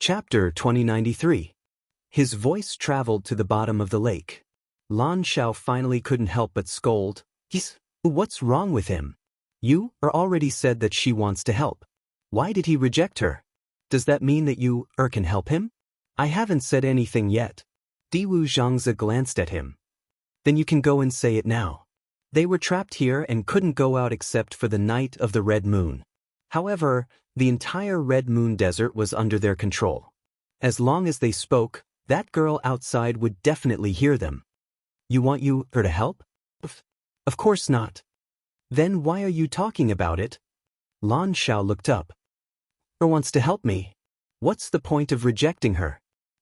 Chapter 2093. His voice traveled to the bottom of the lake. Lan Xiao finally couldn't help but scold. What's wrong with him? You already said that she wants to help. Why did he reject her? Does that mean that you can help him? I haven't said anything yet. Diwu Xianxia glanced at him. Then you can go and say it now. They were trapped here and couldn't go out except for the night of the red moon. However, the entire Red Moon Desert was under their control. As long as they spoke, that girl outside would definitely hear them. You want her to help? Of course not. Then why are you talking about it? Lan Xiao looked up. Her wants to help me. What's the point of rejecting her?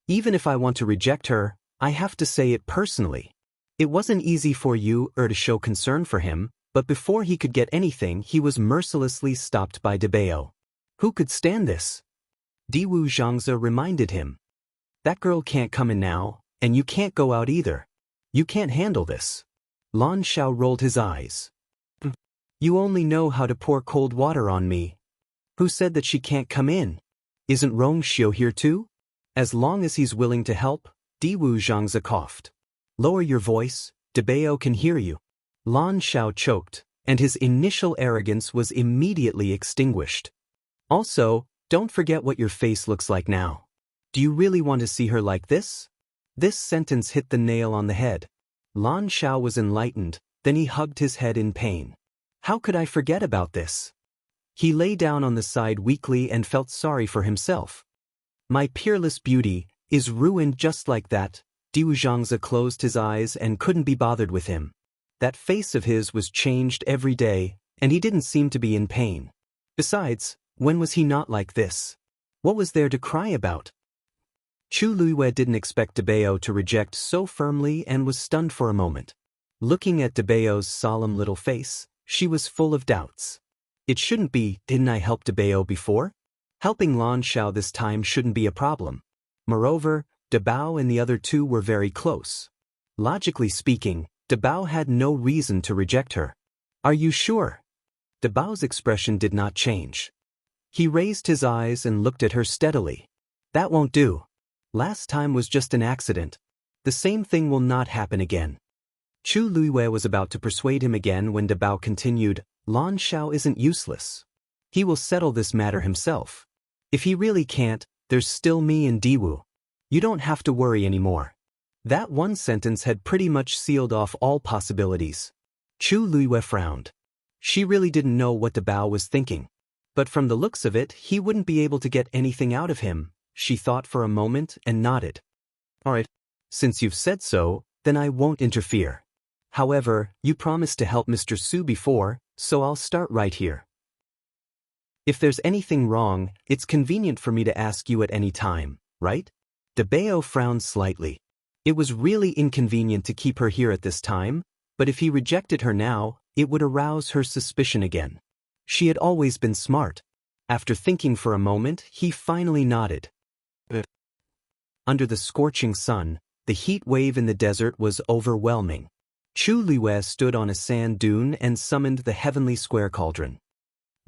Even if I want to reject her, I have to say it personally. It wasn't easy for you to show concern for him, but before he could get anything he was mercilessly stopped by Daoist. Who could stand this? Diwu Xianxia reminded him. That girl can't come in now, and you can't go out either. You can't handle this. Lan Xiao rolled his eyes. You only know how to pour cold water on me. Who said that she can't come in? Isn't Rong Xiu here too? As long as he's willing to help, Diwu Xianxia coughed. Lower your voice, Daoist can hear you. Lan Xiao choked, and his initial arrogance was immediately extinguished. Also, don't forget what your face looks like now. Do you really want to see her like this? This sentence hit the nail on the head. Lan Xiao was enlightened, then he hugged his head in pain. How could I forget about this? He lay down on the side weakly and felt sorry for himself. My peerless beauty is ruined just like that. Diwu Xianxia closed his eyes and couldn't be bothered with him. That face of his was changed every day, and he didn't seem to be in pain. Besides, when was he not like this? What was there to cry about? Chu Luiyue didn't expect Daoist to reject so firmly and was stunned for a moment. Looking at Daoist's solemn little face, she was full of doubts. It shouldn't be, didn't I help Daoist before? Helping Lan Xiao this time shouldn't be a problem. Moreover, Daoist and the other two were very close. Logically speaking, Daoist had no reason to reject her. Are you sure? Daoist's expression did not change. He raised his eyes and looked at her steadily. That won't do. Last time was just an accident. The same thing will not happen again. Chu Luiyue was about to persuade him again when Daoist continued, Lan Xiao isn't useless. He will settle this matter himself. If he really can't, there's still me and Diwu. You don't have to worry anymore. That one sentence had pretty much sealed off all possibilities. Chu Luiyue frowned. She really didn't know what Daoist was thinking. But from the looks of it, he wouldn't be able to get anything out of him. She thought for a moment and nodded. All right. Since you've said so, then I won't interfere. However, you promised to help Mr. Su before, so I'll start right here. If there's anything wrong, it's convenient for me to ask you at any time, right? Daoist frowned slightly. It was really inconvenient to keep her here at this time, but if he rejected her now, it would arouse her suspicion again. She had always been smart. After thinking for a moment, he finally nodded. Under the scorching sun, the heat wave in the desert was overwhelming. Chu Luiyue stood on a sand dune and summoned the heavenly square cauldron.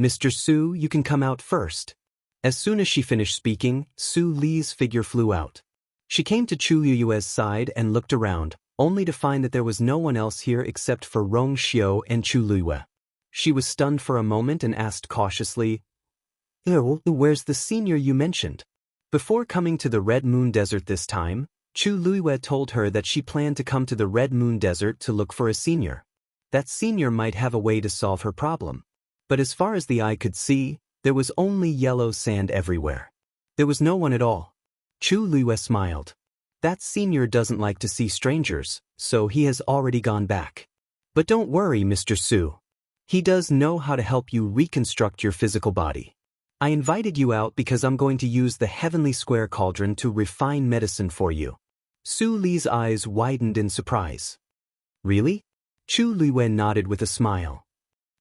Mr. Su, you can come out first. As soon as she finished speaking, Su Li's figure flew out. She came to Chu Luiyue's side and looked around, only to find that there was no one else here except for Rong Xiu and Chu Luiyue. She was stunned for a moment and asked cautiously, Where's the senior you mentioned? Before coming to the Red Moon Desert this time, Chu Luiyue told her that she planned to come to the Red Moon Desert to look for a senior. That senior might have a way to solve her problem. But as far as the eye could see, there was only yellow sand everywhere. There was no one at all. Chu Luiyue smiled. That senior doesn't like to see strangers, so he has already gone back. But don't worry, Mr. Su. He does know how to help you reconstruct your physical body. I invited you out because I'm going to use the heavenly square cauldron to refine medicine for you. Su Li's eyes widened in surprise. Really? Chu Luiyue nodded with a smile.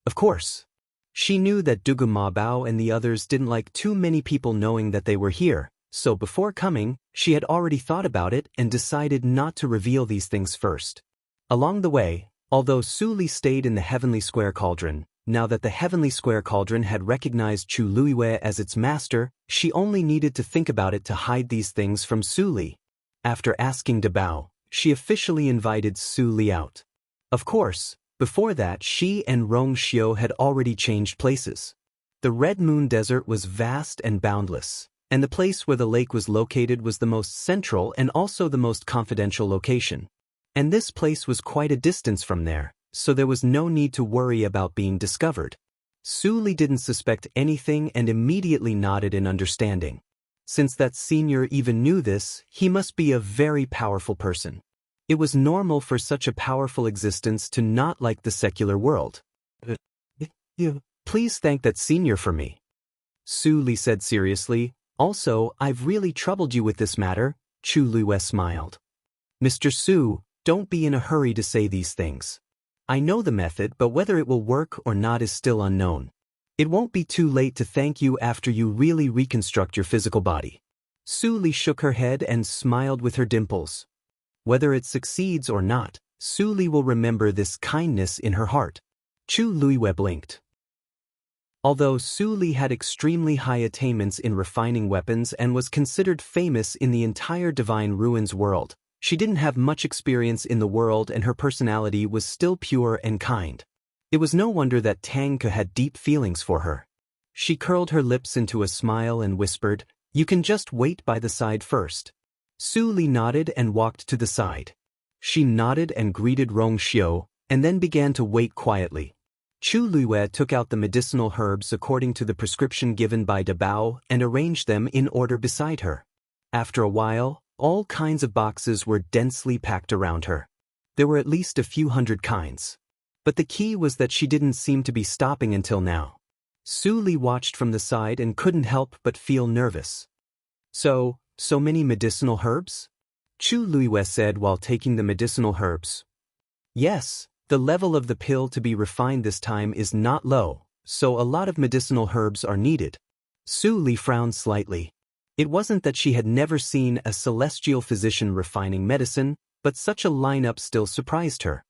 Of course. She knew that Dugu Ma Bao and the others didn't like too many people knowing that they were here, so before coming, she had already thought about it and decided not to reveal these things first. Along the way, although Su Li stayed in the heavenly square cauldron, Now that the Heavenly Square Cauldron had recognized Chu Luiwei as its master, she only needed to think about it to hide these things from Su Li. After asking Dabao, she officially invited Su Li out. Of course, before that she and Rong Xiu had already changed places. The Red Moon Desert was vast and boundless, and the place where the lake was located was the most central and also the most confidential location. And this place was quite a distance from there, so there was no need to worry about being discovered. Su Li didn't suspect anything and immediately nodded in understanding. Since that senior even knew this, he must be a very powerful person. It was normal for such a powerful existence to not like the secular world. Please thank that senior for me. Su Li said seriously. Also, I've really troubled you with this matter. Chu Luiwei smiled. Mr. Su, don't be in a hurry to say these things. I know the method, but whether it will work or not is still unknown. It won't be too late to thank you after you really reconstruct your physical body. Su Li shook her head and smiled with her dimples. Whether it succeeds or not, Su Li will remember this kindness in her heart. Chu Luiwei blinked. Although Su Li had extremely high attainments in refining weapons and was considered famous in the entire Divine Ruins world, she didn't have much experience in the world and her personality was still pure and kind. It was no wonder that Tang Ke had deep feelings for her. She curled her lips into a smile and whispered, "You can just wait by the side first." Su Li nodded and walked to the side. She nodded and greeted Rong Xiu, and then began to wait quietly. Chu Luiwei took out the medicinal herbs according to the prescription given by Dabao and arranged them in order beside her. After a while, all kinds of boxes were densely packed around her. There were at least a few hundred kinds. But the key was that she didn't seem to be stopping until now. Su Li watched from the side and couldn't help but feel nervous. So many medicinal herbs? Chu Luiwei said while taking the medicinal herbs. Yes, the level of the pill to be refined this time is not low, so a lot of medicinal herbs are needed. Su Li frowned slightly. It wasn't that she had never seen a celestial physician refining medicine, but such a lineup still surprised her.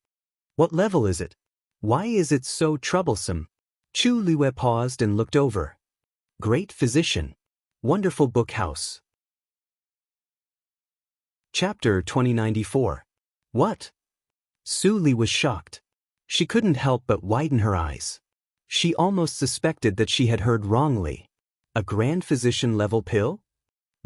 What level is it? Why is it so troublesome? Chu Luiwei paused and looked over. Great physician. Wonderful book house. Chapter 2094. What? Su Li was shocked. She couldn't help but widen her eyes. She almost suspected that she had heard wrongly. A grand physician level pill?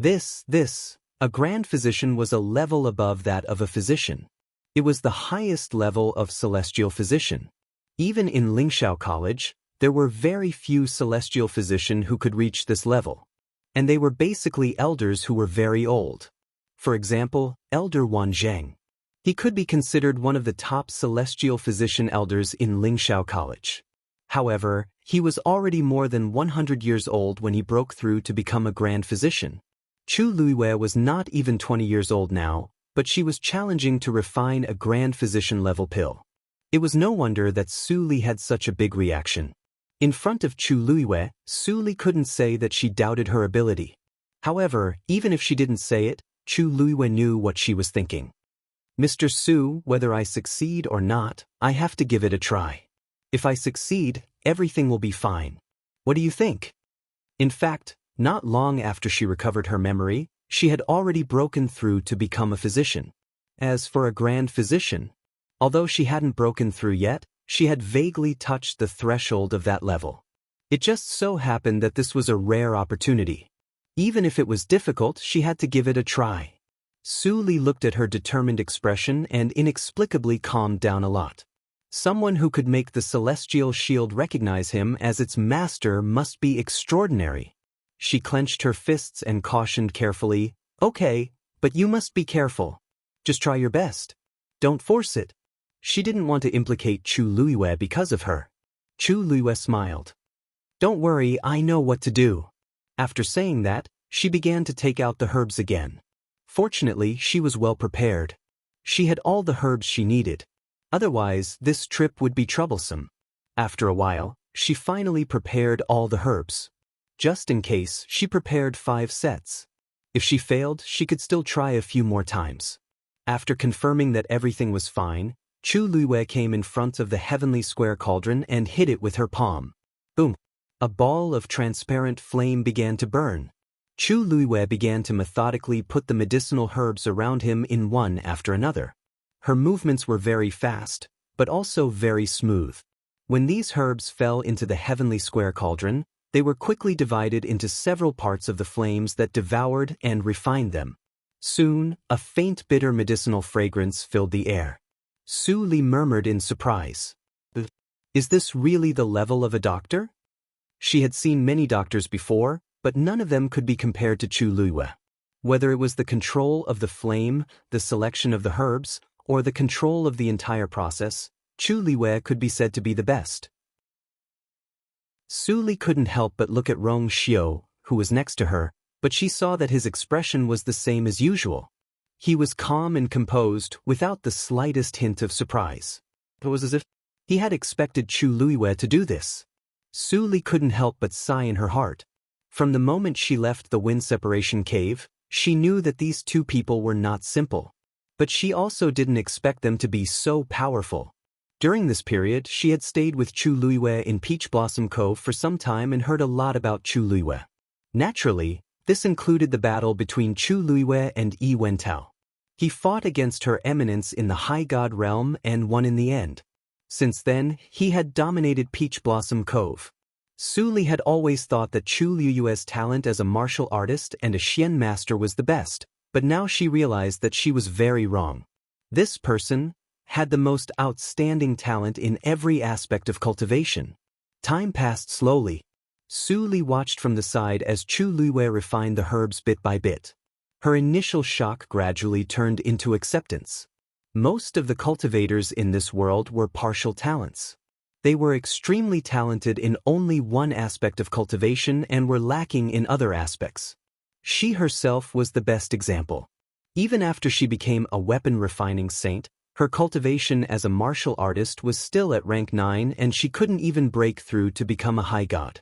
A grand physician was a level above that of a physician. It was the highest level of celestial physician. Even in Lingxiao College, there were very few celestial physicians who could reach this level. And they were basically elders who were very old. For example, Elder Wan Zheng. He could be considered one of the top celestial physician elders in Lingxiao College. However, he was already more than 100 years old when he broke through to become a grand physician. Chu Luiwei was not even 20 years old now, but she was challenging to refine a grand physician level pill. It was no wonder that Su Li had such a big reaction. In front of Chu Luiwei, Su Li couldn't say that she doubted her ability. However, even if she didn't say it, Chu Luiwei knew what she was thinking. Mr. Su, whether I succeed or not, I have to give it a try. If I succeed, everything will be fine. What do you think? In fact, not long after she recovered her memory, she had already broken through to become a physician. As for a grand physician, although she hadn't broken through yet, she had vaguely touched the threshold of that level. It just so happened that this was a rare opportunity. Even if it was difficult, she had to give it a try. Su Li looked at her determined expression and inexplicably calmed down a lot. Someone who could make the celestial shield recognize him as its master must be extraordinary. She clenched her fists and cautioned carefully, "Okay, but you must be careful. Just try your best. Don't force it." She didn't want to implicate Chu Luiwei because of her. Chu Luiwei smiled. "Don't worry, I know what to do." After saying that, she began to take out the herbs again. Fortunately, she was well prepared. She had all the herbs she needed. Otherwise, this trip would be troublesome. After a while, she finally prepared all the herbs. Just in case, she prepared 5 sets. If she failed, she could still try a few more times. After confirming that everything was fine, Chu Luiyue came in front of the heavenly square cauldron and hit it with her palm. Boom! A ball of transparent flame began to burn. Chu Luiyue began to methodically put the medicinal herbs around him in one after another. Her movements were very fast, but also very smooth. When these herbs fell into the heavenly square cauldron, they were quickly divided into several parts of the flames that devoured and refined them. Soon, a faint bitter medicinal fragrance filled the air. Su Li murmured in surprise. Is this really the level of a doctor? She had seen many doctors before, but none of them could be compared to Chu Luiyue. Whether it was the control of the flame, the selection of the herbs, or the control of the entire process, Chu Luiyue could be said to be the best. Su Li couldn't help but look at Rong Xiu, who was next to her, but she saw that his expression was the same as usual. He was calm and composed, without the slightest hint of surprise. It was as if he had expected Chu Luiyue to do this. Su Li couldn't help but sigh in her heart. From the moment she left the wind separation cave, she knew that these two people were not simple. But she also didn't expect them to be so powerful. During this period, she had stayed with Chu Luiyue in Peach Blossom Cove for some time and heard a lot about Chu Luiyue. Naturally, this included the battle between Chu Luiyue and Yi Wentao. He fought against Her Eminence in the High God realm and won in the end. Since then, he had dominated Peach Blossom Cove. Su Li had always thought that Chu Luiyue's talent as a martial artist and a Xian master was the best, but now she realized that she was very wrong. This person had the most outstanding talent in every aspect of cultivation. Time passed slowly. Su Li watched from the side as Chu Luiyue refined the herbs bit by bit. Her initial shock gradually turned into acceptance. Most of the cultivators in this world were partial talents. They were extremely talented in only one aspect of cultivation and were lacking in other aspects. She herself was the best example. Even after she became a weapon refining saint, her cultivation as a martial artist was still at rank 9 and she couldn't even break through to become a high god.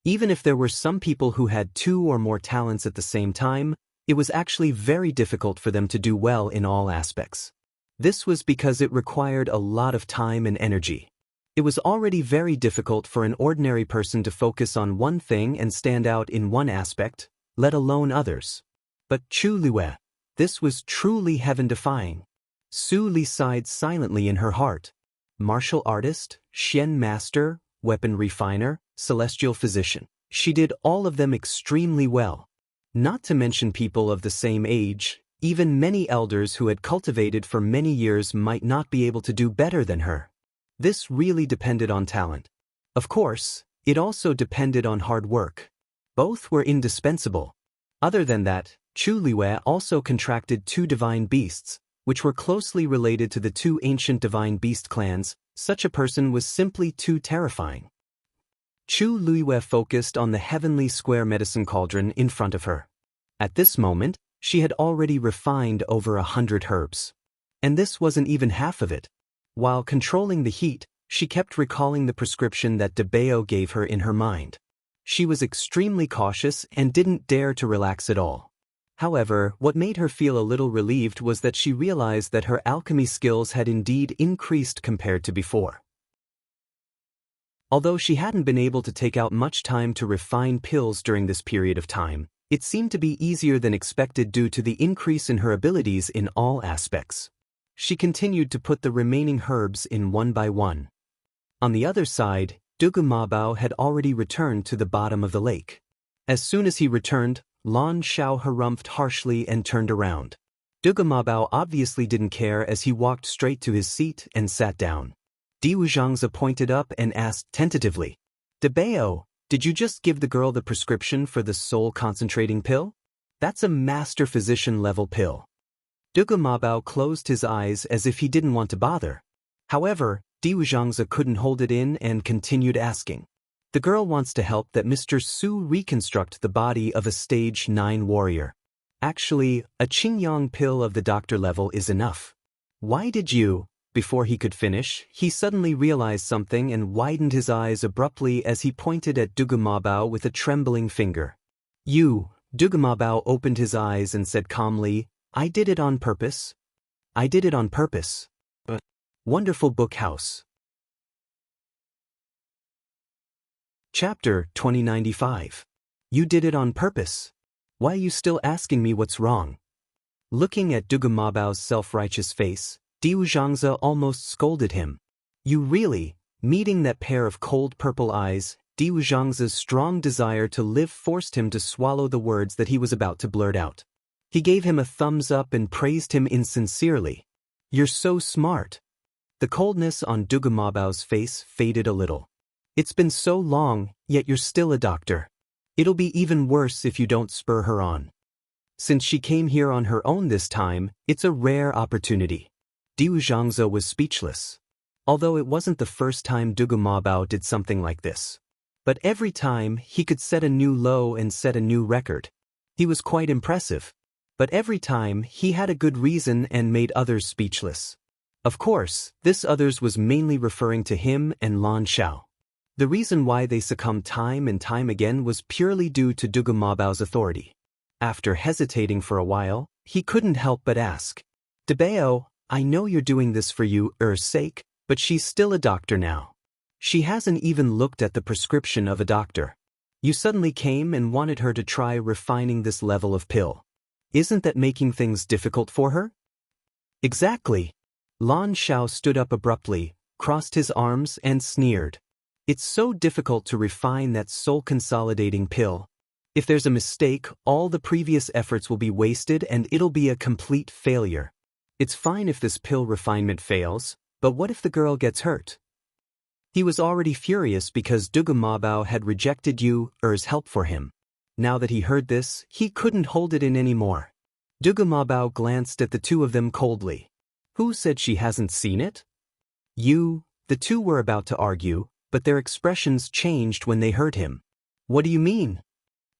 Even if there were some people who had 2 or more talents at the same time, it was actually very difficult for them to do well in all aspects. This was because it required a lot of time and energy. It was already very difficult for an ordinary person to focus on one thing and stand out in one aspect, let alone others. But Chu Luiyue, this was truly heaven-defying. Su Li sighed silently in her heart. Martial artist, Xian master, weapon refiner, celestial physician. She did all of them extremely well. Not to mention people of the same age, even many elders who had cultivated for many years might not be able to do better than her. This really depended on talent. Of course, it also depended on hard work. Both were indispensable. Other than that, Chu Luiyue also contracted 2 divine beasts, which were closely related to the 2 ancient divine beast clans. Such a person was simply too terrifying. Chu Luiyue focused on the heavenly square medicine cauldron in front of her. At this moment, she had already refined over 100 herbs. And this wasn't even half of it. While controlling the heat, she kept recalling the prescription that Daoist gave her in her mind. She was extremely cautious and didn't dare to relax at all. However, what made her feel a little relieved was that she realized that her alchemy skills had indeed increased compared to before. Although she hadn't been able to take out much time to refine pills during this period of time, it seemed to be easier than expected due to the increase in her abilities in all aspects. She continued to put the remaining herbs in one by one. On the other side, Dugu Mabao had already returned to the bottom of the lake. As soon as he returned, Lan Xiao harumphed harshly and turned around. Dugu Mabao obviously didn't care as he walked straight to his seat and sat down. Diwu Xianxia pointed up and asked tentatively, "Daoist, did you just give the girl the prescription for the soul concentrating pill? That's a master physician level pill." Dugu Mabao closed his eyes as if he didn't want to bother. However, Diwu Xianxia couldn't hold it in and continued asking. The girl wants to help that Mr. Su reconstruct the body of a stage 9 warrior. Actually, a Qingyang pill of the doctor level is enough. Why did you? Before he could finish, he suddenly realized something and widened his eyes abruptly as he pointed at Dugu Mabao with a trembling finger. Dugu Mabao opened his eyes and said calmly, "I did it on purpose. I did it on purpose." Wonderful Book House. Chapter 2095. You did it on purpose. Why are you still asking me what's wrong? Looking at Dugu Mabao's self-righteous face, Diu Zhangzi almost scolded him. You really, meeting that pair of cold purple eyes, Diu Zhangzi's strong desire to live forced him to swallow the words that he was about to blurt out. He gave him a thumbs up and praised him insincerely. You're so smart. The coldness on Dugu Mabao's face faded a little. It's been so long, yet you're still a doctor. It'll be even worse if you don't spur her on. Since she came here on her own this time, it's a rare opportunity. Diu Zhangzi was speechless. Although it wasn't the first time Dugu Mabao did something like this. But every time, he could set a new low and set a new record. He was quite impressive. But every time, he had a good reason and made others speechless. Of course, this others was mainly referring to him and Lan Xiao. The reason why they succumbed time and time again was purely due to Dugu Mabao's authority. After hesitating for a while, he couldn't help but ask. Dabao, I know you're doing this for Er's sake, but she's still a doctor now. She hasn't even looked at the prescription of a doctor. You suddenly came and wanted her to try refining this level of pill. Isn't that making things difficult for her? Exactly. Lan Xiao stood up abruptly, crossed his arms and sneered. It's so difficult to refine that soul-consolidating pill. If there's a mistake, all the previous efforts will be wasted and it'll be a complete failure. It's fine if this pill refinement fails, but what if the girl gets hurt? He was already furious because Dugu Mabao had rejected Er's help for him. Now that he heard this, he couldn't hold it in anymore. Dugu Mabao glanced at the two of them coldly. Who said she hasn't seen it? The two were about to argue, but their expressions changed when they heard him. What do you mean?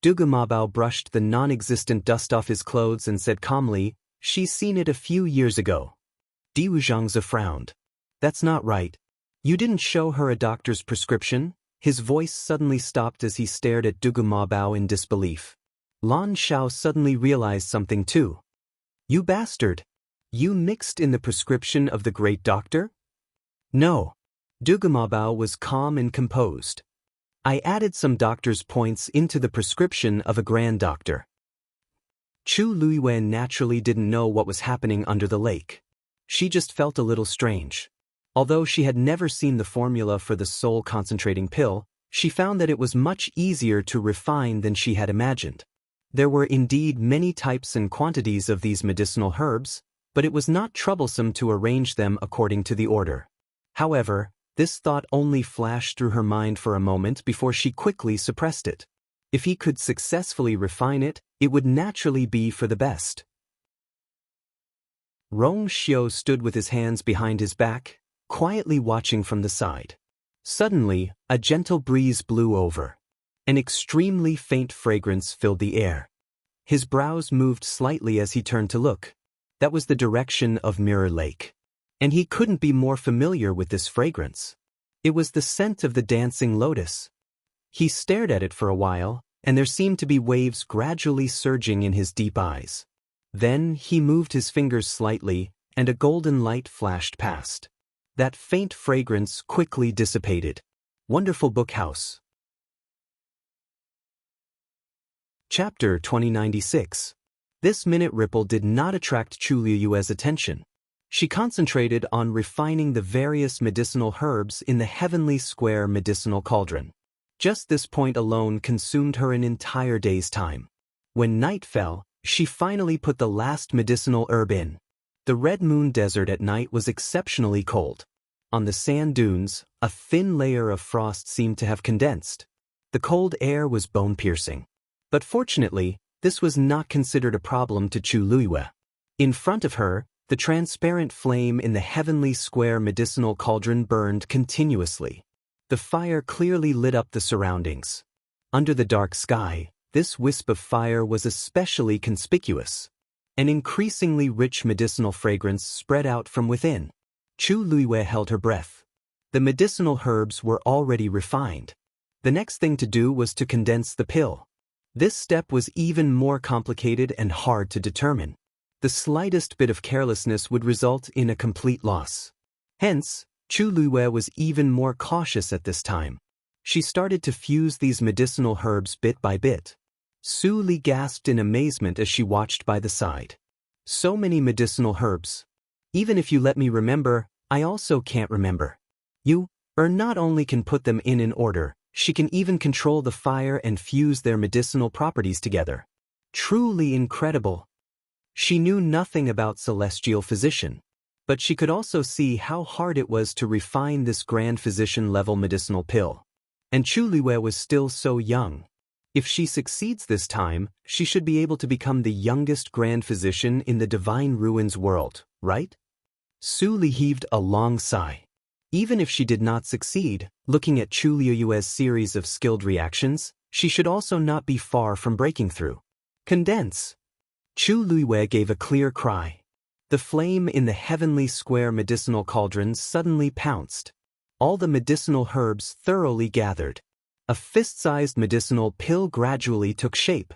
Dugu Mabao brushed the non-existent dust off his clothes and said calmly, She's seen it a few years ago. Diu Zhangzi frowned. That's not right. You didn't show her a doctor's prescription? His voice suddenly stopped as he stared at Dugu Mabao in disbelief. Lan Xiao suddenly realized something too. You bastard! You mixed in the prescription of the great doctor? No. Dugu Mabao was calm and composed. I added some doctor's points into the prescription of a grand doctor. Chu Luiwen naturally didn't know what was happening under the lake. She just felt a little strange. Although she had never seen the formula for the soul-concentrating pill, she found that it was much easier to refine than she had imagined. There were indeed many types and quantities of these medicinal herbs, but it was not troublesome to arrange them according to the order. However, this thought only flashed through her mind for a moment before she quickly suppressed it. If he could successfully refine it, it would naturally be for the best. Rong Xiu stood with his hands behind his back, quietly watching from the side. Suddenly, a gentle breeze blew over. An extremely faint fragrance filled the air. His brows moved slightly as he turned to look. That was the direction of Mirror Lake. And he couldn't be more familiar with this fragrance. It was the scent of the dancing lotus. He stared at it for a while, and there seemed to be waves gradually surging in his deep eyes. Then he moved his fingers slightly, and a golden light flashed past. That faint fragrance quickly dissipated. Wonderful Book House. Chapter 2096. This minute ripple did not attract Chu Liyue's attention. She concentrated on refining the various medicinal herbs in the heavenly square medicinal cauldron. Just this point alone consumed her an entire day's time. When night fell, she finally put the last medicinal herb in. The Red Moon Desert at night was exceptionally cold. On the sand dunes, a thin layer of frost seemed to have condensed. The cold air was bone-piercing. But fortunately, this was not considered a problem to Chu Liyue. In front of her, the transparent flame in the heavenly square medicinal cauldron burned continuously. The fire clearly lit up the surroundings. Under the dark sky, this wisp of fire was especially conspicuous. An increasingly rich medicinal fragrance spread out from within. Chu Liyue held her breath. The medicinal herbs were already refined. The next thing to do was to condense the pill. This step was even more complicated and hard to determine. The slightest bit of carelessness would result in a complete loss. Hence, Chu Luiwei was even more cautious at this time. She started to fuse these medicinal herbs bit by bit. Su Li gasped in amazement as she watched by the side. So many medicinal herbs. Even if you let me remember, I also can't remember. You, not only can put them in order, she can even control the fire and fuse their medicinal properties together. Truly incredible. She knew nothing about celestial physician, but she could also see how hard it was to refine this grand physician-level medicinal pill. And Chu Luiwei was still so young. If she succeeds this time, she should be able to become the youngest grand physician in the Divine Ruins world, right? Su Li heaved a long sigh. Even if she did not succeed, looking at Chu Luiwei's series of skilled reactions, she should also not be far from breaking through. Condense. Chu Luiwei gave a clear cry. The flame in the heavenly square medicinal cauldron suddenly pounced. All the medicinal herbs thoroughly gathered. A fist-sized medicinal pill gradually took shape.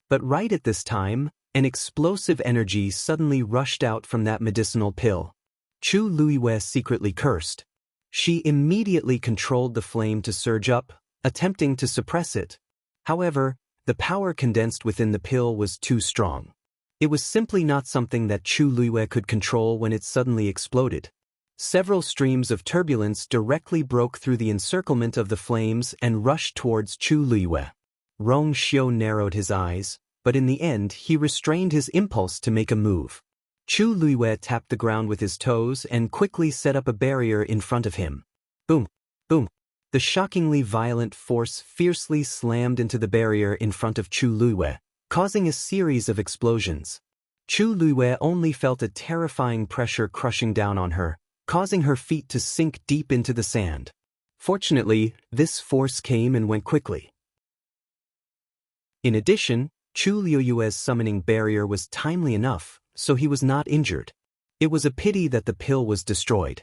But right at this time, an explosive energy suddenly rushed out from that medicinal pill. Chu Luiwei secretly cursed. She immediately controlled the flame to surge up, attempting to suppress it. However, the power condensed within the pill was too strong. It was simply not something that Chu Luiwei could control when it suddenly exploded. Several streams of turbulence directly broke through the encirclement of the flames and rushed towards Chu Luiwei. Rong Xiu narrowed his eyes, but in the end he restrained his impulse to make a move. Chu Luiwei tapped the ground with his toes and quickly set up a barrier in front of him. Boom! Boom! The shockingly violent force fiercely slammed into the barrier in front of Chu Luiwei, causing a series of explosions. Chu Luiwei only felt a terrifying pressure crushing down on her, causing her feet to sink deep into the sand. Fortunately, this force came and went quickly. In addition, Chu Luiwei's summoning barrier was timely enough, so he was not injured. It was a pity that the pill was destroyed.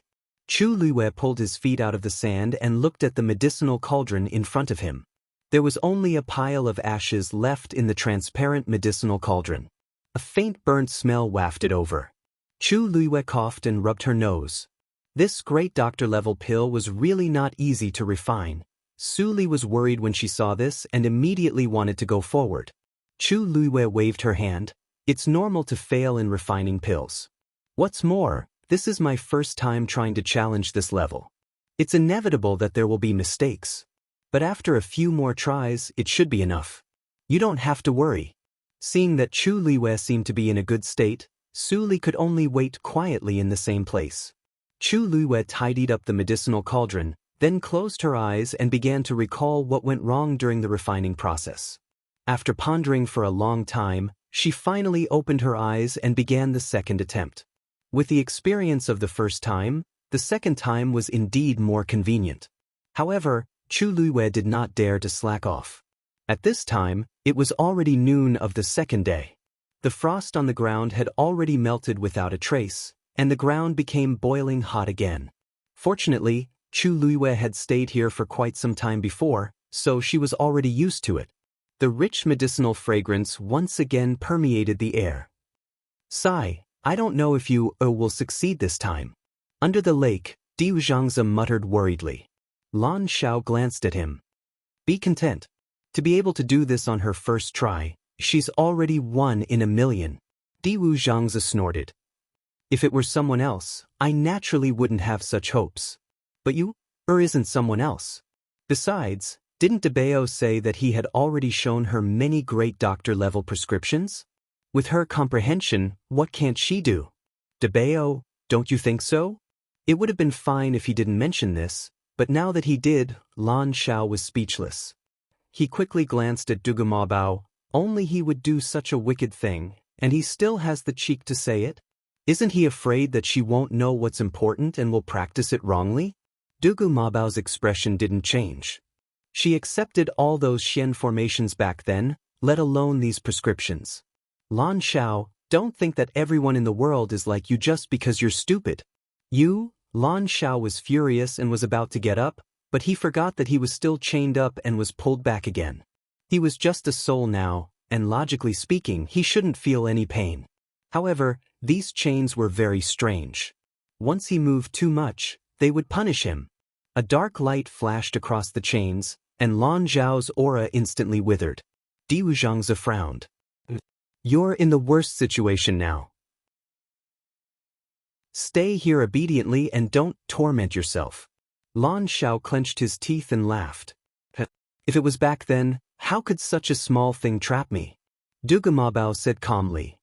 Chu Luiwei pulled his feet out of the sand and looked at the medicinal cauldron in front of him. There was only a pile of ashes left in the transparent medicinal cauldron. A faint burnt smell wafted over. Chu Luiwei coughed and rubbed her nose. This great doctor-level pill was really not easy to refine. Su Li was worried when she saw this and immediately wanted to go forward. Chu Luiwei waved her hand. It's normal to fail in refining pills. What's more, this is my first time trying to challenge this level. It's inevitable that there will be mistakes. But after a few more tries, it should be enough. You don't have to worry. Seeing that Chu Luiwei seemed to be in a good state, Su Li could only wait quietly in the same place. Chu Luiwei tidied up the medicinal cauldron, then closed her eyes and began to recall what went wrong during the refining process. After pondering for a long time, she finally opened her eyes and began the second attempt. With the experience of the first time, the second time was indeed more convenient. However, Chu Luiwei did not dare to slack off. At this time, it was already noon of the second day. The frost on the ground had already melted without a trace, and the ground became boiling hot again. Fortunately, Chu Luiwei had stayed here for quite some time before, so she was already used to it. The rich medicinal fragrance once again permeated the air. Sigh, I don't know if you will succeed this time. Under the lake, Diu Zhangzi muttered worriedly. Lan Xiao glanced at him. Be content. To be able to do this on her first try, she's already 1 in a million. Diu Zhangzi snorted. If it were someone else, I naturally wouldn't have such hopes. But you, isn't someone else. Besides, didn't Daoist say that he had already shown her many great doctor-level prescriptions? With her comprehension, what can't she do? Daoist, don't you think so? It would have been fine if he didn't mention this, but now that he did, Lan Xiao was speechless. He quickly glanced at Dugu Mabao. Only he would do such a wicked thing, and he still has the cheek to say it? Isn't he afraid that she won't know what's important and will practice it wrongly? Dugu Mabao's expression didn't change. She accepted all those Xian formations back then, let alone these prescriptions. Lan Xiao, don't think that everyone in the world is like you just because you're stupid. Lan Xiao was furious and was about to get up, but he forgot that he was still chained up and was pulled back again. He was just a soul now, and logically speaking, he shouldn't feel any pain. However, these chains were very strange. Once he moved too much, they would punish him. A dark light flashed across the chains, and Lan Zhao's aura instantly withered. Diwu Zhangzi frowned. You're in the worst situation now. Stay here obediently and don't torment yourself. Lan Zhao clenched his teeth and laughed. If it was back then, how could such a small thing trap me? Dugu Mabao said calmly.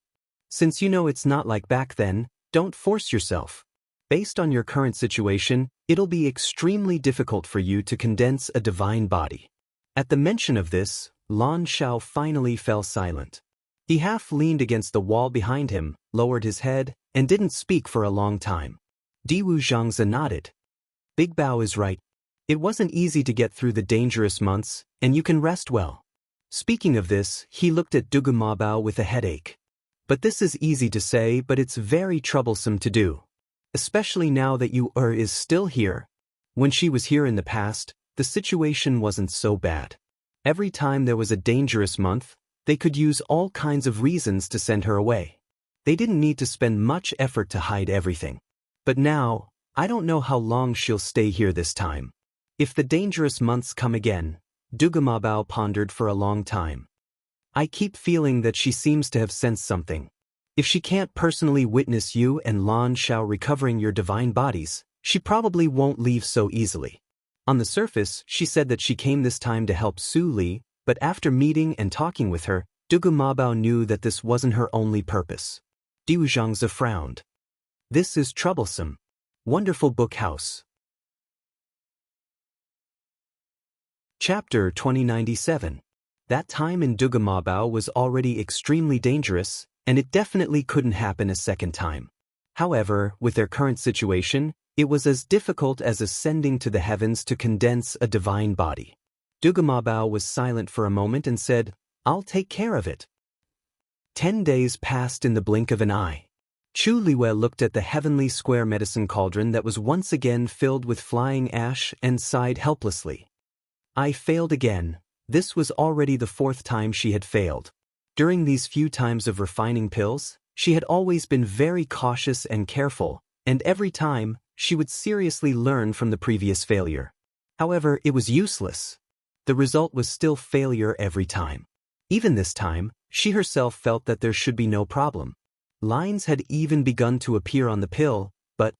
Since you know it's not like back then, don't force yourself. Based on your current situation, it'll be extremely difficult for you to condense a divine body. At the mention of this, Lan Zhao finally fell silent. He half leaned against the wall behind him, lowered his head, and didn't speak for a long time. Diwu Zhangzi nodded. Big Bao is right. It wasn't easy to get through the dangerous months, and you can rest well. Speaking of this, he looked at Dugu Mabao with a headache. But this is easy to say, but it's very troublesome to do. Especially now that is still here. When she was here in the past, the situation wasn't so bad. Every time there was a dangerous month, they could use all kinds of reasons to send her away. They didn't need to spend much effort to hide everything. But now, I don't know how long she'll stay here this time. If the dangerous months come again, Dugu Mabao pondered for a long time. I keep feeling that she seems to have sensed something. If she can't personally witness you and Lan Zhao recovering your divine bodies, she probably won't leave so easily. On the surface, she said that she came this time to help Su Li, but after meeting and talking with her, Dugu Mabao knew that this wasn't her only purpose. Diwu Zhangzi frowned. This is troublesome. Wonderful Book House. Chapter 2097. That time in Dugu Mabao was already extremely dangerous, and it definitely couldn't happen a second time. However, with their current situation, it was as difficult as ascending to the heavens to condense a divine body. Dugu Mabao was silent for a moment and said, I'll take care of it. 10 days passed in the blink of an eye. Chu Liwei looked at the heavenly square medicine cauldron that was once again filled with flying ash and sighed helplessly. I failed again. This was already the 4th time she had failed. During these few times of refining pills, she had always been very cautious and careful, and every time, she would seriously learn from the previous failure. However, it was useless. The result was still failure every time. Even this time, she herself felt that there should be no problem. Lines had even begun to appear on the pill, but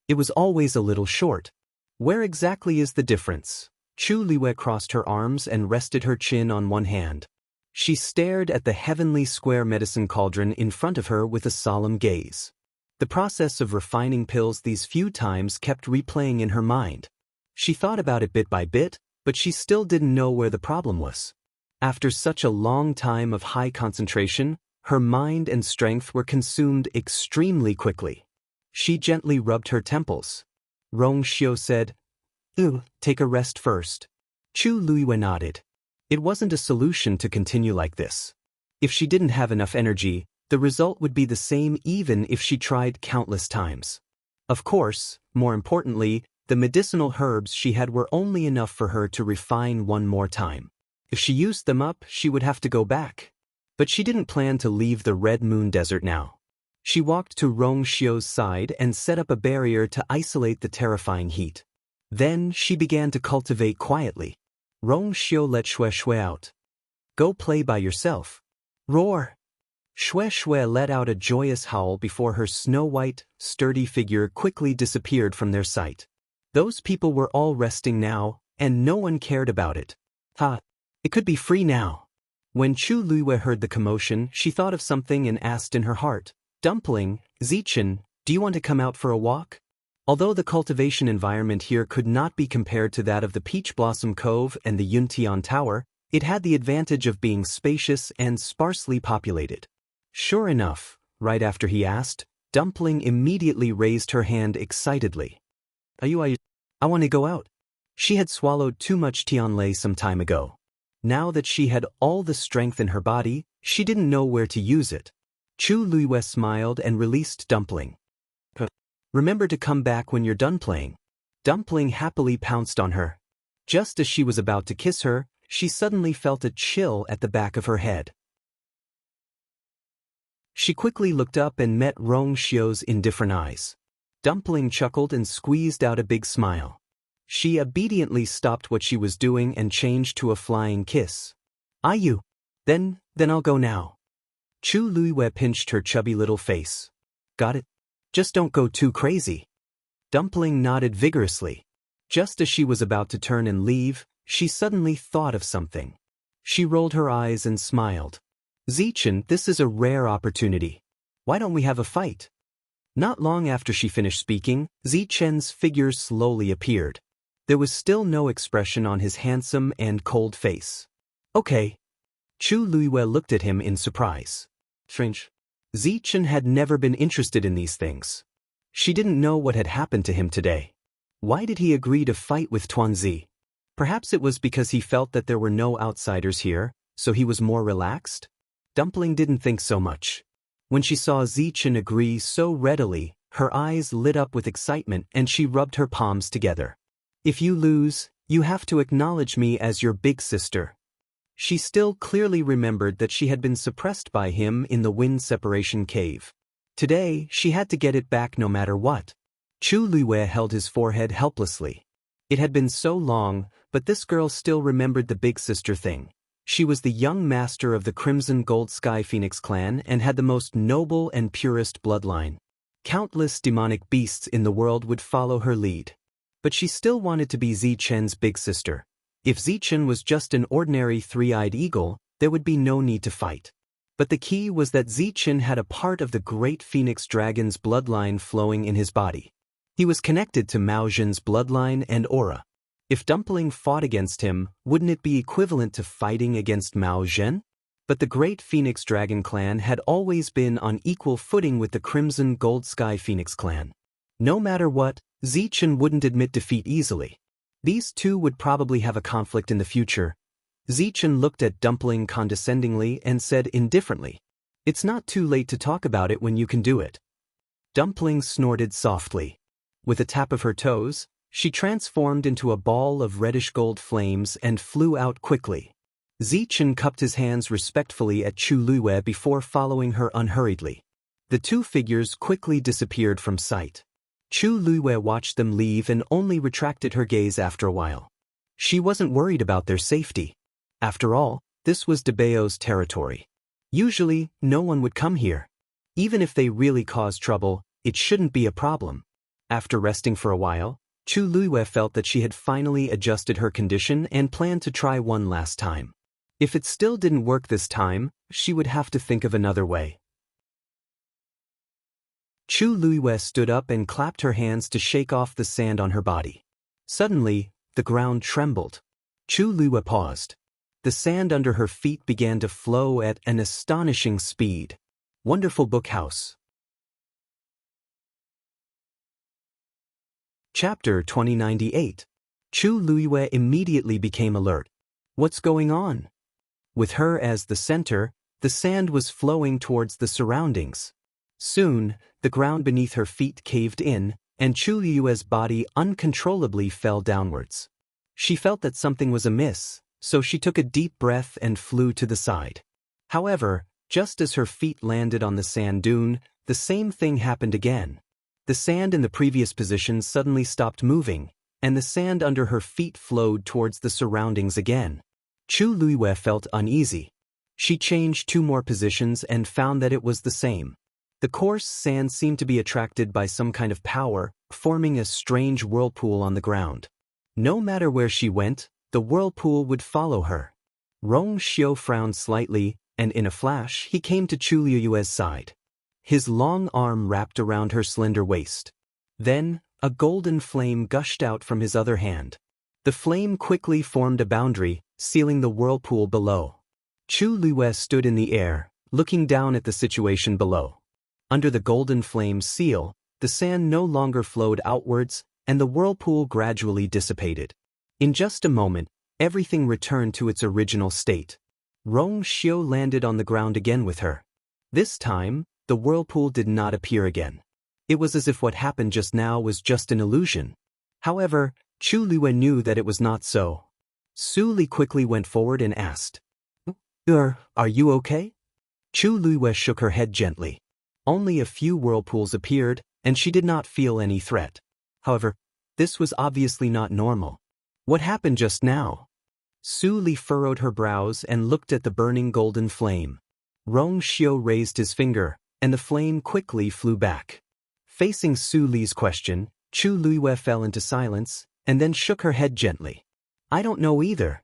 it was always a little short. Where exactly is the difference? Chu Liwei crossed her arms and rested her chin on one hand. She stared at the heavenly square medicine cauldron in front of her with a solemn gaze. The process of refining pills these few times kept replaying in her mind. She thought about it bit by bit, but she still didn't know where the problem was. After such a long time of high concentration, her mind and strength were consumed extremely quickly. She gently rubbed her temples. Rong Xiu said, take a rest first. Chu Liwei nodded. It wasn't a solution to continue like this. If she didn't have enough energy, the result would be the same even if she tried countless times. Of course, more importantly, the medicinal herbs she had were only enough for her to refine one more time. If she used them up, she would have to go back. But she didn't plan to leave the Red Moon Desert now. She walked to Rong Xiu's side and set up a barrier to isolate the terrifying heat. Then she began to cultivate quietly. Rong Xiu let Xue Xue out. Go play by yourself. Roar! Xue Xue let out a joyous howl before her snow-white, sturdy figure quickly disappeared from their sight. Those people were all resting now, and no one cared about it. It could be free now. When Chu Liwei heard the commotion, she thought of something and asked in her heart, Dumpling, Zichen, do you want to come out for a walk? Although the cultivation environment here could not be compared to that of the Peach Blossom Cove and the Yuntian Tower, it had the advantage of being spacious and sparsely populated. Sure enough, right after he asked, Dumpling immediately raised her hand excitedly. I want to go out. She had swallowed too much Tianlei some time ago. Now that she had all the strength in her body, she didn't know where to use it. Chu Liwei smiled and released Dumpling. Remember to come back when you're done playing. Dumpling happily pounced on her. Just as she was about to kiss her, she suddenly felt a chill at the back of her head. She quickly looked up and met Rong Xiu's indifferent eyes. Dumpling chuckled and squeezed out a big smile. She obediently stopped what she was doing and changed to a flying kiss. You. Then I'll go now. Chu Luiwei pinched her chubby little face. Got it? Just don't go too crazy. Dumpling nodded vigorously. Just as she was about to turn and leave, she suddenly thought of something. She rolled her eyes and smiled. Zichen, this is a rare opportunity. Why don't we have a fight? Not long after she finished speaking, Zichen's figure slowly appeared. There was still no expression on his handsome and cold face. Okay. Chu Luiwei looked at him in surprise. Strange. Zichen had never been interested in these things. She didn't know what had happened to him today. Why did he agree to fight with Tuanzi? Perhaps it was because he felt that there were no outsiders here, so he was more relaxed? Dumpling didn't think so much. When she saw Zichen agree so readily, her eyes lit up with excitement and she rubbed her palms together. If you lose, you have to acknowledge me as your big sister. She still clearly remembered that she had been suppressed by him in the wind separation cave. Today, she had to get it back no matter what. Chu Luiwei held his forehead helplessly. It had been so long, but this girl still remembered the big sister thing. She was the young master of the Crimson Gold Sky Phoenix clan and had the most noble and purest bloodline. Countless demonic beasts in the world would follow her lead. But she still wanted to be Zichen's big sister. If Zichen was just an ordinary three-eyed eagle, there would be no need to fight. But the key was that Zichen had a part of the great phoenix dragon's bloodline flowing in his body. He was connected to Mao Zhen's bloodline and aura. If Dumpling fought against him, wouldn't it be equivalent to fighting against Mao Zhen? But the great Phoenix Dragon clan had always been on equal footing with the Crimson Gold Sky Phoenix clan. No matter what, Zichen wouldn't admit defeat easily. These two would probably have a conflict in the future. Zichen looked at Dumpling condescendingly and said indifferently, "It's not too late to talk about it when you can do it." Dumpling snorted softly. With a tap of her toes, she transformed into a ball of reddish-gold flames and flew out quickly. Zichen cupped his hands respectfully at Chu Luiwei before following her unhurriedly. The two figures quickly disappeared from sight. Chu Luiwei watched them leave and only retracted her gaze after a while. She wasn't worried about their safety. After all, this was Daoist's territory. Usually, no one would come here. Even if they really caused trouble, it shouldn't be a problem. After resting for a while, Chu Luiwei felt that she had finally adjusted her condition and planned to try one last time. If it still didn't work this time, she would have to think of another way. Chu Luiwei stood up and clapped her hands to shake off the sand on her body. Suddenly, the ground trembled. Chu Luiwei paused. The sand under her feet began to flow at an astonishing speed. Wonderful Book House. Chapter 2098. Chu Luiwei immediately became alert. What's going on? With her as the center, the sand was flowing towards the surroundings. Soon, the ground beneath her feet caved in, and Chu Luiwei's body uncontrollably fell downwards. She felt that something was amiss, so she took a deep breath and flew to the side. However, just as her feet landed on the sand dune, the same thing happened again. The sand in the previous position suddenly stopped moving, and the sand under her feet flowed towards the surroundings again. Chu Luiwei felt uneasy. She changed 2 more positions and found that it was the same. The coarse sand seemed to be attracted by some kind of power, forming a strange whirlpool on the ground. No matter where she went, the whirlpool would follow her. Rong Xiu frowned slightly, and in a flash he came to Chu Luiwei's side. His long arm wrapped around her slender waist. Then, a golden flame gushed out from his other hand. The flame quickly formed a boundary, sealing the whirlpool below. Chu Luiwei stood in the air, looking down at the situation below. Under the golden flame's seal, the sand no longer flowed outwards, and the whirlpool gradually dissipated. In just a moment, everything returned to its original state. Rong Xiu landed on the ground again with her. This time, the whirlpool did not appear again. It was as if what happened just now was just an illusion. However, Chu Luiwei knew that it was not so. Su Li quickly went forward and asked, Are you okay? Chu Luiwei shook her head gently. Only a few whirlpools appeared, and she did not feel any threat. However, this was obviously not normal. What happened just now? Su Li furrowed her brows and looked at the burning golden flame. Rong Xiu raised his finger, and the flame quickly flew back. Facing Su Li's question, Chu Luiwei fell into silence, and then shook her head gently. I don't know either.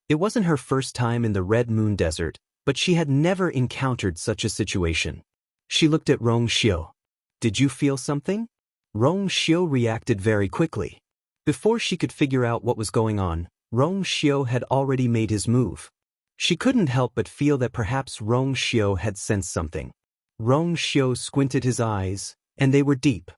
It wasn't her first time in the Red Moon Desert, but she had never encountered such a situation. She looked at Rong Xiu. Did you feel something? Rong Xiu reacted very quickly. Before she could figure out what was going on, Rong Xiu had already made his move. She couldn't help but feel that perhaps Rong Xiu had sensed something. Rong Xiu squinted his eyes, and they were deep.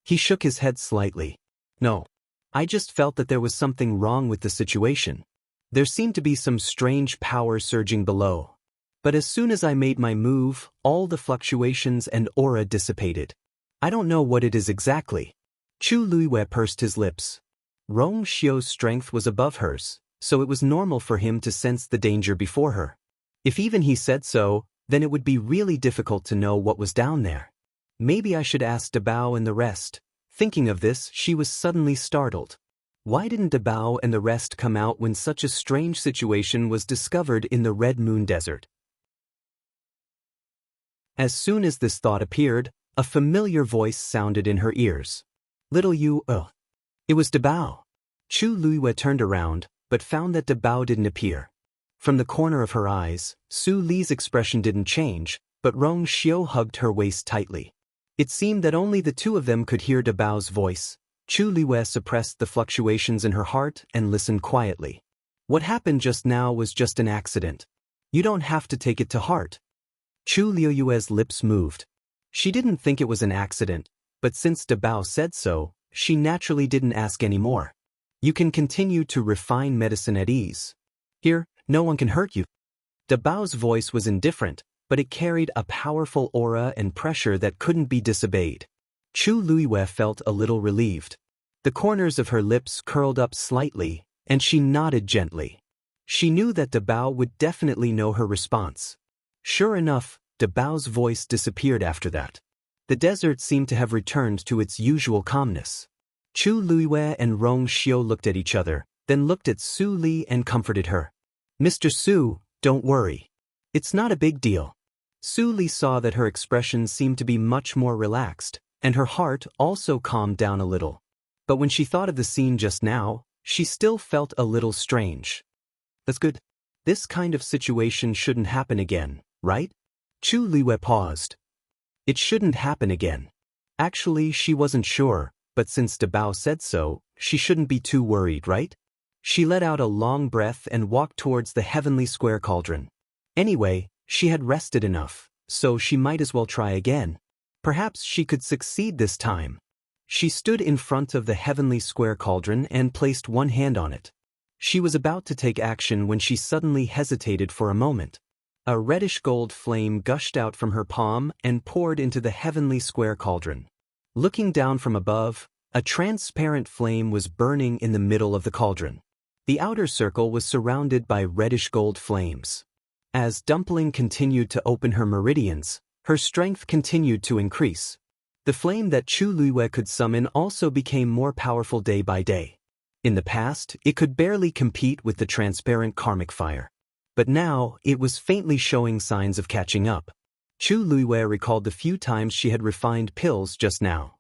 He shook his head slightly. No. I just felt that there was something wrong with the situation. There seemed to be some strange power surging below. But as soon as I made my move, all the fluctuations and aura dissipated. I don't know what it is exactly. Chu Luiwei pursed his lips. Rong Xiu's strength was above hers, so it was normal for him to sense the danger before her. If even he said so, then it would be really difficult to know what was down there. Maybe I should ask Dabao and the rest. Thinking of this, she was suddenly startled. Why didn't Dabao and the rest come out when such a strange situation was discovered in the Red Moon Desert? As soon as this thought appeared, a familiar voice sounded in her ears. Little you, It was Dabao. Chu Luiwei turned around, but found that Dabao didn't appear. From the corner of her eyes, Su Li's expression didn't change, but Rong Xiu hugged her waist tightly. It seemed that only the two of them could hear Dabao's voice. Chu Luiwei suppressed the fluctuations in her heart and listened quietly. What happened just now was just an accident. You don't have to take it to heart. Chu Luiwei's lips moved. She didn't think it was an accident, but since Dabao said so, she naturally didn't ask any more. You can continue to refine medicine at ease. Here, no one can hurt you. Dabao's voice was indifferent, but it carried a powerful aura and pressure that couldn't be disobeyed. Chu Luiwei felt a little relieved. The corners of her lips curled up slightly, and she nodded gently. She knew that Dabao would definitely know her response. Sure enough, Dabao's voice disappeared after that. The desert seemed to have returned to its usual calmness. Chu Luiwei and Rong Xiu looked at each other, then looked at Su Li and comforted her. Mr. Su, don't worry. It's not a big deal. Su Li saw that her expression seemed to be much more relaxed, and her heart also calmed down a little. But when she thought of the scene just now, she still felt a little strange. That's good. This kind of situation shouldn't happen again, right? Chu Luiwei paused. It shouldn't happen again. Actually, she wasn't sure, but since Dabao said so, she shouldn't be too worried, right? She let out a long breath and walked towards the heavenly square cauldron. Anyway, she had rested enough, so she might as well try again. Perhaps she could succeed this time. She stood in front of the heavenly square cauldron and placed one hand on it. She was about to take action when she suddenly hesitated for a moment. A reddish-gold flame gushed out from her palm and poured into the heavenly square cauldron. Looking down from above, a transparent flame was burning in the middle of the cauldron. The outer circle was surrounded by reddish-gold flames. As Dumpling continued to open her meridians, her strength continued to increase. The flame that Chu Luiwei could summon also became more powerful day by day. In the past, it could barely compete with the transparent karmic fire. But now, it was faintly showing signs of catching up. Chu Luiwei recalled the few times she had refined pills just now.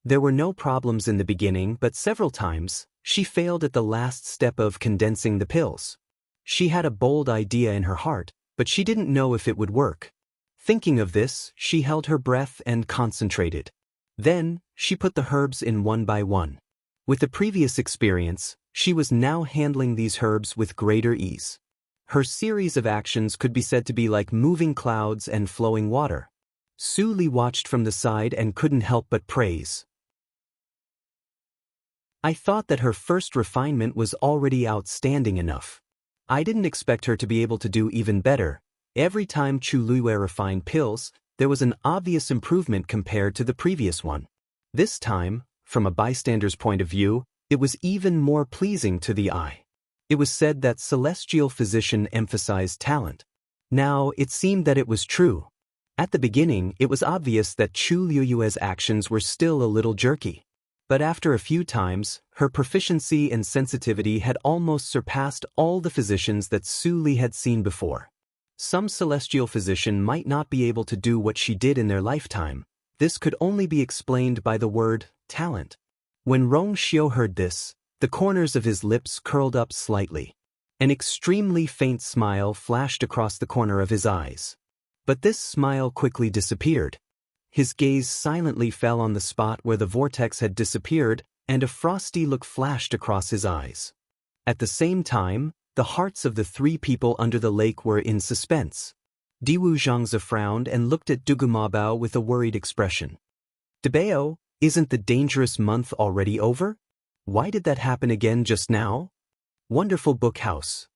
There were no problems in the beginning, but several times, she failed at the last step of condensing the pills. She had a bold idea in her heart, but she didn't know if it would work. Thinking of this, she held her breath and concentrated. Then, she put the herbs in one by one. With the previous experience, she was now handling these herbs with greater ease. Her series of actions could be said to be like moving clouds and flowing water. Su Li watched from the side and couldn't help but praise. I thought that her first refinement was already outstanding enough. I didn't expect her to be able to do even better. Every time Chu Luiwei refined pills, there was an obvious improvement compared to the previous one. This time, from a bystander's point of view, it was even more pleasing to the eye. It was said that celestial physician emphasized talent. Now, it seemed that it was true. At the beginning, it was obvious that Chu Liyue's actions were still a little jerky. But after a few times, her proficiency and sensitivity had almost surpassed all the physicians that Su Li had seen before. Some celestial physician might not be able to do what she did in their lifetime. This could only be explained by the word talent. When Rong Xiu heard this, the corners of his lips curled up slightly. An extremely faint smile flashed across the corner of his eyes. But this smile quickly disappeared. His gaze silently fell on the spot where the vortex had disappeared, and a frosty look flashed across his eyes. At the same time, the hearts of the three people under the lake were in suspense. Diwu Zhangzi frowned and looked at Dugumabao with a worried expression. Dabao, isn't the dangerous month already over? Why did that happen again just now? Wonderful Book House.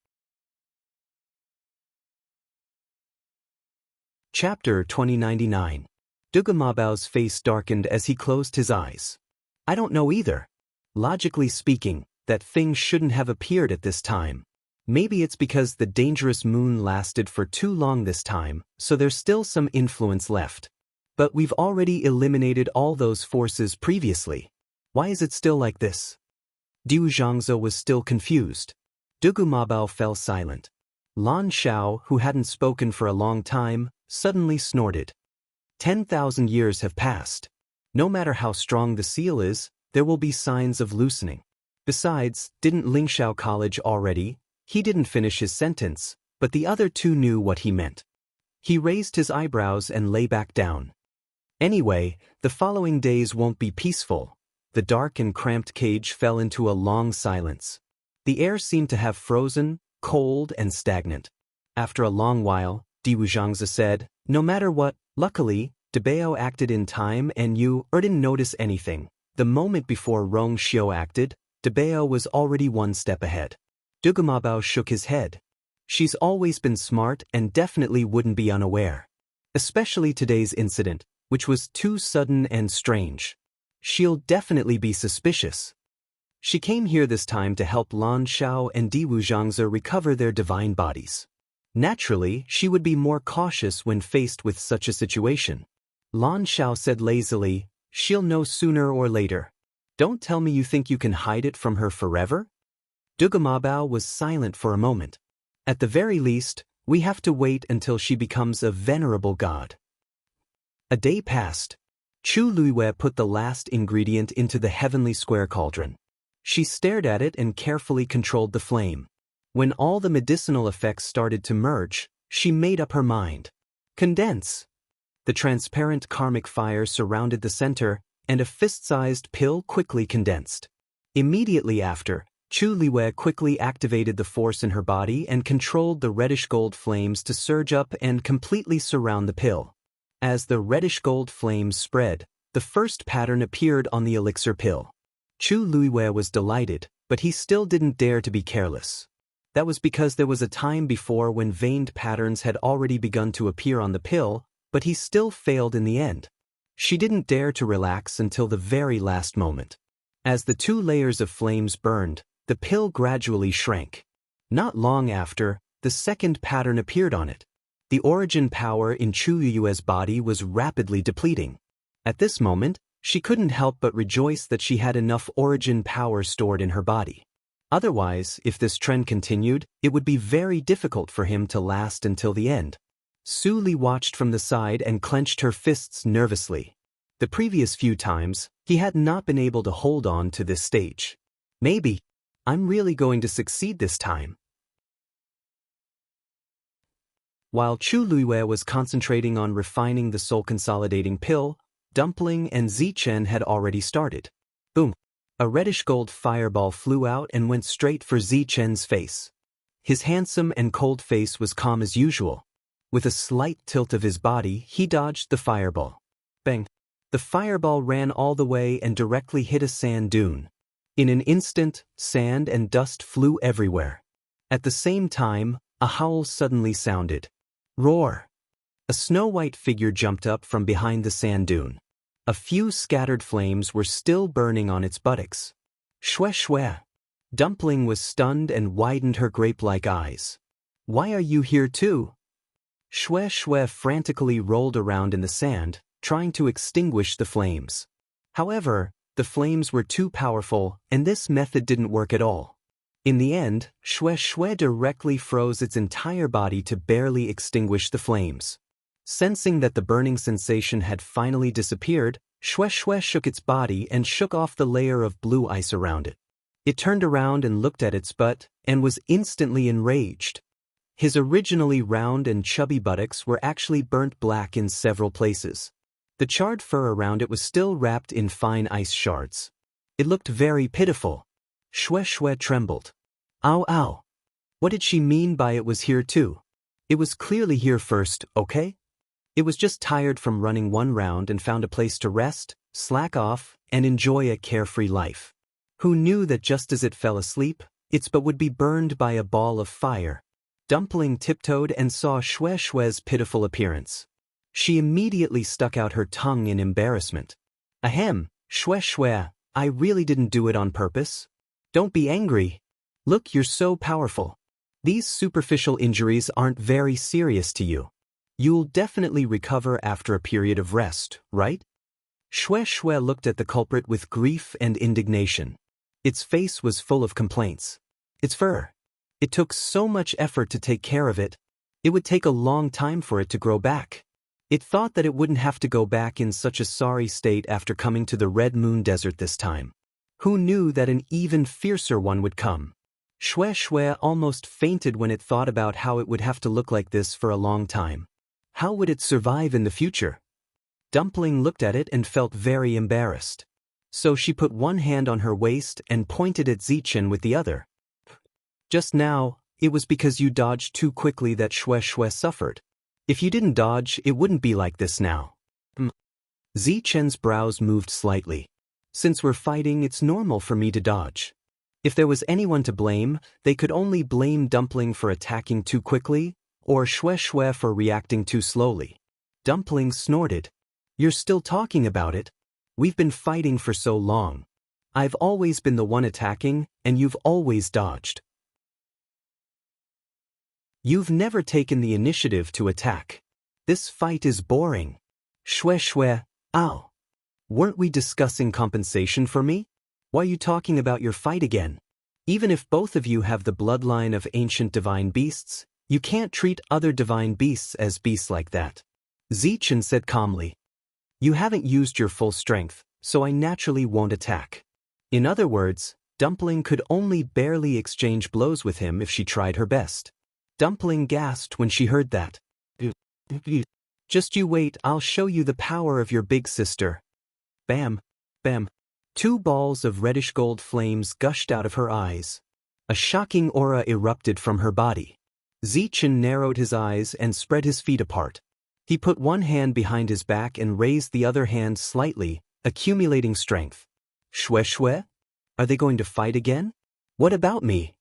Chapter 2099. Dugumabao's face darkened as he closed his eyes. I don't know either. Logically speaking, that thing shouldn't have appeared at this time. Maybe it's because the dangerous moon lasted for too long this time, so there's still some influence left. But we've already eliminated all those forces previously. Why is it still like this? Diwu Zhangzi was still confused. Dugumabao fell silent. Lan Xiao, who hadn't spoken for a long time, suddenly snorted. 10,000 years have passed. No matter how strong the seal is, there will be signs of loosening. Besides, didn't Lingxiao College already? He didn't finish his sentence, but the other two knew what he meant. He raised his eyebrows and lay back down. Anyway, the following days won't be peaceful. The dark and cramped cage fell into a long silence. The air seemed to have frozen, cold and stagnant. After a long while, Diwu Zhangzi said, no matter what, luckily, Dabao acted in time and you didn't notice anything. The moment before Rong Xiu acted, Dabao was already one step ahead. Dugumabao shook his head. She's always been smart and definitely wouldn't be unaware. Especially today's incident, which was too sudden and strange. She'll definitely be suspicious. She came here this time to help Lan Xiao and Diwu Zhangzi recover their divine bodies. Naturally, she would be more cautious when faced with such a situation. Lan Xiao said lazily, she'll know sooner or later. Don't tell me you think you can hide it from her forever? Dugumabao was silent for a moment. At the very least, we have to wait until she becomes a venerable god. A day passed. Chu Liyue put the last ingredient into the heavenly square cauldron. She stared at it and carefully controlled the flame. When all the medicinal effects started to merge, she made up her mind. Condense. The transparent karmic fire surrounded the center, and a fist-sized pill quickly condensed. Immediately after, Chu Liyue quickly activated the force in her body and controlled the reddish-gold flames to surge up and completely surround the pill. As the reddish-gold flames spread, the first pattern appeared on the elixir pill. Chu Liyue was delighted, but he still didn't dare to be careless. That was because there was a time before when veined patterns had already begun to appear on the pill, but he still failed in the end. She didn't dare to relax until the very last moment. As the two layers of flames burned, the pill gradually shrank. Not long after, the second pattern appeared on it. The origin power in Chu Liyue's body was rapidly depleting. At this moment, she couldn't help but rejoice that she had enough origin power stored in her body. Otherwise, if this trend continued, it would be very difficult for him to last until the end. Su Li watched from the side and clenched her fists nervously. The previous few times, he had not been able to hold on to this stage. Maybe, I'm really going to succeed this time. While Chu Liyue was concentrating on refining the soul-consolidating pill, Dumpling and Zichen had already started. Boom! A reddish-gold fireball flew out and went straight for Zichen's face. His handsome and cold face was calm as usual. With a slight tilt of his body, he dodged the fireball. Bang! The fireball ran all the way and directly hit a sand dune. In an instant, sand and dust flew everywhere. At the same time, a howl suddenly sounded. Roar! A snow-white figure jumped up from behind the sand dune. A few scattered flames were still burning on its buttocks. Shwe shwe! Dumpling was stunned and widened her grape-like eyes. Why are you here too? Xue Xue frantically rolled around in the sand, trying to extinguish the flames. However, the flames were too powerful, and this method didn't work at all. In the end, Xue Xue directly froze its entire body to barely extinguish the flames. Sensing that the burning sensation had finally disappeared, Xue Xue shook its body and shook off the layer of blue ice around it. It turned around and looked at its butt, and was instantly enraged. His originally round and chubby buttocks were actually burnt black in several places. The charred fur around it was still wrapped in fine ice shards. It looked very pitiful. Xue Xue trembled. Ow ow. What did she mean by it was here too? It was clearly here first, okay? It was just tired from running one round and found a place to rest, slack off, and enjoy a carefree life. Who knew that just as it fell asleep, its butt would be burned by a ball of fire? Dumpling tiptoed and saw Xue Xue's pitiful appearance. She immediately stuck out her tongue in embarrassment. Ahem, Xue Xue, I really didn't do it on purpose. Don't be angry. Look, you're so powerful. These superficial injuries aren't very serious to you. You'll definitely recover after a period of rest, right? Xue Xue looked at the culprit with grief and indignation. Its face was full of complaints. Its fur. It took so much effort to take care of it. It would take a long time for it to grow back. It thought that it wouldn't have to go back in such a sorry state after coming to the Red Moon Desert this time. Who knew that an even fiercer one would come? Xue Xue almost fainted when it thought about how it would have to look like this for a long time. How would it survive in the future? Dumpling looked at it and felt very embarrassed. So she put one hand on her waist and pointed at Zichen with the other. Just now, it was because you dodged too quickly that Xue Xue suffered. If you didn't dodge, it wouldn't be like this now. Zichen's brows moved slightly. Since we're fighting, it's normal for me to dodge. If there was anyone to blame, they could only blame Dumpling for attacking too quickly, or Xue Xue for reacting too slowly. Dumpling snorted. You're still talking about it? We've been fighting for so long. I've always been the one attacking, and you've always dodged. You've never taken the initiative to attack. This fight is boring. Xue Xue, ow. Weren't we discussing compensation for me? Why are you talking about your fight again? Even if both of you have the bloodline of ancient divine beasts, you can't treat other divine beasts as beasts like that. Zichen said calmly. You haven't used your full strength, so I naturally won't attack. In other words, Dumpling could only barely exchange blows with him if she tried her best. Dumpling gasped when she heard that. Just you wait, I'll show you the power of your big sister. Bam, bam. 2 balls of reddish gold flames gushed out of her eyes. A shocking aura erupted from her body. Zichen narrowed his eyes and spread his feet apart. He put one hand behind his back and raised the other hand slightly, accumulating strength. Xue Xue? Are they going to fight again? What about me?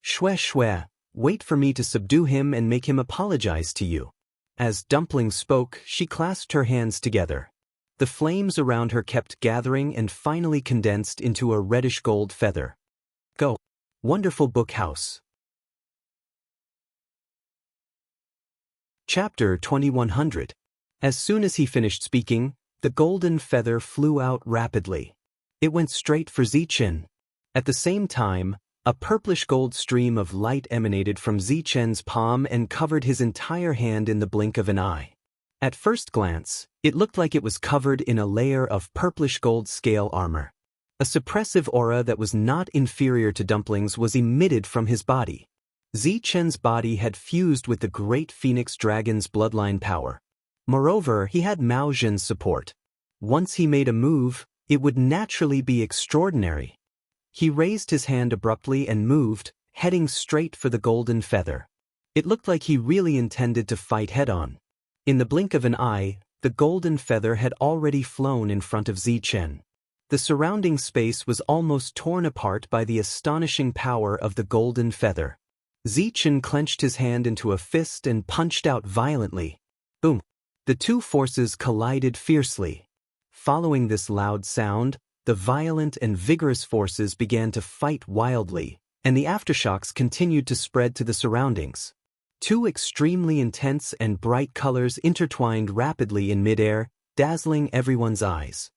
Xue Xue, wait for me to subdue him and make him apologize to you. As Dumpling spoke, she clasped her hands together. The flames around her kept gathering and finally condensed into a reddish gold feather. Go. Wonderful Book House. Chapter 2100. As soon as he finished speaking, the golden feather flew out rapidly. It went straight for Zichen. At the same time, a purplish gold stream of light emanated from Zichen's palm and covered his entire hand in the blink of an eye. At first glance, it looked like it was covered in a layer of purplish gold scale armor. A suppressive aura that was not inferior to Dumpling's was emitted from his body. Zichen's body had fused with the great phoenix dragon's bloodline power. Moreover, he had Mao Zhen's support. Once he made a move, it would naturally be extraordinary. He raised his hand abruptly and moved, heading straight for the golden feather. It looked like he really intended to fight head-on. In the blink of an eye, the golden feather had already flown in front of Zichen. The surrounding space was almost torn apart by the astonishing power of the golden feather. Zichen clenched his hand into a fist and punched out violently. Boom! The two forces collided fiercely. Following this loud sound, the violent and vigorous forces began to fight wildly, and the aftershocks continued to spread to the surroundings. Two extremely intense and bright colors intertwined rapidly in midair, dazzling everyone's eyes.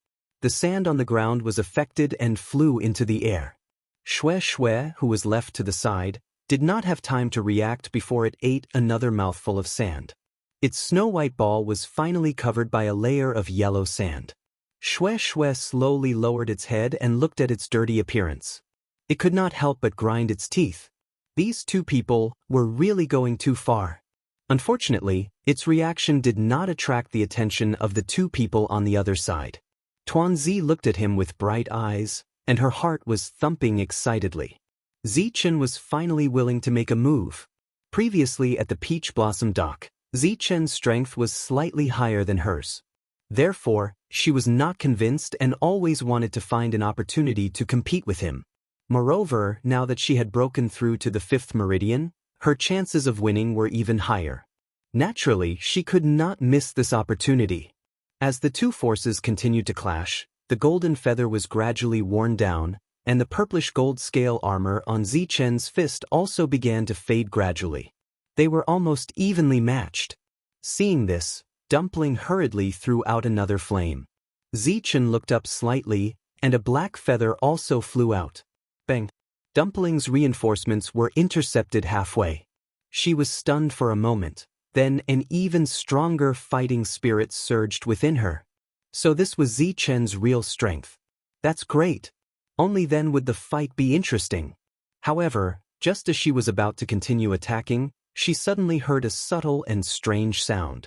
The sand on the ground was affected and flew into the air. Xue Xue, who was left to the side, did not have time to react before it ate another mouthful of sand. Its snow-white ball was finally covered by a layer of yellow sand. Xue Xue slowly lowered its head and looked at its dirty appearance. It could not help but grind its teeth. These two people were really going too far. Unfortunately, its reaction did not attract the attention of the two people on the other side. Tuanzi looked at him with bright eyes, and her heart was thumping excitedly. Zichen was finally willing to make a move. Previously at the Peach Blossom Dock, Zichen's strength was slightly higher than hers. Therefore, she was not convinced and always wanted to find an opportunity to compete with him. Moreover, now that she had broken through to the 5th meridian, her chances of winning were even higher. Naturally, she could not miss this opportunity. As the two forces continued to clash, the golden feather was gradually worn down, and the purplish gold scale armor on Zichen's fist also began to fade gradually. They were almost evenly matched. Seeing this, Dumpling hurriedly threw out another flame. Zichen looked up slightly, and a black feather also flew out. Bang! Dumpling's reinforcements were intercepted halfway. She was stunned for a moment, then an even stronger fighting spirit surged within her. So this was Zichen's real strength. That's great. Only then would the fight be interesting. However, just as she was about to continue attacking, she suddenly heard a subtle and strange sound.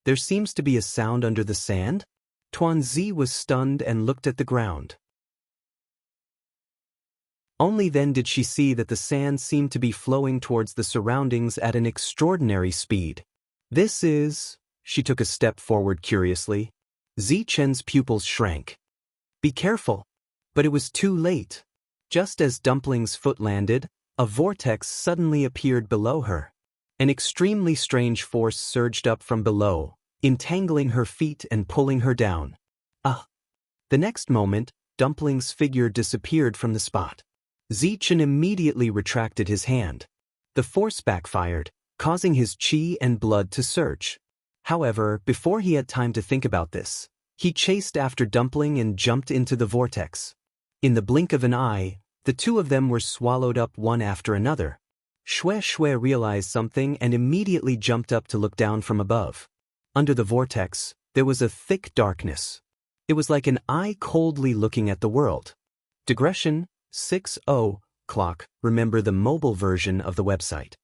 There seems to be a sound under the sand? Tuanzi was stunned and looked at the ground. Only then did she see that the sand seemed to be flowing towards the surroundings at an extraordinary speed. This is... She took a step forward curiously. Zichen's pupils shrank. Be careful. But it was too late. Just as Dumpling's foot landed, a vortex suddenly appeared below her. An extremely strange force surged up from below, entangling her feet and pulling her down. The next moment, Dumpling's figure disappeared from the spot. Zichen immediately retracted his hand. The force backfired, causing his qi and blood to surge. However, before he had time to think about this, he chased after Dumpling and jumped into the vortex. In the blink of an eye, the two of them were swallowed up one after another. Xue Xue realized something and immediately jumped up to look down from above. Under the vortex, there was a thick darkness. It was like an eye coldly looking at the world. Digression 60 clock. Remember the mobile version of the website.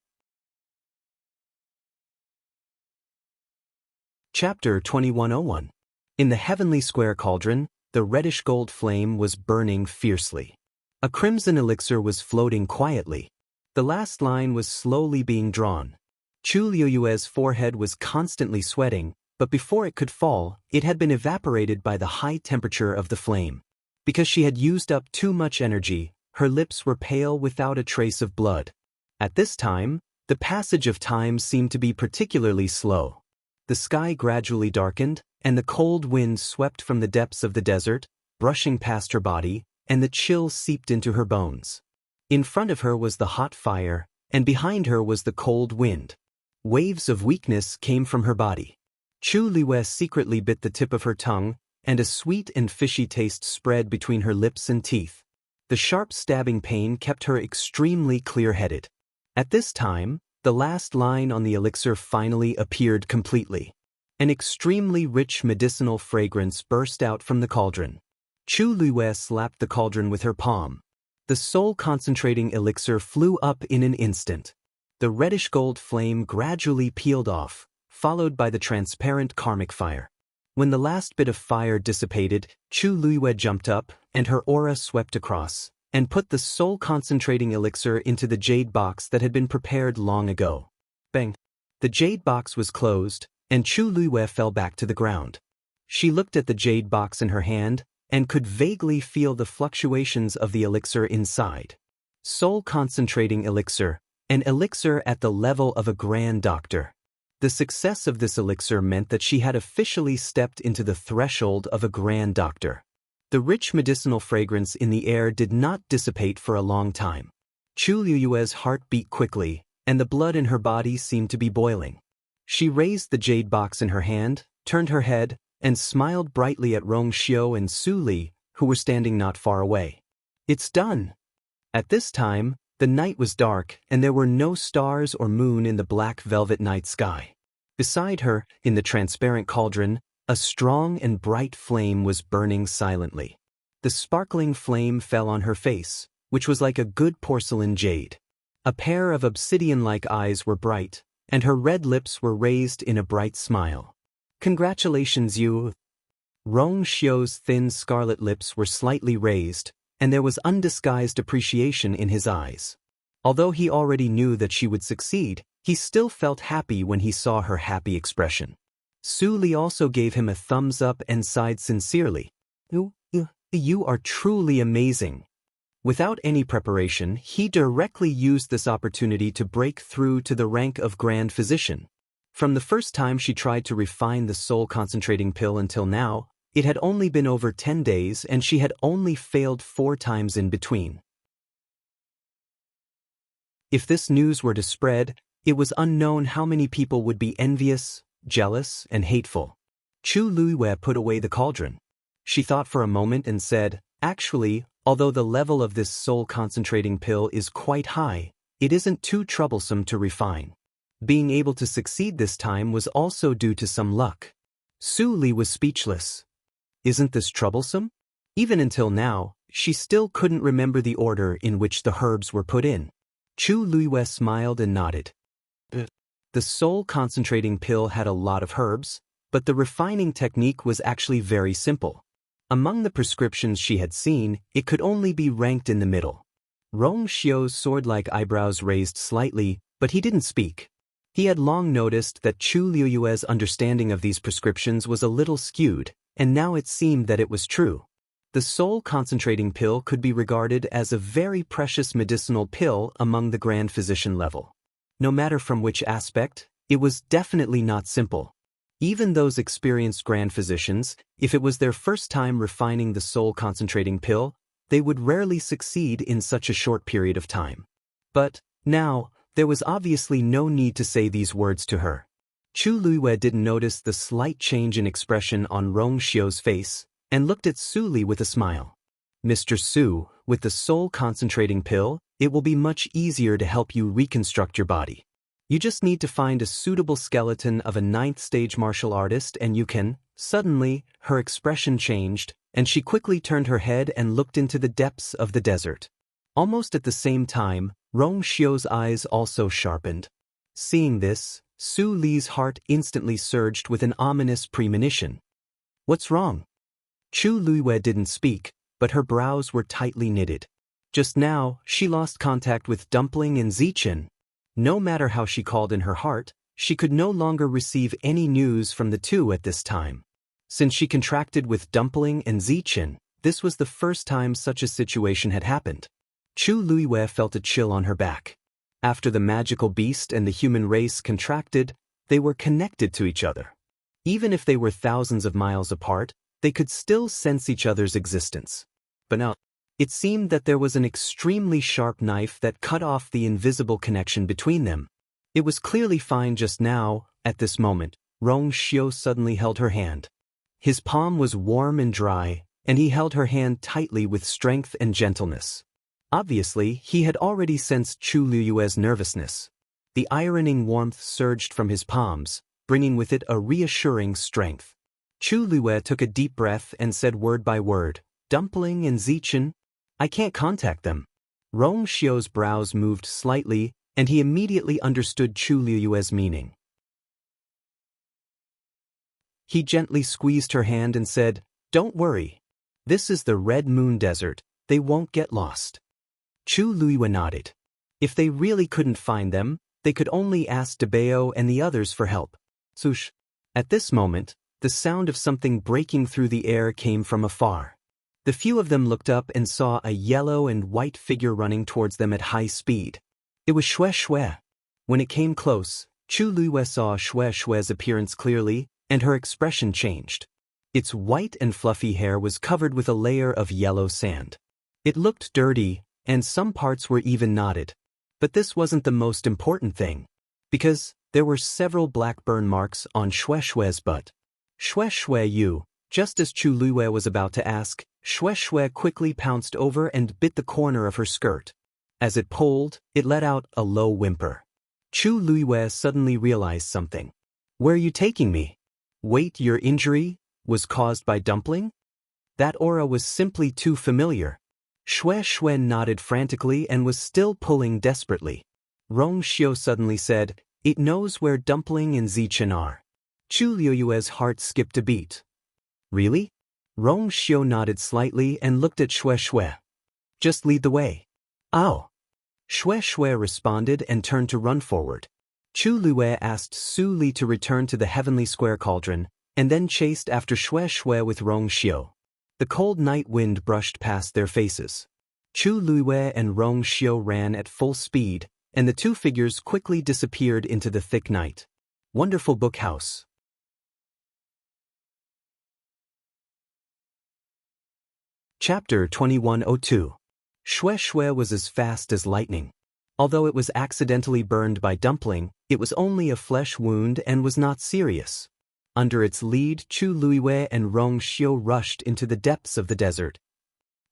Chapter 2101. In the heavenly square cauldron, the reddish gold flame was burning fiercely. A crimson elixir was floating quietly. The last line was slowly being drawn. Chu Liuyue's forehead was constantly sweating, but before it could fall, it had been evaporated by the high temperature of the flame. Because she had used up too much energy, her lips were pale without a trace of blood. At this time, the passage of time seemed to be particularly slow. The sky gradually darkened, and the cold wind swept from the depths of the desert, brushing past her body, and the chill seeped into her bones. In front of her was the hot fire, and behind her was the cold wind. Waves of weakness came from her body. Chu Liue secretly bit the tip of her tongue, and a sweet and fishy taste spread between her lips and teeth. The sharp stabbing pain kept her extremely clear-headed. At this time, the last line on the elixir finally appeared completely. An extremely rich medicinal fragrance burst out from the cauldron. Chu Liue slapped the cauldron with her palm. The soul-concentrating elixir flew up in an instant. The reddish gold flame gradually peeled off, followed by the transparent karmic fire. When the last bit of fire dissipated, Chu Liue jumped up, and her aura swept across, and put the soul-concentrating elixir into the jade box that had been prepared long ago. Bang! The jade box was closed, and Chu Liue fell back to the ground. She looked at the jade box in her hand, and could vaguely feel the fluctuations of the elixir inside. Soul-concentrating elixir, an elixir at the level of a grand doctor. The success of this elixir meant that she had officially stepped into the threshold of a grand doctor. The rich medicinal fragrance in the air did not dissipate for a long time. Chu Liuyue's heart beat quickly, and the blood in her body seemed to be boiling. She raised the jade box in her hand, turned her head, and smiled brightly at Rong Xiu and Su Li, who were standing not far away. It's done! At this time, the night was dark and there were no stars or moon in the black velvet night sky. Beside her, in the transparent cauldron, a strong and bright flame was burning silently. The sparkling flame fell on her face, which was like a good porcelain jade. A pair of obsidian-like eyes were bright, and her red lips were raised in a bright smile. Congratulations, you! Rong Xiu's thin scarlet lips were slightly raised, and there was undisguised appreciation in his eyes. Although he already knew that she would succeed, he still felt happy when he saw her happy expression. Su Li also gave him a thumbs up and sighed sincerely. You are truly amazing. Without any preparation, he directly used this opportunity to break through to the rank of Grand Physician. From the first time she tried to refine the soul concentrating pill until now, it had only been over 10 days and she had only failed 4 times in between. If this news were to spread, it was unknown how many people would be envious, jealous, and hateful. Chu Luiwei put away the cauldron. She thought for a moment and said, actually, although the level of this soul concentrating pill is quite high, it isn't too troublesome to refine. Being able to succeed this time was also due to some luck. Su Li was speechless. Isn't this troublesome? Even until now, she still couldn't remember the order in which the herbs were put in. Chu Luiwei smiled and nodded. The soul concentrating pill had a lot of herbs, but the refining technique was actually very simple. Among the prescriptions she had seen, it could only be ranked in the middle. Rong Xiu's sword-like eyebrows raised slightly, but he didn't speak. He had long noticed that Chu Luiwei's understanding of these prescriptions was a little skewed, and now it seemed that it was true. The soul concentrating pill could be regarded as a very precious medicinal pill among the Grand Physician level. No matter from which aspect, it was definitely not simple. Even those experienced Grand Physicians, if it was their first time refining the soul concentrating pill, they would rarely succeed in such a short period of time. But, now, there was obviously no need to say these words to her. Chu Luiwei didn't notice the slight change in expression on Rong Xiu's face, and looked at Su Li with a smile. Mr. Su, with the soul concentrating pill, it will be much easier to help you reconstruct your body. You just need to find a suitable skeleton of a 9th stage martial artist and you can. Suddenly, her expression changed, and she quickly turned her head and looked into the depths of the desert. Almost at the same time, Rong Xiu's eyes also sharpened. Seeing this, Su Li's heart instantly surged with an ominous premonition. What's wrong? Chu Luiwei didn't speak, but her brows were tightly knitted. Just now, she lost contact with Dumpling and Zichen. No matter how she called in her heart, she could no longer receive any news from the two at this time. Since she contracted with Dumpling and Zichen, this was the first time such a situation had happened. Chu Luiwei felt a chill on her back. After the magical beast and the human race contracted, they were connected to each other. Even if they were thousands of miles apart, they could still sense each other's existence. But now, it seemed that there was an extremely sharp knife that cut off the invisible connection between them. It was clearly fine just now. At this moment, Rong Xiu suddenly held her hand. His palm was warm and dry, and he held her hand tightly with strength and gentleness. Obviously, he had already sensed Chu Luiwei's nervousness. The ironing warmth surged from his palms, bringing with it a reassuring strength. Chu Luiwei took a deep breath and said word by word, Dumpling and Zichen, I can't contact them. Rong Xiu's brows moved slightly, and he immediately understood Chu Luiwei's meaning. He gently squeezed her hand and said, Don't worry. This is the Red Moon Desert, they won't get lost. Chu Luiwei nodded. If they really couldn't find them, they could only ask Debao and the others for help. Swoosh. At this moment, the sound of something breaking through the air came from afar. The few of them looked up and saw a yellow and white figure running towards them at high speed. It was Xue Xue. When it came close, Chu Luiwei saw Xue Xue's appearance clearly, and her expression changed. Its white and fluffy hair was covered with a layer of yellow sand. It looked dirty, and some parts were even knotted. But this wasn't the most important thing. Because there were several black burn marks on Xue Xue's butt. Xue Xue you, just as Chu Luiwei was about to ask, Xue Xue quickly pounced over and bit the corner of her skirt. As it pulled, it let out a low whimper. Chu Luiwei suddenly realized something. Where are you taking me? Wait, your injury was caused by dumpling? That aura was simply too familiar. Xue Xue nodded frantically and was still pulling desperately. Rong Xiu suddenly said, it knows where dumpling and Zichen are. Chu Luiyue's heart skipped a beat. Really? Rong Xiu nodded slightly and looked at Xue Xue. Just lead the way. Ow! Xue Xue responded and turned to run forward. Chu Luiyue asked Su Li to return to the heavenly square cauldron, and then chased after Xue Xue with Rong Xiu. The cold night wind brushed past their faces. Chu Luiyue and Rong Xiu ran at full speed, and the two figures quickly disappeared into the thick night. Wonderful Book House. Chapter 2102. Xue Xue was as fast as lightning. Although it was accidentally burned by dumpling, it was only a flesh wound and was not serious. Under its lead, Chu Luiwei and Rong Xiu rushed into the depths of the desert.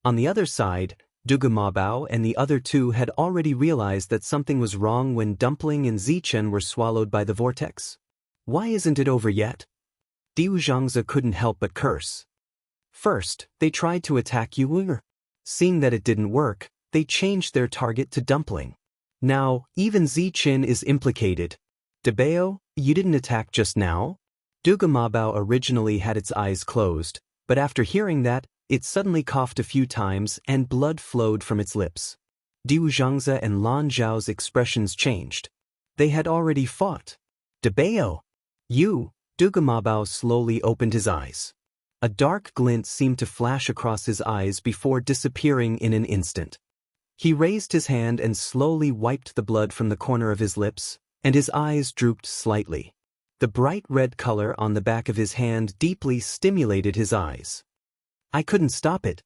On the other side, Dugu Mabao and the other two had already realized that something was wrong when Dumpling and Zichen were swallowed by the vortex. Why isn't it over yet? Diu Zhangzi couldn't help but curse. First, they tried to attack Yu. Seeing that it didn't work, they changed their target to Dumpling. Now, even Zichen is implicated. Dabeo, you didn't attack just now? Dugu Mabao originally had its eyes closed, but after hearing that, it suddenly coughed a few times and blood flowed from its lips. Diu Zhangzi and Lan Zhao's expressions changed. They had already fought. Dabeo! You! Dugu Mabao slowly opened his eyes. A dark glint seemed to flash across his eyes before disappearing in an instant. He raised his hand and slowly wiped the blood from the corner of his lips, and his eyes drooped slightly. The bright red color on the back of his hand deeply stimulated his eyes. I couldn't stop it.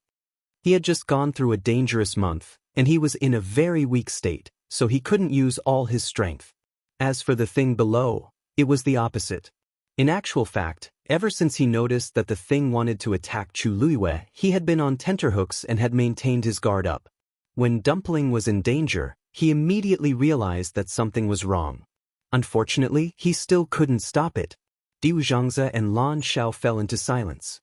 He had just gone through a dangerous month, and he was in a very weak state, so he couldn't use all his strength. As for the thing below, it was the opposite. In actual fact, ever since he noticed that the thing wanted to attack Chu Luiwei, he had been on tenterhooks and had maintained his guard up. When Dumpling was in danger, he immediately realized that something was wrong. Unfortunately, he still couldn't stop it. Diu Zhangzi and Lan Xiao fell into silence.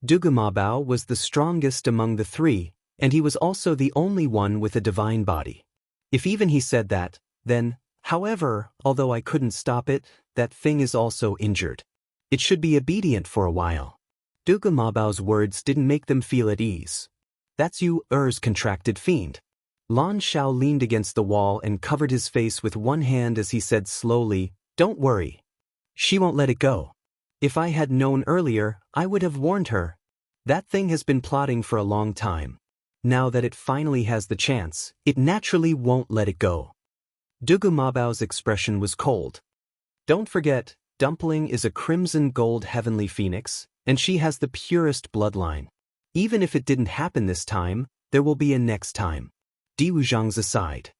Dugu Mabao was the strongest among the three, and he was also the only one with a divine body. If even he said that, then, however, although I couldn't stop it, that thing is also injured. It should be obedient for a while. Dugu Mabao's words didn't make them feel at ease. That's Yu's contracted fiend. Lan Xiao leaned against the wall and covered his face with one hand as he said slowly, Don't worry. She won't let it go. If I had known earlier, I would have warned her. That thing has been plotting for a long time. Now that it finally has the chance, it naturally won't let it go. Dugu Mabao's expression was cold. Don't forget, Dumpling is a crimson gold heavenly phoenix, and she has the purest bloodline. Even if it didn't happen this time, there will be a next time. Diu Zhangzi sighed.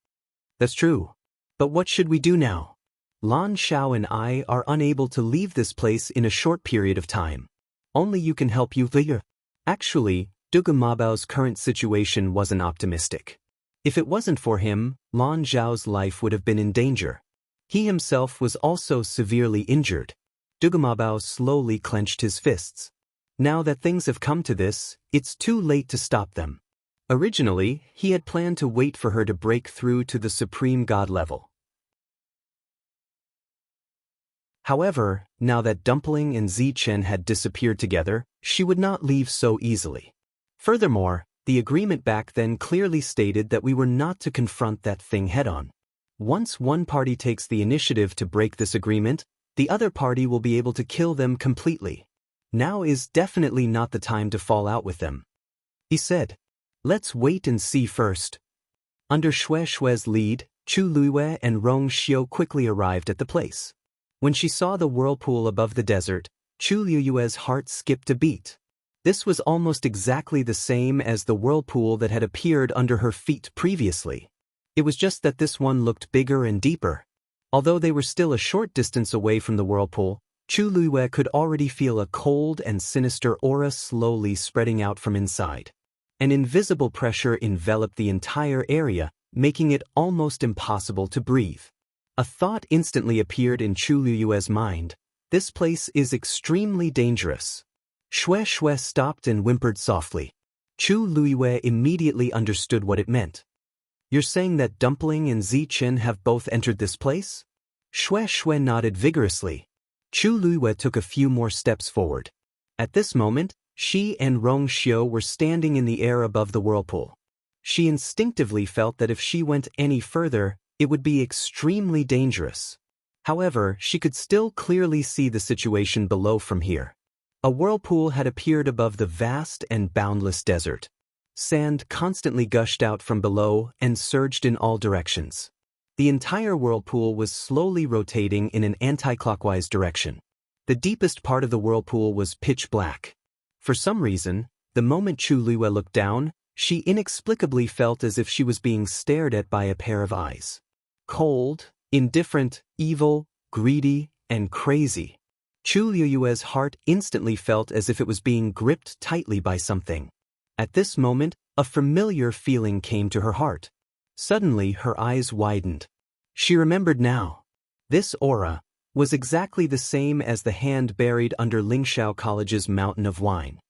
That's true. But what should we do now? Lan Xiao and I are unable to leave this place in a short period of time. Only you can help Yu. Actually, Dugu Mabao's current situation wasn't optimistic. If it wasn't for him, Lan Zhao's life would have been in danger. He himself was also severely injured. Dugu Mabao slowly clenched his fists. Now that things have come to this, it's too late to stop them. Originally, he had planned to wait for her to break through to the Supreme God level. However, now that Dumpling and Zichen had disappeared together, she would not leave so easily. Furthermore, the agreement back then clearly stated that we were not to confront that thing head-on. Once one party takes the initiative to break this agreement, the other party will be able to kill them completely. Now is definitely not the time to fall out with them. He said, Let's wait and see first. Under Xue Xue's lead, Chu Luiwei and Rong Xiu quickly arrived at the place. When she saw the whirlpool above the desert, Chu Luiyue's heart skipped a beat. This was almost exactly the same as the whirlpool that had appeared under her feet previously. It was just that this one looked bigger and deeper. Although they were still a short distance away from the whirlpool, Chu Luiyue could already feel a cold and sinister aura slowly spreading out from inside. An invisible pressure enveloped the entire area, making it almost impossible to breathe. A thought instantly appeared in Chu Luiyue's mind. This place is extremely dangerous. Xue Xue stopped and whimpered softly. Chu Luiyue immediately understood what it meant. You're saying that Dumpling and Zichen have both entered this place? Xue Xue nodded vigorously. Chu Luiyue took a few more steps forward. At this moment, she and Rong Xiu were standing in the air above the whirlpool. She instinctively felt that if she went any further, it would be extremely dangerous. However, she could still clearly see the situation below from here. A whirlpool had appeared above the vast and boundless desert. Sand constantly gushed out from below and surged in all directions. The entire whirlpool was slowly rotating in an anti-clockwise direction. The deepest part of the whirlpool was pitch black. For some reason, the moment Chu Luiyue looked down, she inexplicably felt as if she was being stared at by a pair of eyes. Cold, indifferent, evil, greedy, and crazy. Chu Luiyue's heart instantly felt as if it was being gripped tightly by something. At this moment, a familiar feeling came to her heart. Suddenly, her eyes widened. She remembered now. This aura was exactly the same as the hand buried under Lingxiao College's mountain of wine.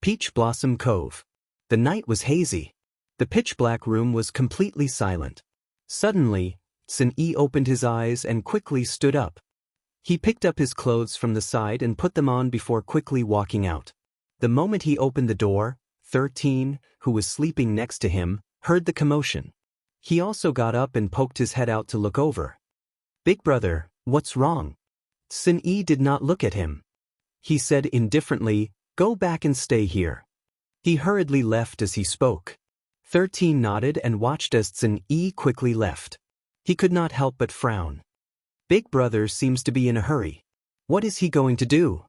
Peach Blossom Cove. The night was hazy. The pitch-black room was completely silent. Suddenly, Sun Yi opened his eyes and quickly stood up. He picked up his clothes from the side and put them on before quickly walking out. The moment he opened the door, 13, who was sleeping next to him, heard the commotion. He also got up and poked his head out to look over. "Big brother, what's wrong?" Sun Yi did not look at him. He said indifferently, "Go back and stay here." He hurriedly left as he spoke. 13 nodded and watched as Sun Yi quickly left. He could not help but frown. Big brother seems to be in a hurry. What is he going to do?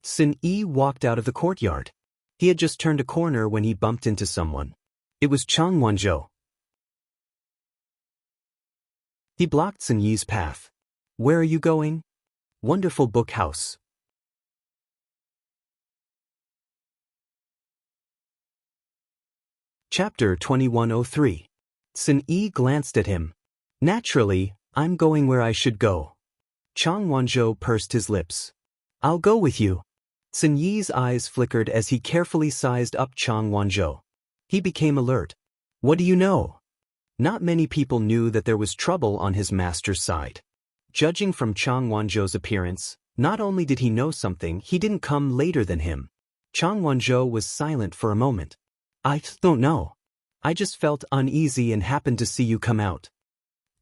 Sun Yi walked out of the courtyard. He had just turned a corner when he bumped into someone. It was Chang Wanzhou. He blocked Sun Yi's path. "Where are you going?" "Wonderful book house." Chapter 2103. Sun Yi glanced at him. "Naturally, I'm going where I should go." Chang Wanzhou pursed his lips. "I'll go with you." Sun Yi's eyes flickered as he carefully sized up Chang Wanzhou. He became alert. "What do you know?" Not many people knew that there was trouble on his master's side. Judging from Chang Wanzhou's appearance, not only did he know something, he didn't come later than him. Chang Wanzhou was silent for a moment. "I don't know. I just felt uneasy and happened to see you come out."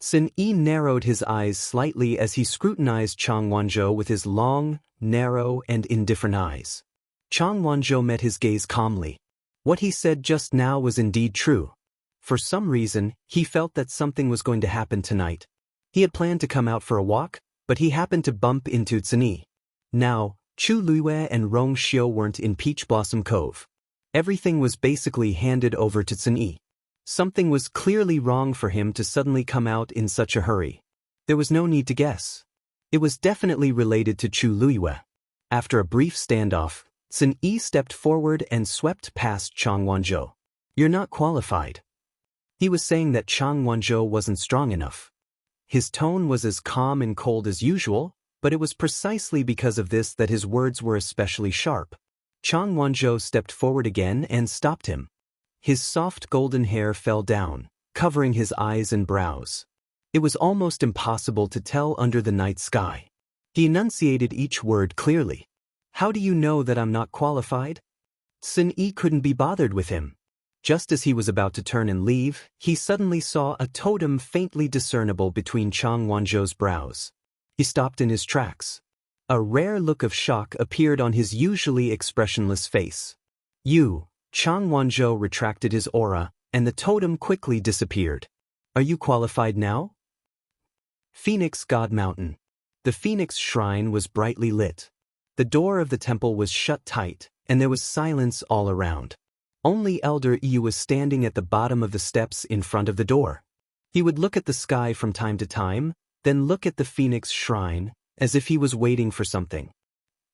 Sun Yi narrowed his eyes slightly as he scrutinized Chang Wanzhou with his long, narrow, and indifferent eyes. Chang Wanzhou met his gaze calmly. What he said just now was indeed true. For some reason, he felt that something was going to happen tonight. He had planned to come out for a walk, but he happened to bump into Sun Yi. Now, Chu Luiyue and Rong Xiu weren't in Peach Blossom Cove. Everything was basically handed over to Sun Yi. Something was clearly wrong for him to suddenly come out in such a hurry. There was no need to guess. It was definitely related to Chu Luiyue. After a brief standoff, Sun Yi stepped forward and swept past Chang Wanzhou. "You're not qualified." He was saying that Chang Wanzhou wasn't strong enough. His tone was as calm and cold as usual, but it was precisely because of this that his words were especially sharp. Chang Wanzhou stepped forward again and stopped him. His soft golden hair fell down, covering his eyes and brows. It was almost impossible to tell under the night sky. He enunciated each word clearly. "How do you know that I'm not qualified?" Sun Yi couldn't be bothered with him. Just as he was about to turn and leave, he suddenly saw a totem faintly discernible between Chang Wanzhou's brows. He stopped in his tracks. A rare look of shock appeared on his usually expressionless face. "You." Chang Wanzhou retracted his aura, and the totem quickly disappeared. "Are you qualified now?" Phoenix God Mountain. The Phoenix Shrine was brightly lit. The door of the temple was shut tight, and there was silence all around. Only Elder Yu was standing at the bottom of the steps in front of the door. He would look at the sky from time to time, then look at the Phoenix Shrine, as if he was waiting for something.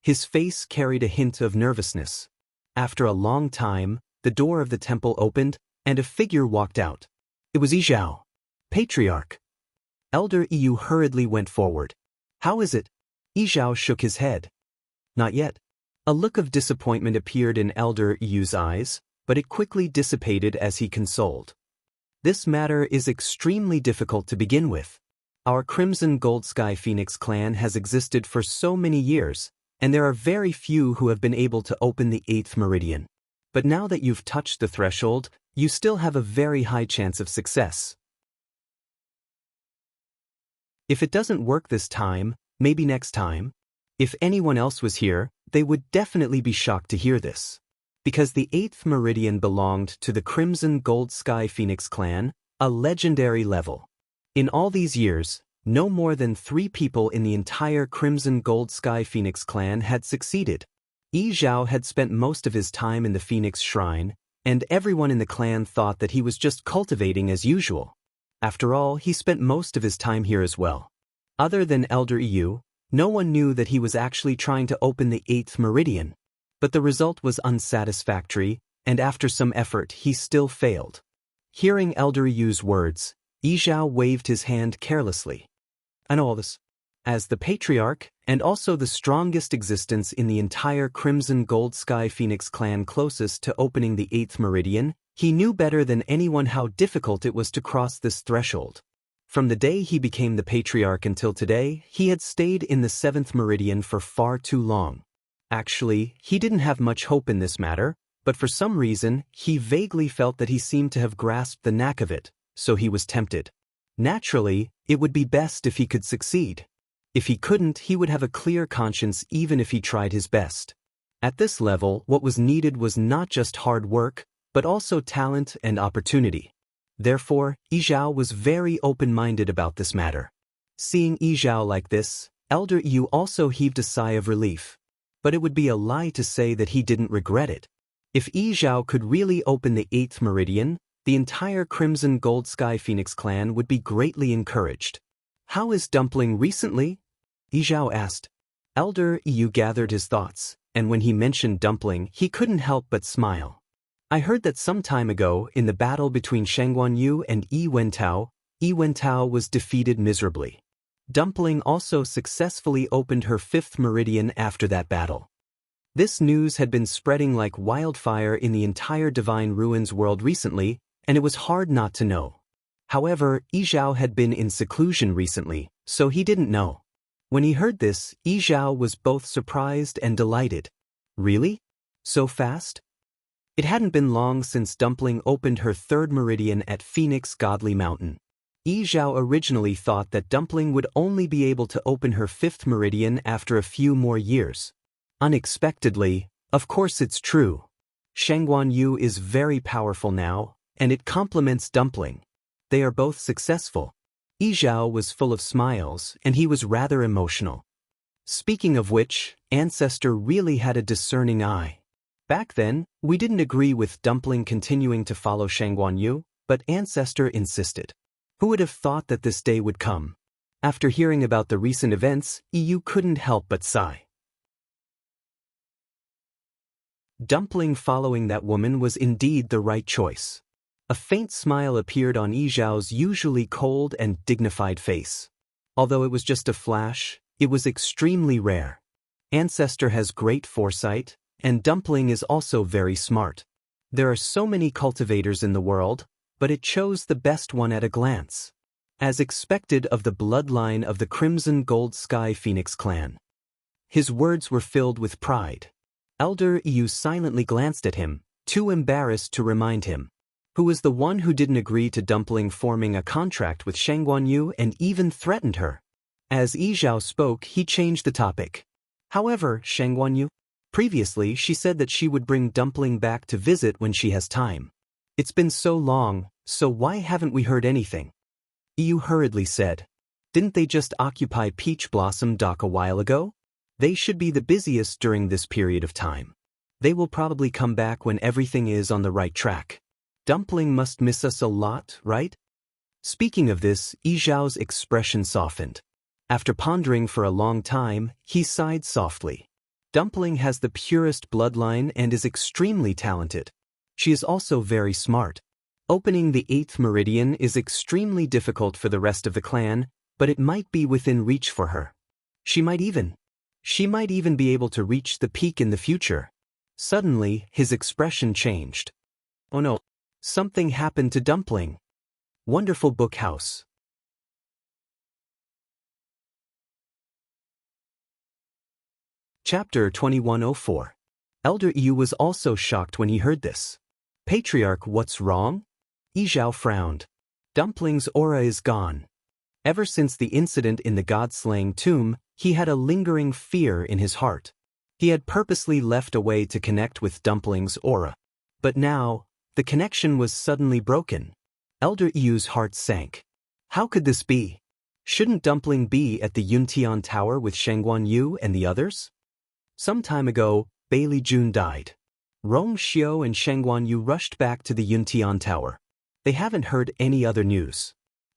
His face carried a hint of nervousness. After a long time, the door of the temple opened, and a figure walked out. It was Yizhao, Patriarch. Elder Yu hurriedly went forward. "How is it?" Yizhao shook his head. "Not yet." A look of disappointment appeared in Elder Yu's eyes, but it quickly dissipated as he consoled. "This matter is extremely difficult to begin with. Our Crimson Gold Sky Phoenix clan has existed for so many years, and there are very few who have been able to open the 8th meridian. But now that you've touched the threshold, you still have a very high chance of success. If it doesn't work this time, maybe next time." If anyone else was here, they would definitely be shocked to hear this. Because the 8th meridian belonged to the Crimson Gold Sky Phoenix clan, a legendary level. In all these years, no more than 3 people in the entire Crimson Gold Sky Phoenix clan had succeeded. Yi Zhao had spent most of his time in the Phoenix Shrine, and everyone in the clan thought that he was just cultivating as usual. After all, he spent most of his time here as well. Other than Elder Yu, no one knew that he was actually trying to open the 8th meridian. But the result was unsatisfactory, and after some effort he still failed. Hearing Elder Yu's words, Yizhao waved his hand carelessly. "I know all this. As the Patriarch, and also the strongest existence in the entire Crimson Gold Sky Phoenix clan closest to opening the 8th meridian, he knew better than anyone how difficult it was to cross this threshold. From the day he became the Patriarch until today, he had stayed in the 7th meridian for far too long. Actually, he didn't have much hope in this matter, but for some reason, he vaguely felt that he seemed to have grasped the knack of it, so he was tempted. Naturally, it would be best if he could succeed. If he couldn't, he would have a clear conscience even if he tried his best. At this level, what was needed was not just hard work, but also talent and opportunity. Therefore, Yizhao was very open-minded about this matter. Seeing Yizhao like this, Elder Yu also heaved a sigh of relief. But it would be a lie to say that he didn't regret it. If Yizhao could really open the 8th meridian, the entire Crimson Gold Sky Phoenix clan would be greatly encouraged. "How is Dumpling recently?" Yizhao asked. Elder Yu gathered his thoughts, and when he mentioned Dumpling, he couldn't help but smile. "I heard that some time ago, in the battle between Shangguanyu and Yi Wentao was defeated miserably. Dumpling also successfully opened her 5th meridian after that battle." This news had been spreading like wildfire in the entire Divine Ruins world recently, and it was hard not to know. However, Yizhao had been in seclusion recently, so he didn't know. When he heard this, Yizhao was both surprised and delighted. Really? So fast? It hadn't been long since Dumpling opened her 3rd meridian at Phoenix Godly Mountain. Yizhao originally thought that Dumpling would only be able to open her 5th meridian after a few more years. Unexpectedly, of course it's true. Shangguanyu is very powerful now, and it complements Dumpling. They are both successful. Yizhao was full of smiles, and he was rather emotional. Speaking of which, Ancestor really had a discerning eye. Back then, we didn't agree with Dumpling continuing to follow Shangguanyu, but Ancestor insisted. Who would have thought that this day would come? After hearing about the recent events, Yu couldn't help but sigh. Dumpling following that woman was indeed the right choice. A faint smile appeared on Yizhao's usually cold and dignified face. Although it was just a flash, it was extremely rare. Ancestor has great foresight, and Dumpling is also very smart. There are so many cultivators in the world, but it chose the best one at a glance. As expected of the bloodline of the Crimson Gold Sky Phoenix clan. His words were filled with pride. Elder Yu silently glanced at him, too embarrassed to remind him. Who was the one who didn't agree to Dumpling forming a contract with Shangguanyu and even threatened her? As Yizhao spoke, he changed the topic. However, Shangguanyu? Previously, she said that she would bring Dumpling back to visit when she has time. It's been so long, so why haven't we heard anything? Yu hurriedly said. Didn't they just occupy Peach Blossom Dock a while ago? They should be the busiest during this period of time. They will probably come back when everything is on the right track. Dumpling must miss us a lot, right? Speaking of this, Yi Zhao's expression softened. After pondering for a long time, he sighed softly. Dumpling has the purest bloodline and is extremely talented. She is also very smart. Opening the 8th meridian is extremely difficult for the rest of the clan, but it might be within reach for her. She might even be able to reach the peak in the future. Suddenly, his expression changed. Oh no, something happened to Dumpling. Wonderful Book House. Chapter 2104. Elder Yu was also shocked when he heard this. Patriarch, what's wrong? Yi Zhao frowned. Dumpling's aura is gone. Ever since the incident in the god-slaying tomb, he had a lingering fear in his heart. He had purposely left a way to connect with Dumpling's aura. But now, the connection was suddenly broken. Elder Yu's heart sank. How could this be? Shouldn't Dumpling be at the Yuntian Tower with Shengguan Yu and the others? Some time ago, Bailey Jun died. Rong Xiao and Shengguan Yu rushed back to the Yuntian Tower. They haven't heard any other news.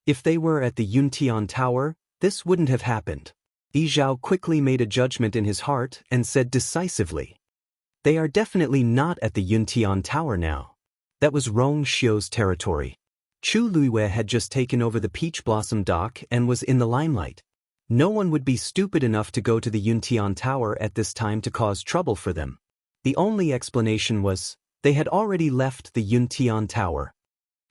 If they were at the Yuntian Tower, this wouldn't have happened. Yi Zhao quickly made a judgment in his heart and said decisively, "They are definitely not at the Yuntian Tower now." That was Rong Xiao's territory. Chu Luiwei had just taken over the Peach Blossom Dock and was in the limelight. No one would be stupid enough to go to the Yuntian Tower at this time to cause trouble for them. The only explanation was, they had already left the Yuntian Tower.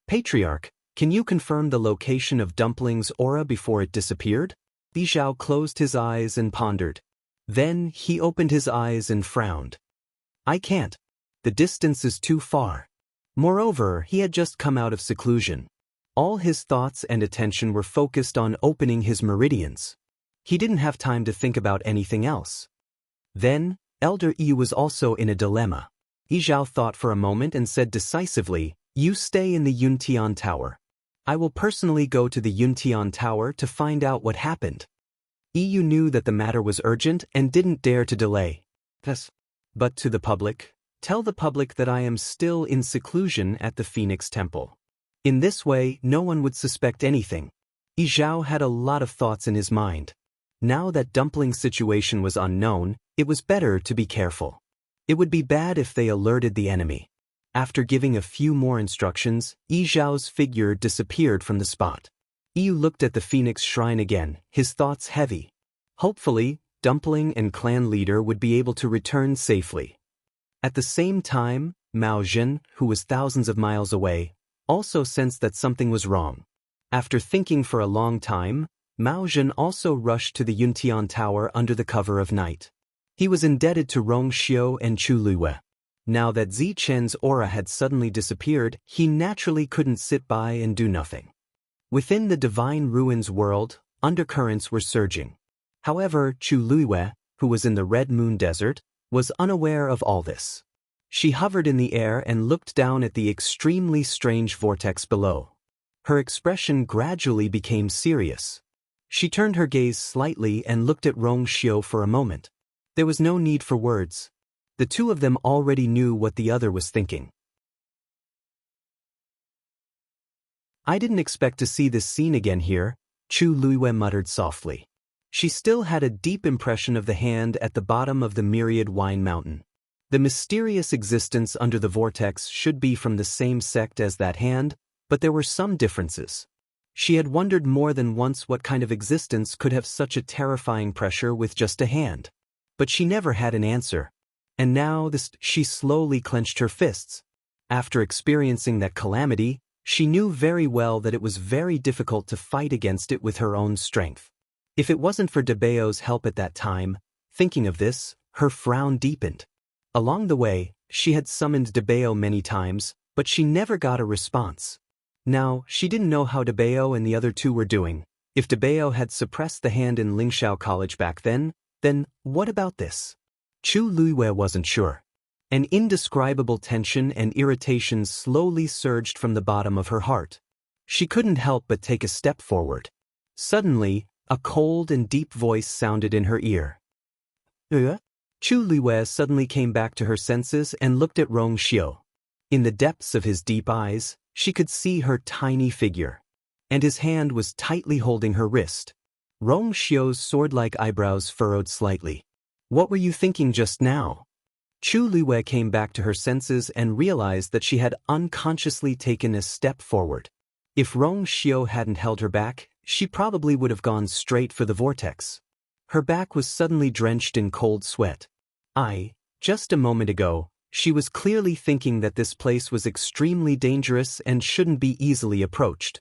Patriarch, can you confirm the location of Dumpling's aura before it disappeared? Yi Zhao closed his eyes and pondered. Then he opened his eyes and frowned. I can't. The distance is too far. Moreover, he had just come out of seclusion. All his thoughts and attention were focused on opening his meridians. He didn't have time to think about anything else. Then, Elder Yi was also in a dilemma. Yi Zhao thought for a moment and said decisively, "You stay in the Yuntian Tower. I will personally go to the Yuntian Tower to find out what happened." Yu knew that the matter was urgent and didn't dare to delay. But to the public, tell the public that I am still in seclusion at the Phoenix Temple. In this way, no one would suspect anything. Yi Zhao had a lot of thoughts in his mind. Now that Dumpling's situation was unknown, it was better to be careful. It would be bad if they alerted the enemy. After giving a few more instructions, Yi Zhao's figure disappeared from the spot. Yu looked at the Phoenix Shrine again, his thoughts heavy. Hopefully, Dumpling and clan leader would be able to return safely. At the same time, Mao Zhen, who was thousands of miles away, also sensed that something was wrong. After thinking for a long time, Mao Zhen also rushed to the Yuntian Tower under the cover of night. He was indebted to Rong Xiao and Chu Luiwei. Now that Zi Chen's aura had suddenly disappeared, he naturally couldn't sit by and do nothing. Within the Divine Ruins world, undercurrents were surging. However, Chu Luiwei, who was in the Red Moon Desert, was unaware of all this. She hovered in the air and looked down at the extremely strange vortex below. Her expression gradually became serious. She turned her gaze slightly and looked at Rong Xiao for a moment. There was no need for words. The two of them already knew what the other was thinking. I didn't expect to see this scene again here, Chu Luiwei muttered softly. She still had a deep impression of the hand at the bottom of the myriad wine mountain. The mysterious existence under the vortex should be from the same sect as that hand, but there were some differences. She had wondered more than once what kind of existence could have such a terrifying pressure with just a hand. But she never had an answer. And now she slowly clenched her fists. After experiencing that calamity, she knew very well that it was very difficult to fight against it with her own strength. If it wasn't for Daoist's help at that time, thinking of this, her frown deepened. Along the way, she had summoned Daoist many times, but she never got a response. Now, she didn't know how Daoist and the other two were doing. If Daoist had suppressed the hand in Lingxiao College back then what about this? Chu Luiwei wasn't sure. An indescribable tension and irritation slowly surged from the bottom of her heart. She couldn't help but take a step forward. Suddenly, a cold and deep voice sounded in her ear. Chu Liwei suddenly came back to her senses and looked at Rong Xiu. In the depths of his deep eyes, she could see her tiny figure. And his hand was tightly holding her wrist. Rong Xiu's sword-like eyebrows furrowed slightly. What were you thinking just now? Chu Liwei came back to her senses and realized that she had unconsciously taken a step forward. If Rong Xiu hadn't held her back, she probably would have gone straight for the vortex. Her back was suddenly drenched in cold sweat. Just a moment ago, she was clearly thinking that this place was extremely dangerous and shouldn't be easily approached.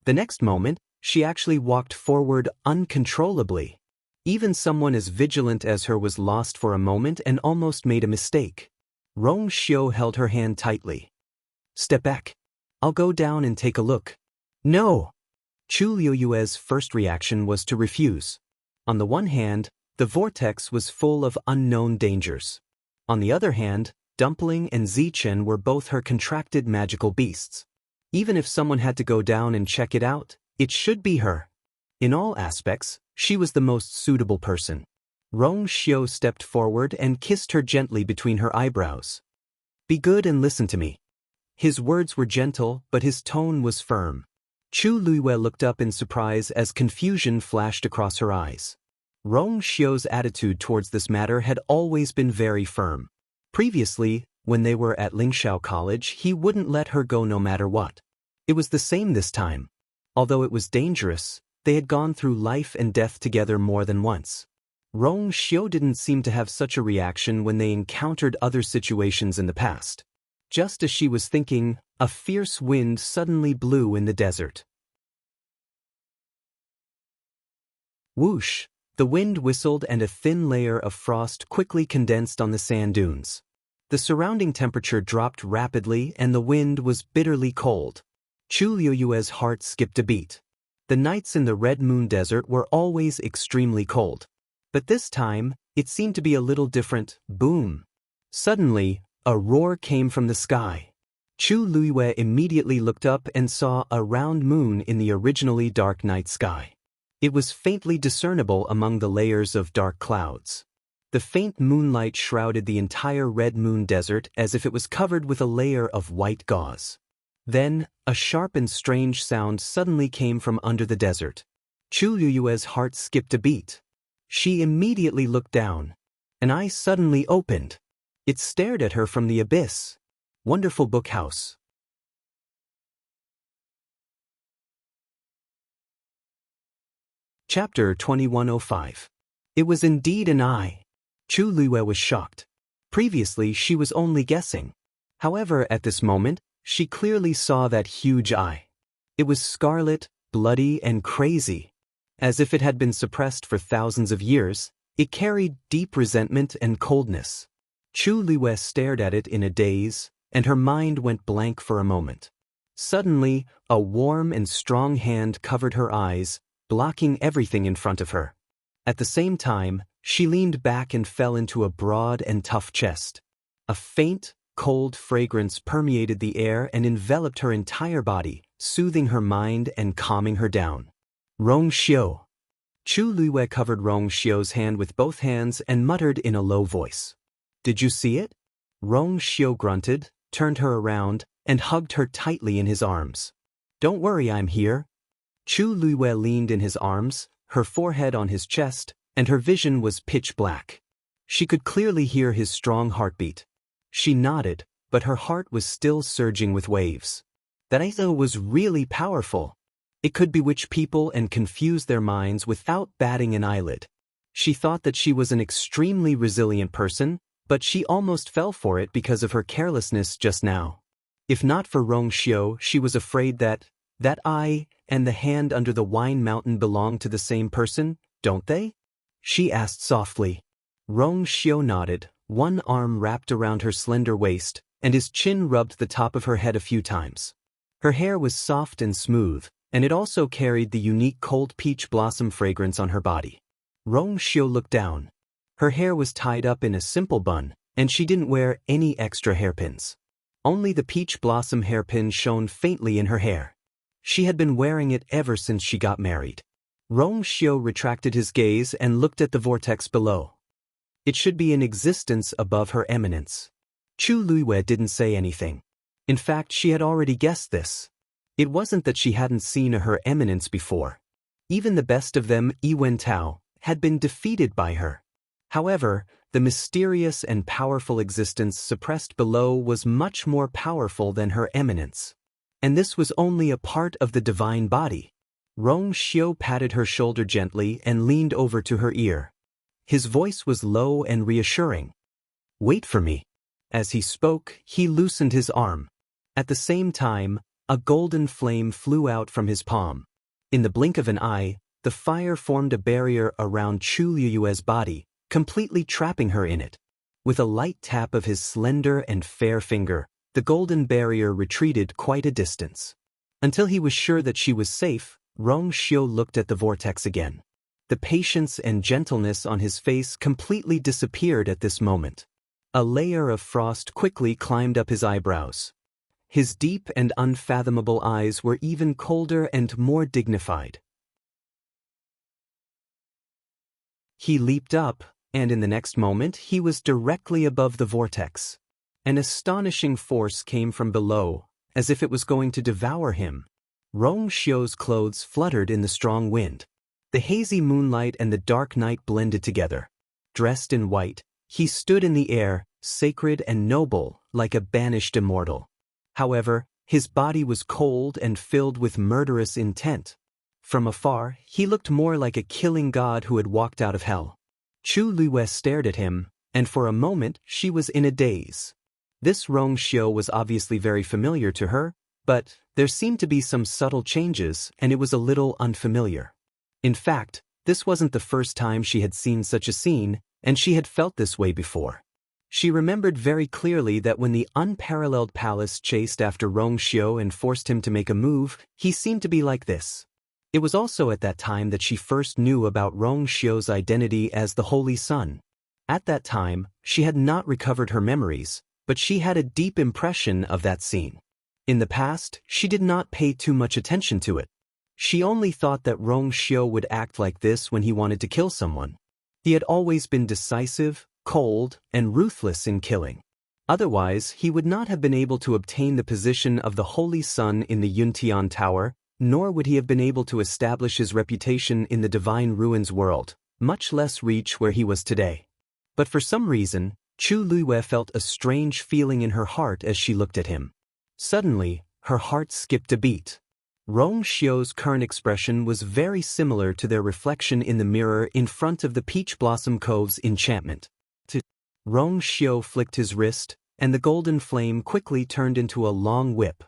The next moment, she actually walked forward uncontrollably. Even someone as vigilant as her was lost for a moment and almost made a mistake. Rong Xiu held her hand tightly. Step back. I'll go down and take a look. No! Chu Liuyue's first reaction was to refuse. On the one hand, the vortex was full of unknown dangers. On the other hand, Dumpling and Zichen were both her contracted magical beasts. Even if someone had to go down and check it out, it should be her. In all aspects, she was the most suitable person. Rong Xiu stepped forward and kissed her gently between her eyebrows. Be good and listen to me. His words were gentle, but his tone was firm. Chu Liwei looked up in surprise as confusion flashed across her eyes. Rong Xiu's attitude towards this matter had always been very firm. Previously, when they were at Lingxiao College, he wouldn't let her go no matter what. It was the same this time. Although it was dangerous, they had gone through life and death together more than once. Rong Xiu didn't seem to have such a reaction when they encountered other situations in the past. Just as she was thinking, a fierce wind suddenly blew in the desert. Whoosh! The wind whistled and a thin layer of frost quickly condensed on the sand dunes. The surrounding temperature dropped rapidly and the wind was bitterly cold. Chu Liuyue's heart skipped a beat. The nights in the Red Moon Desert were always extremely cold. But this time, it seemed to be a little different. Boom! Suddenly, a roar came from the sky. Chu Liuyue immediately looked up and saw a round moon in the originally dark night sky. It was faintly discernible among the layers of dark clouds. The faint moonlight shrouded the entire Red Moon Desert as if it was covered with a layer of white gauze. Then, a sharp and strange sound suddenly came from under the desert. Chu Liuyue's heart skipped a beat. She immediately looked down. An eye suddenly opened. It stared at her from the abyss. Wonderful Book House. Chapter 2105. It was indeed an eye. Chu Liuyue was shocked. Previously, she was only guessing. However, at this moment, she clearly saw that huge eye. It was scarlet, bloody, and crazy. As if it had been suppressed for thousands of years, it carried deep resentment and coldness. Chu Liuyue stared at it in a daze, and her mind went blank for a moment. Suddenly, a warm and strong hand covered her eyes, blocking everything in front of her. At the same time, she leaned back and fell into a broad and tough chest. A faint, cold fragrance permeated the air and enveloped her entire body, soothing her mind and calming her down. Rong Xiu. Chu Liuyue covered Rong Xiu's hand with both hands and muttered in a low voice. Did you see it? Rong Xiu grunted, turned her around, and hugged her tightly in his arms. Don't worry, I'm here. Chu Liuyue leaned in his arms, her forehead on his chest, and her vision was pitch black. She could clearly hear his strong heartbeat. She nodded, but her heart was still surging with waves. That idea was really powerful. It could bewitch people and confuse their minds without batting an eyelid. She thought that she was an extremely resilient person, but she almost fell for it because of her carelessness just now. If not for Rong Xiu, she was afraid that eye and the hand under the wine mountain belong to the same person, don't they? She asked softly. Rong Xiu nodded, one arm wrapped around her slender waist, and his chin rubbed the top of her head a few times. Her hair was soft and smooth, and it also carried the unique cold peach blossom fragrance on her body. Rong Xiu looked down. Her hair was tied up in a simple bun, and she didn't wear any extra hairpins. Only the peach blossom hairpin shone faintly in her hair. She had been wearing it ever since she got married. Rong Xiu retracted his gaze and looked at the vortex below. It should be in existence above her eminence. Chu Luiwei didn't say anything. In fact, she had already guessed this. It wasn't that she hadn't seen her eminence before. Even the best of them, Yiwen Tao, had been defeated by her. However, the mysterious and powerful existence suppressed below was much more powerful than her eminence. And this was only a part of the divine body. Rong Xiu patted her shoulder gently and leaned over to her ear. His voice was low and reassuring. "Wait for me." As he spoke, he loosened his arm. At the same time, a golden flame flew out from his palm. In the blink of an eye, the fire formed a barrier around Chu Liyue's body, completely trapping her in it. With a light tap of his slender and fair finger, the golden barrier retreated quite a distance. Until he was sure that she was safe, Rong Xiu looked at the vortex again. The patience and gentleness on his face completely disappeared at this moment. A layer of frost quickly climbed up his eyebrows. His deep and unfathomable eyes were even colder and more dignified. He leaped up, and in the next moment he was directly above the vortex. An astonishing force came from below, as if it was going to devour him. Rong Xiu's clothes fluttered in the strong wind. The hazy moonlight and the dark night blended together. Dressed in white, he stood in the air, sacred and noble, like a banished immortal. However, his body was cold and filled with murderous intent. From afar, he looked more like a killing god who had walked out of hell. Chu Luiwei stared at him, and for a moment she was in a daze. This Rong Xiu was obviously very familiar to her, but there seemed to be some subtle changes, and it was a little unfamiliar. In fact, this wasn't the first time she had seen such a scene, and she had felt this way before. She remembered very clearly that when the unparalleled palace chased after Rong Xiu and forced him to make a move, he seemed to be like this. It was also at that time that she first knew about Rong Xiu's identity as the Holy Sun. At that time, she had not recovered her memories, but she had a deep impression of that scene. In the past, she did not pay too much attention to it. She only thought that Rong Xiu would act like this when he wanted to kill someone. He had always been decisive, cold, and ruthless in killing. Otherwise, he would not have been able to obtain the position of the Holy Sun in the Yuntian Tower, nor would he have been able to establish his reputation in the Divine Ruins world, much less reach where he was today. But for some reason, Chu Luiwei felt a strange feeling in her heart as she looked at him. Suddenly, her heart skipped a beat. Rong Xiu's current expression was very similar to their reflection in the mirror in front of the Peach Blossom Cove's enchantment. Rong Xiu flicked his wrist, and the golden flame quickly turned into a long whip.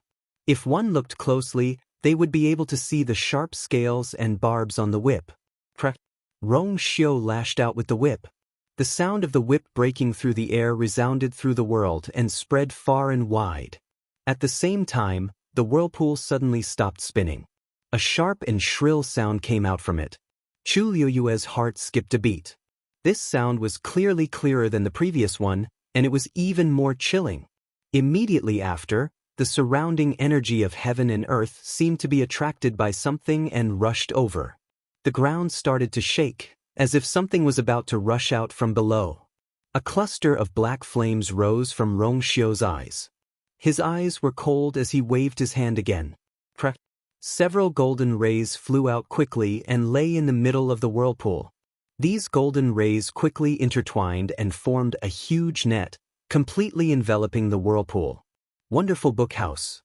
If one looked closely, they would be able to see the sharp scales and barbs on the whip. Rong Xiu lashed out with the whip. The sound of the whip breaking through the air resounded through the world and spread far and wide. At the same time, the whirlpool suddenly stopped spinning. A sharp and shrill sound came out from it. Chu Liyue's heart skipped a beat. This sound was clearly clearer than the previous one, and it was even more chilling. Immediately after, the surrounding energy of heaven and earth seemed to be attracted by something and rushed over. The ground started to shake, as if something was about to rush out from below. A cluster of black flames rose from Rong Xiu's eyes. His eyes were cold as he waved his hand again. Several golden rays flew out quickly and lay in the middle of the whirlpool. These golden rays quickly intertwined and formed a huge net, completely enveloping the whirlpool. Wonderful Book House.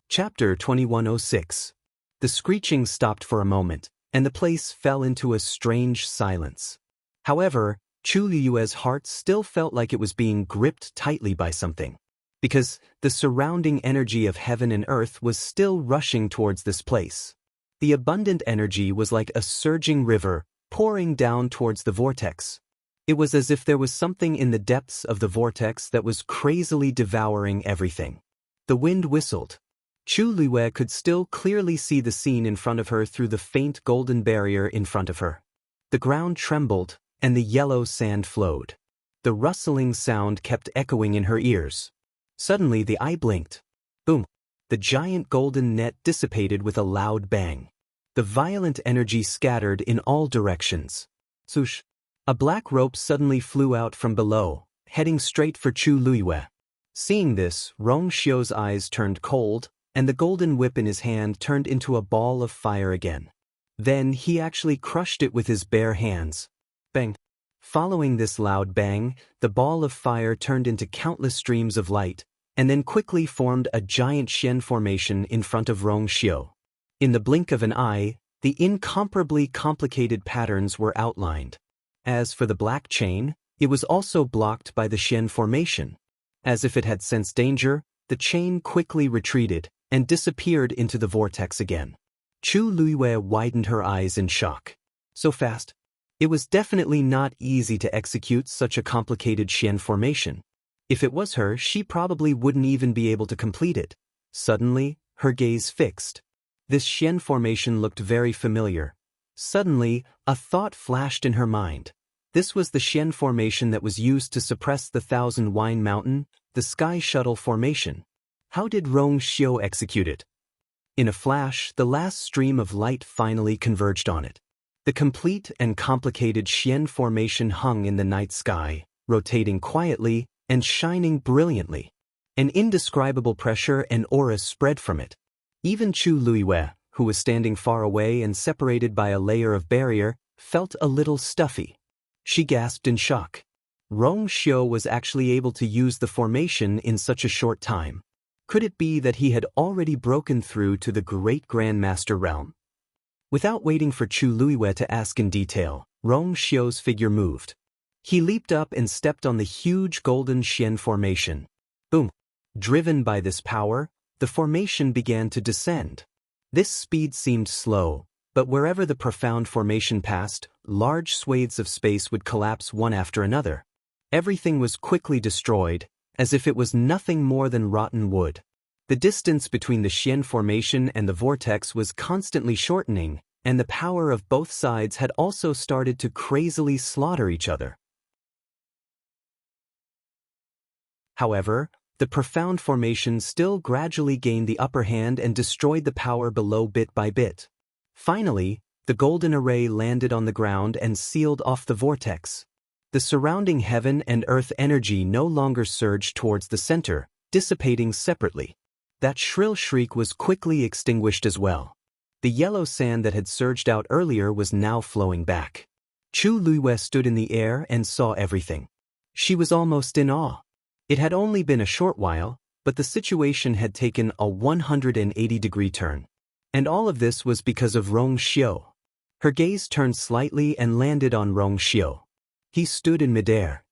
Chapter 2106. The screeching stopped for a moment, and the place fell into a strange silence. However, Chu Liyue's heart still felt like it was being gripped tightly by something, because the surrounding energy of heaven and earth was still rushing towards this place. The abundant energy was like a surging river, pouring down towards the vortex. It was as if there was something in the depths of the vortex that was crazily devouring everything. The wind whistled. Chu Liyue could still clearly see the scene in front of her through the faint golden barrier in front of her. The ground trembled, and the yellow sand flowed. The rustling sound kept echoing in her ears. Suddenly the eye blinked. Boom! The giant golden net dissipated with a loud bang. The violent energy scattered in all directions. Swoosh! A black rope suddenly flew out from below, heading straight for Chu Luiyue. Seeing this, Rong Xiu's eyes turned cold, and the golden whip in his hand turned into a ball of fire again. Then he actually crushed it with his bare hands. Bang! Following this loud bang, the ball of fire turned into countless streams of light, and then quickly formed a giant Xian formation in front of Rong Xiu. In the blink of an eye, the incomparably complicated patterns were outlined. As for the black chain, it was also blocked by the Xian formation. As if it had sensed danger, the chain quickly retreated and disappeared into the vortex again. Chu Luiyue widened her eyes in shock. So fast? It was definitely not easy to execute such a complicated Xian formation. If it was her, she probably wouldn't even be able to complete it. Suddenly, her gaze fixed. This Xian formation looked very familiar. Suddenly, a thought flashed in her mind. This was the Xian formation that was used to suppress the Thousand Wine Mountain, the Sky Shuttle formation. How did Rong Xiu execute it? In a flash, the last stream of light finally converged on it. The complete and complicated Xian formation hung in the night sky, rotating quietly and shining brilliantly. An indescribable pressure and aura spread from it. Even Chu Luiyue, who was standing far away and separated by a layer of barrier, felt a little stuffy. She gasped in shock. Rong Xiu was actually able to use the formation in such a short time. Could it be that he had already broken through to the great Grandmaster realm? Without waiting for Chu Luiyue to ask in detail, Rong Xiu's figure moved. He leaped up and stepped on the huge golden Xian formation. Boom! Driven by this power, the formation began to descend. This speed seemed slow, but wherever the profound formation passed, large swathes of space would collapse one after another. Everything was quickly destroyed, as if it was nothing more than rotten wood. The distance between the Xian formation and the vortex was constantly shortening, and the power of both sides had also started to crazily slaughter each other. However, the profound formation still gradually gained the upper hand and destroyed the power below bit by bit. Finally, the golden array landed on the ground and sealed off the vortex. The surrounding heaven and earth energy no longer surged towards the center, dissipating separately. That shrill shriek was quickly extinguished as well. The yellow sand that had surged out earlier was now flowing back. Chu Luiyue stood in the air and saw everything. She was almost in awe. It had only been a short while, but the situation had taken a 180-degree turn. And all of this was because of Rong Xiu. Her gaze turned slightly and landed on Rong Xiu. He stood in midair.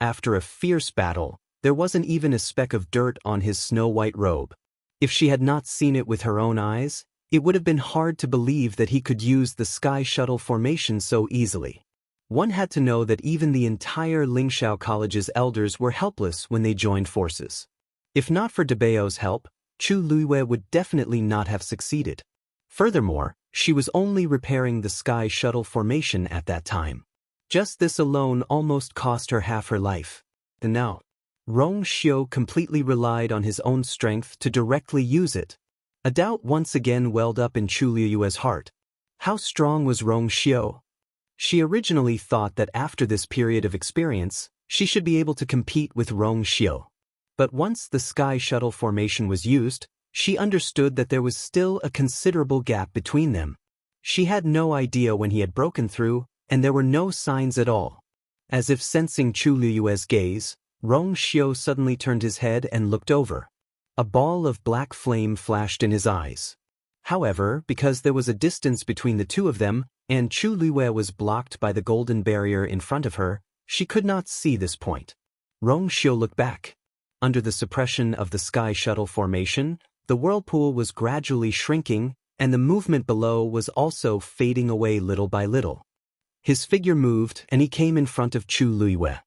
After a fierce battle, there wasn't even a speck of dirt on his snow-white robe. If she had not seen it with her own eyes, it would have been hard to believe that he could use the Sky Shuttle formation so easily. One had to know that even the entire Lingxiao College's elders were helpless when they joined forces. If not for Daoist's help, Chu Luiyue would definitely not have succeeded. Furthermore, she was only repairing the Sky Shuttle formation at that time. Just this alone almost cost her half her life. And now, Rong Xiu completely relied on his own strength to directly use it. A doubt once again welled up in Chu Luiyue's heart. How strong was Rong Xiu? She originally thought that after this period of experience, she should be able to compete with Rong Xiu. But once the Sky Shuttle formation was used, she understood that there was still a considerable gap between them. She had no idea when he had broken through, and there were no signs at all. As if sensing Chu Luiyue's gaze, Rong Xiu suddenly turned his head and looked over. A ball of black flame flashed in his eyes. However, because there was a distance between the two of them, and Chu Luiyue was blocked by the golden barrier in front of her, she could not see this point. Rong Xiu looked back. Under the suppression of the Sky Shuttle formation, the whirlpool was gradually shrinking, and the movement below was also fading away little by little. His figure moved, and he came in front of Chu Luiyue.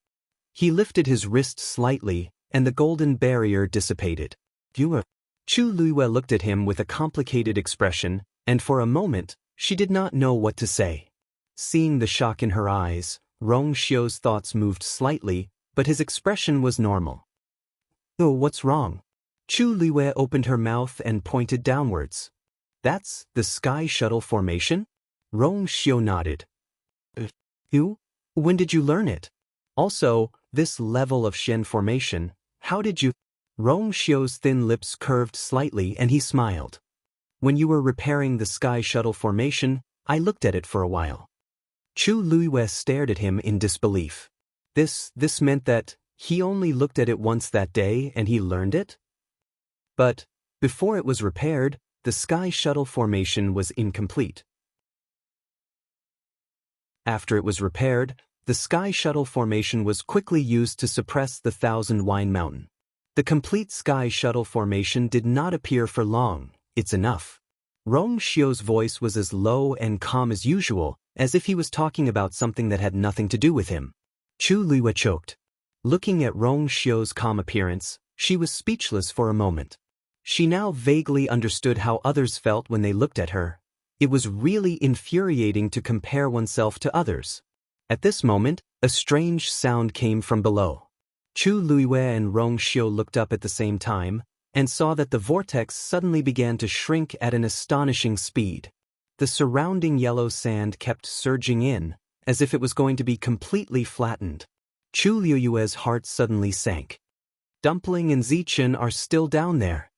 He lifted his wrist slightly, and the golden barrier dissipated. Chu Luiyue looked at him with a complicated expression, and for a moment, she did not know what to say. Seeing the shock in her eyes, Rong Xiu's thoughts moved slightly, but his expression was normal. Oh, what's wrong? Chu Luiyue opened her mouth and pointed downwards. That's the Sky Shuttle Formation? Rong Xiu nodded. You? When did you learn it? Also, this level of Shen formation, how did you? Rong Xiu's thin lips curved slightly and he smiled. When you were repairing the Sky Shuttle Formation, I looked at it for a while. Chu Luiyue stared at him in disbelief. This meant that he only looked at it once that day and he learned it? But, before it was repaired, the Sky Shuttle Formation was incomplete. After it was repaired, the Sky Shuttle Formation was quickly used to suppress the Thousand Wine Mountain. The complete Sky Shuttle Formation did not appear for long. It's enough. Rong Xiu's voice was as low and calm as usual, as if he was talking about something that had nothing to do with him. Chu Luiyue choked. Looking at Rong Xiu's calm appearance, she was speechless for a moment. She now vaguely understood how others felt when they looked at her. It was really infuriating to compare oneself to others. At this moment, a strange sound came from below. Chu Luiyue and Rong Xiu looked up at the same time, and saw that the vortex suddenly began to shrink at an astonishing speed. The surrounding yellow sand kept surging in, as if it was going to be completely flattened. Chu Luiyue's heart suddenly sank. Dumpling and Zichen are still down there.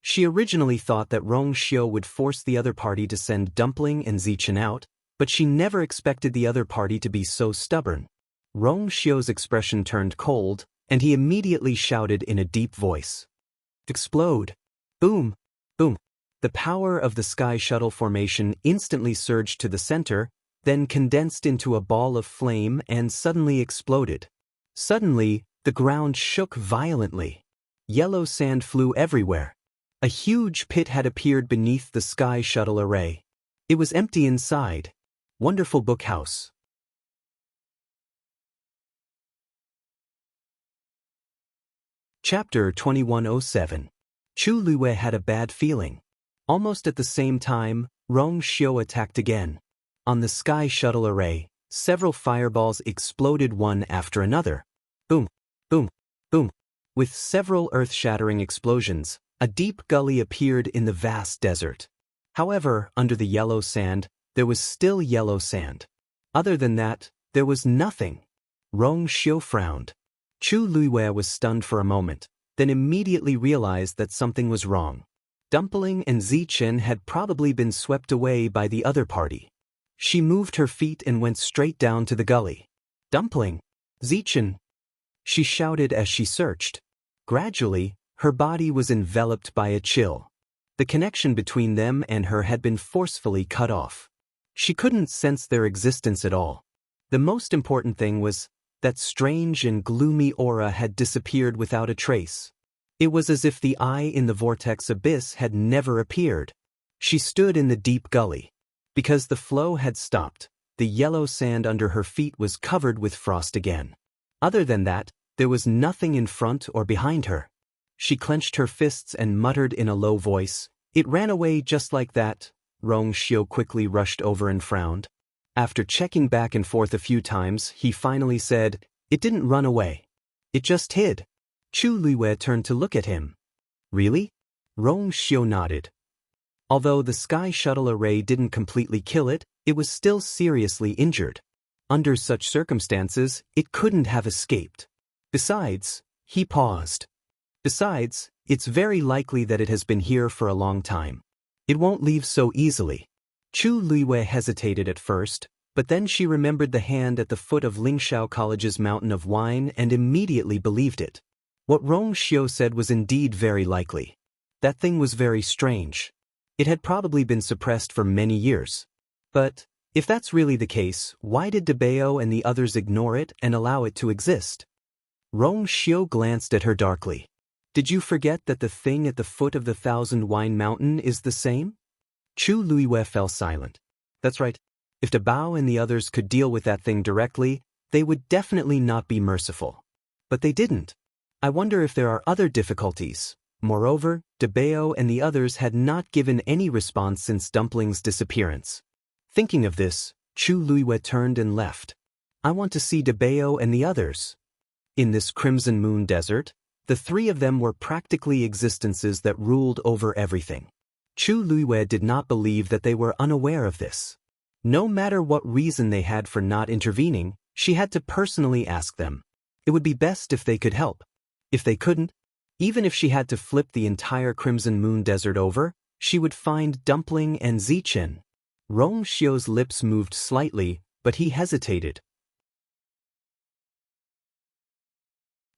She originally thought that Rong Xiu would force the other party to send Dumpling and Zichen out, but she never expected the other party to be so stubborn. Rong Xiu's expression turned cold, and he immediately shouted in a deep voice. Explode! Boom! Boom! The power of the Sky Shuttle Formation instantly surged to the center, then condensed into a ball of flame and suddenly exploded. Suddenly, the ground shook violently. Yellow sand flew everywhere. A huge pit had appeared beneath the Sky Shuttle array. It was empty inside. Wonderful book house. Chapter 2107. Chu Luiyue had a bad feeling. Almost at the same time, Rong Xiu attacked again. On the Sky Shuttle array, several fireballs exploded one after another. Boom, boom, boom. With several earth-shattering explosions, a deep gully appeared in the vast desert. However, under the yellow sand, there was still yellow sand. Other than that, there was nothing. Rong Xiu frowned. Chu Luiyue was stunned for a moment, then immediately realized that something was wrong. Dumpling and Zichen had probably been swept away by the other party. She moved her feet and went straight down to the gully. Dumpling! Zichen! She shouted as she searched. Gradually, her body was enveloped by a chill. The connection between them and her had been forcefully cut off. She couldn't sense their existence at all. The most important thing was that strange and gloomy aura had disappeared without a trace. It was as if the eye in the vortex abyss had never appeared. She stood in the deep gully. Because the flow had stopped, the yellow sand under her feet was covered with frost again. Other than that, there was nothing in front or behind her. She clenched her fists and muttered in a low voice, "It ran away just like that." Rong Xiu quickly rushed over and frowned. After checking back and forth a few times, he finally said, "It didn't run away. It just hid." Chu Luiyue turned to look at him. "Really?" Rong Xiu nodded. Although the Sky Shuttle array didn't completely kill it, it was still seriously injured. Under such circumstances, it couldn't have escaped. Besides, he paused. Besides, it's very likely that it has been here for a long time. It won't leave so easily. Chu Luiyue hesitated at first, but then she remembered the hand at the foot of Lingshao College's mountain of wine and immediately believed it. What Rong Xiu said was indeed very likely. That thing was very strange. It had probably been suppressed for many years. But, if that's really the case, why did Dabeo and the others ignore it and allow it to exist? Rong Xiu glanced at her darkly. Did you forget that the thing at the foot of the Thousand Wine Mountain is the same? Chu Luiyue fell silent. That's right. If Dabao and the others could deal with that thing directly, they would definitely not be merciful. But they didn't. I wonder if there are other difficulties. Moreover, Dabeo and the others had not given any response since Dumpling's disappearance. Thinking of this, Chu Luiyue turned and left. I want to see Dabeo and the others. In this Crimson Moon Desert, the three of them were practically existences that ruled over everything. Chu Luiyue did not believe that they were unaware of this. No matter what reason they had for not intervening, she had to personally ask them. It would be best if they could help. If they couldn't, even if she had to flip the entire Crimson Moon Desert over, she would find Dumpling and Zichen. Rong Xiu's lips moved slightly, but he hesitated.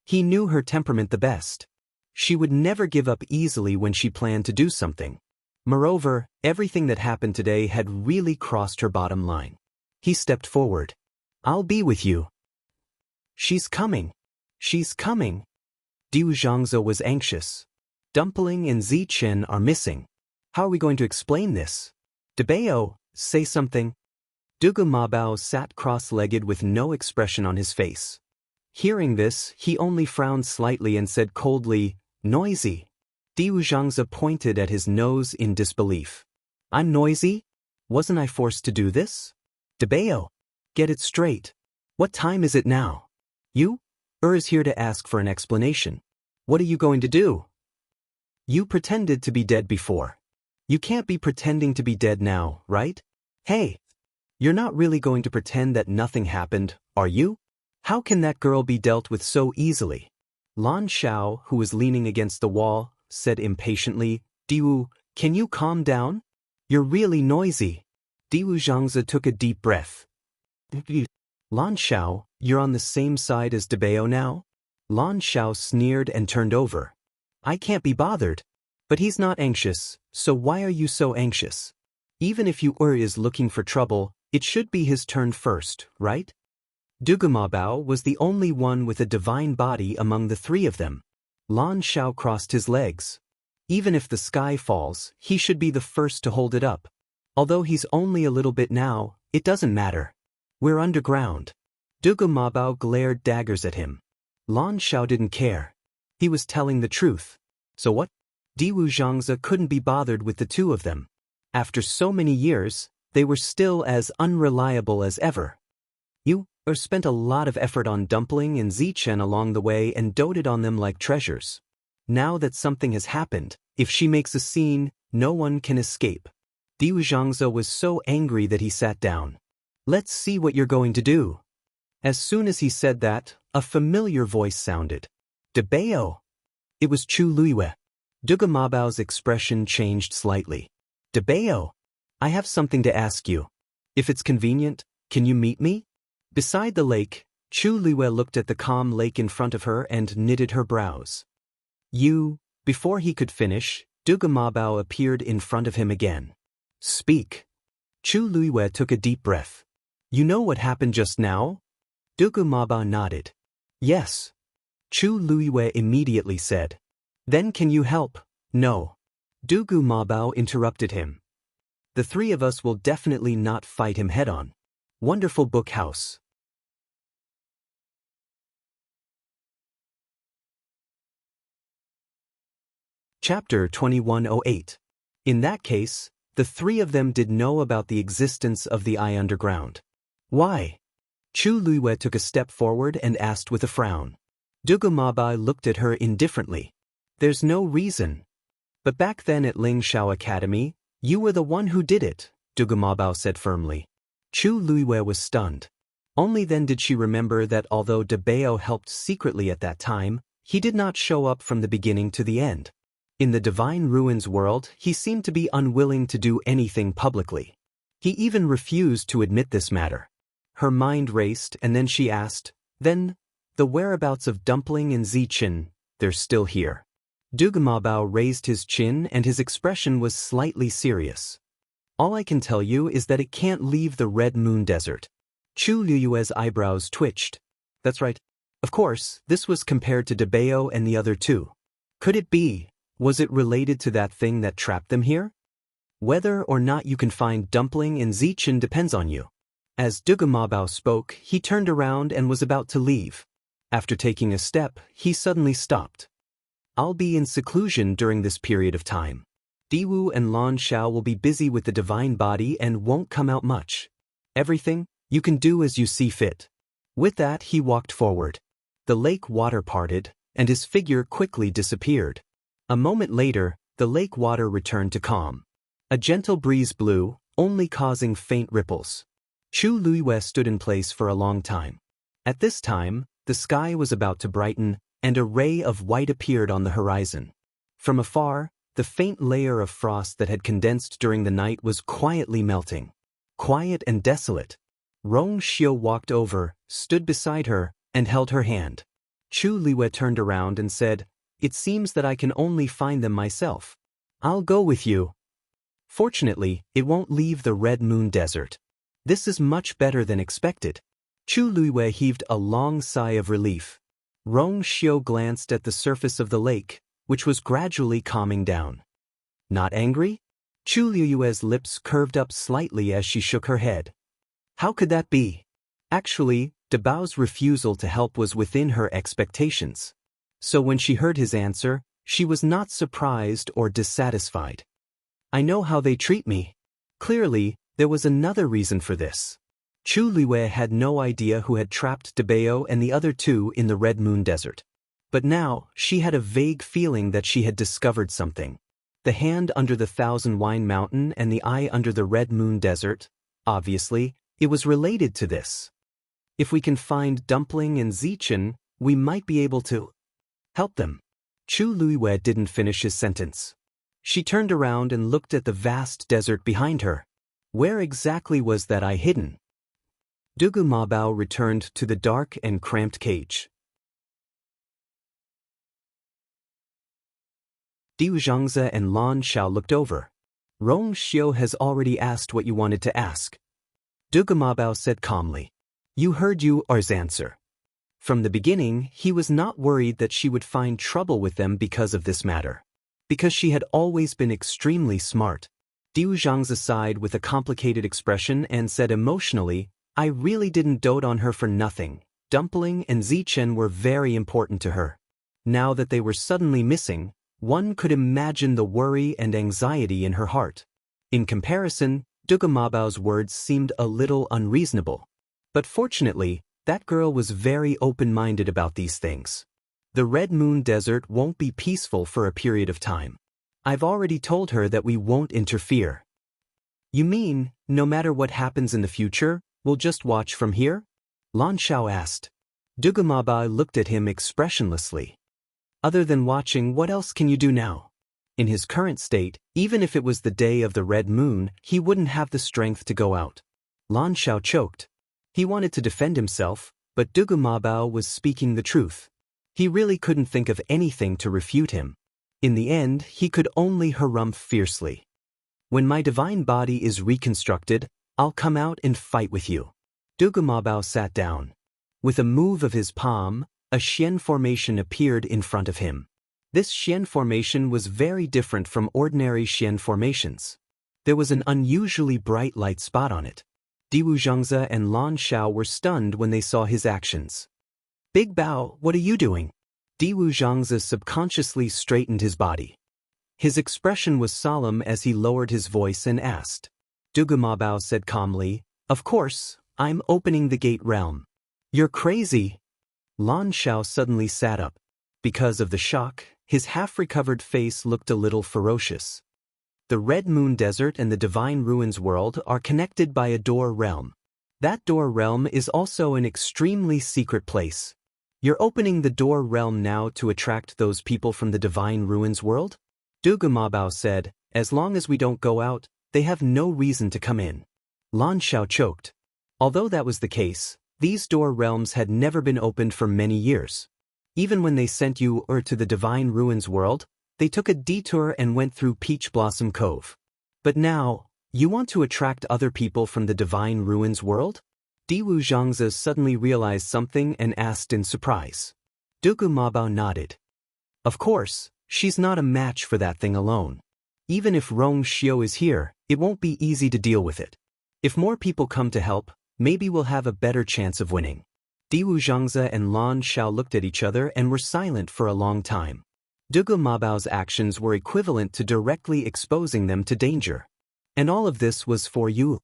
He knew her temperament the best. She would never give up easily when she planned to do something. Moreover, everything that happened today had really crossed her bottom line. He stepped forward. "I'll be with you." "She's coming. She's coming." Diu Zhangze was anxious. Dumpling and Zichen are missing. How are we going to explain this? Dabao, say something. Dugu Mabao sat cross-legged with no expression on his face. Hearing this, he only frowned slightly and said coldly, "Noisy." Diu Zhangze pointed at his nose in disbelief. "I'm noisy? Wasn't I forced to do this?" "Dabao, get it straight. What time is it now?" "You? Is here to ask for an explanation. What are you going to do?" "You pretended to be dead before. You can't be pretending to be dead now, right? Hey, you're not really going to pretend that nothing happened, are you? How can that girl be dealt with so easily?" Lan Xiao, who was leaning against the wall, said impatiently, "Diu, can you calm down? You're really noisy." Diu Zhangze took a deep breath. "Lan Xiao, you're on the same side as Dabao now?" Lan Xiao sneered and turned over. "I can't be bothered. But he's not anxious, so why are you so anxious? Even if is looking for trouble, it should be his turn first, right?" Dugumabao was the only one with a divine body among the three of them. Lan Xiao crossed his legs. Even if the sky falls, he should be the first to hold it up. Although he's only a little bit now, it doesn't matter. We're underground. Dugumabao glared daggers at him. Lan Xiao didn't care. He was telling the truth. So what? Diwu Zhangze couldn't be bothered with the two of them. After so many years, they were still as unreliable as ever. You spent a lot of effort on Dumpling and Zichen along the way and doted on them like treasures. Now that something has happened, if she makes a scene, no one can escape. Diwu Zhangze was so angry that he sat down. "Let's see what you're going to do." As soon as he said that, a familiar voice sounded. "Dabao." It was Chu Luiyue. Dugamabao's expression changed slightly. "Dabao, I have something to ask you. If it's convenient, can you meet me?" Beside the lake, Chu Luiyue looked at the calm lake in front of her and knitted her brows. Before he could finish, Dugamabao appeared in front of him again. "Speak." Chu Luiyue took a deep breath. "You know what happened just now?" Dugamabao nodded. "Yes." Chu Luiyue immediately said. "Then can you help?" "No." Dugumabao interrupted him. "The three of us will definitely not fight him head-on." Wonderful Book House. Chapter 2108. In that case, the three of them did know about the existence of the eye underground. Why? Chu Luiyue took a step forward and asked with a frown. Dugumabao looked at her indifferently. "There's no reason." "But back then at Lingxiao Academy, you were the one who did it," Dugumabao said firmly. Chu Luiyue was stunned. Only then did she remember that although Dabao helped secretly at that time, he did not show up from the beginning to the end. In the Divine Ruins world, he seemed to be unwilling to do anything publicly. He even refused to admit this matter. Her mind raced and then she asked, "Then, the whereabouts of Dumpling and Zichen, they're still here?" Dugumabao raised his chin and his expression was slightly serious. "All I can tell you is that it can't leave the Red Moon Desert." Chu Luiyue's eyebrows twitched. "That's right. Of course, this was compared to Dabao and the other two. Could it be? Was it related to that thing that trapped them here? Whether or not you can find Dumpling and Zichen depends on you." As Dugumabao spoke, he turned around and was about to leave. After taking a step, he suddenly stopped. "I'll be in seclusion during this period of time. Diwu and Lan Xiao will be busy with the divine body and won't come out much. Everything, you can do as you see fit." With that, he walked forward. The lake water parted, and his figure quickly disappeared. A moment later, the lake water returned to calm. A gentle breeze blew, only causing faint ripples. Chu Luiyue stood in place for a long time. At this time, the sky was about to brighten, and a ray of white appeared on the horizon. From afar, the faint layer of frost that had condensed during the night was quietly melting. Quiet and desolate. Rong Xiu walked over, stood beside her, and held her hand. Chu Luiyue turned around and said, "It seems that I can only find them myself. I'll go with you." Fortunately, it won't leave the Red Moon Desert. This is much better than expected. Chu Luiyue heaved a long sigh of relief. Rong Xiu glanced at the surface of the lake, which was gradually calming down. Not angry? Chu Luiyue's lips curved up slightly as she shook her head. How could that be? Actually, Dabao's refusal to help was within her expectations. So when she heard his answer, she was not surprised or dissatisfied. I know how they treat me. Clearly, there was another reason for this. Chu Luiyue had no idea who had trapped Dabao and the other two in the Red Moon Desert. But now, she had a vague feeling that she had discovered something. The hand under the Thousand Wine Mountain and the eye under the Red Moon Desert. Obviously, it was related to this. If we can find Dumpling and Zichen, we might be able to help them. Chu Luiyue didn't finish his sentence. She turned around and looked at the vast desert behind her. Where exactly was that eye hidden? Dugu Mabao returned to the dark and cramped cage. Diu Zhangzi and Lan Xiao looked over. Rong Xiu has already asked what you wanted to ask. Dugu Mabao said calmly. You heard Yu's answer. From the beginning, he was not worried that she would find trouble with them because of this matter. Because she had always been extremely smart. Diu Zhangzi sighed with a complicated expression and said emotionally, I really didn't dote on her for nothing. Dumpling and Zichen were very important to her. Now that they were suddenly missing, one could imagine the worry and anxiety in her heart. In comparison, Dugu Mabao's words seemed a little unreasonable. But fortunately, that girl was very open-minded about these things. The Red Moon Desert won't be peaceful for a period of time. I've already told her that we won't interfere. You mean, no matter what happens in the future, we'll just watch from here? Lan Xiao asked. Dugu Mabao looked at him expressionlessly. Other than watching, what else can you do now? In his current state, even if it was the day of the Red Moon, he wouldn't have the strength to go out. Lan Xiao choked. He wanted to defend himself, but Dugu Mabao was speaking the truth. He really couldn't think of anything to refute him. In the end, he could only harumph fiercely. When my divine body is reconstructed, I'll come out and fight with you. Dugu Mabao sat down. With a move of his palm, a Xian formation appeared in front of him. This Xian formation was very different from ordinary Xian formations. There was an unusually bright light spot on it. Diwu Zhangzi and Lan Xiao were stunned when they saw his actions. Big Bao, what are you doing? Diwu Zhangzi subconsciously straightened his body. His expression was solemn as he lowered his voice and asked. Dugu Mabao said calmly, Of course, I'm opening the gate realm. You're crazy. Lan Xiao suddenly sat up. Because of the shock, his half-recovered face looked a little ferocious. The Red Moon Desert and the Divine Ruins world are connected by a door realm. That door realm is also an extremely secret place. You're opening the door realm now to attract those people from the Divine Ruins world? Dugu Mabao said, As long as we don't go out, they have no reason to come in. Lan Xiao choked. Although that was the case, these door realms had never been opened for many years. Even when they sent you to the Divine Ruins world, they took a detour and went through Peach Blossom Cove. But now, you want to attract other people from the Divine Ruins world? Diwu Zhangzi suddenly realized something and asked in surprise. Dugu Mabao nodded. Of course, she's not a match for that thing alone. Even if Rong Xiu is here, it won't be easy to deal with it. If more people come to help, maybe we'll have a better chance of winning. Diwu Zhangzi and Lan Xiao looked at each other and were silent for a long time. Dugu Mabao's actions were equivalent to directly exposing them to danger. And all of this was for you.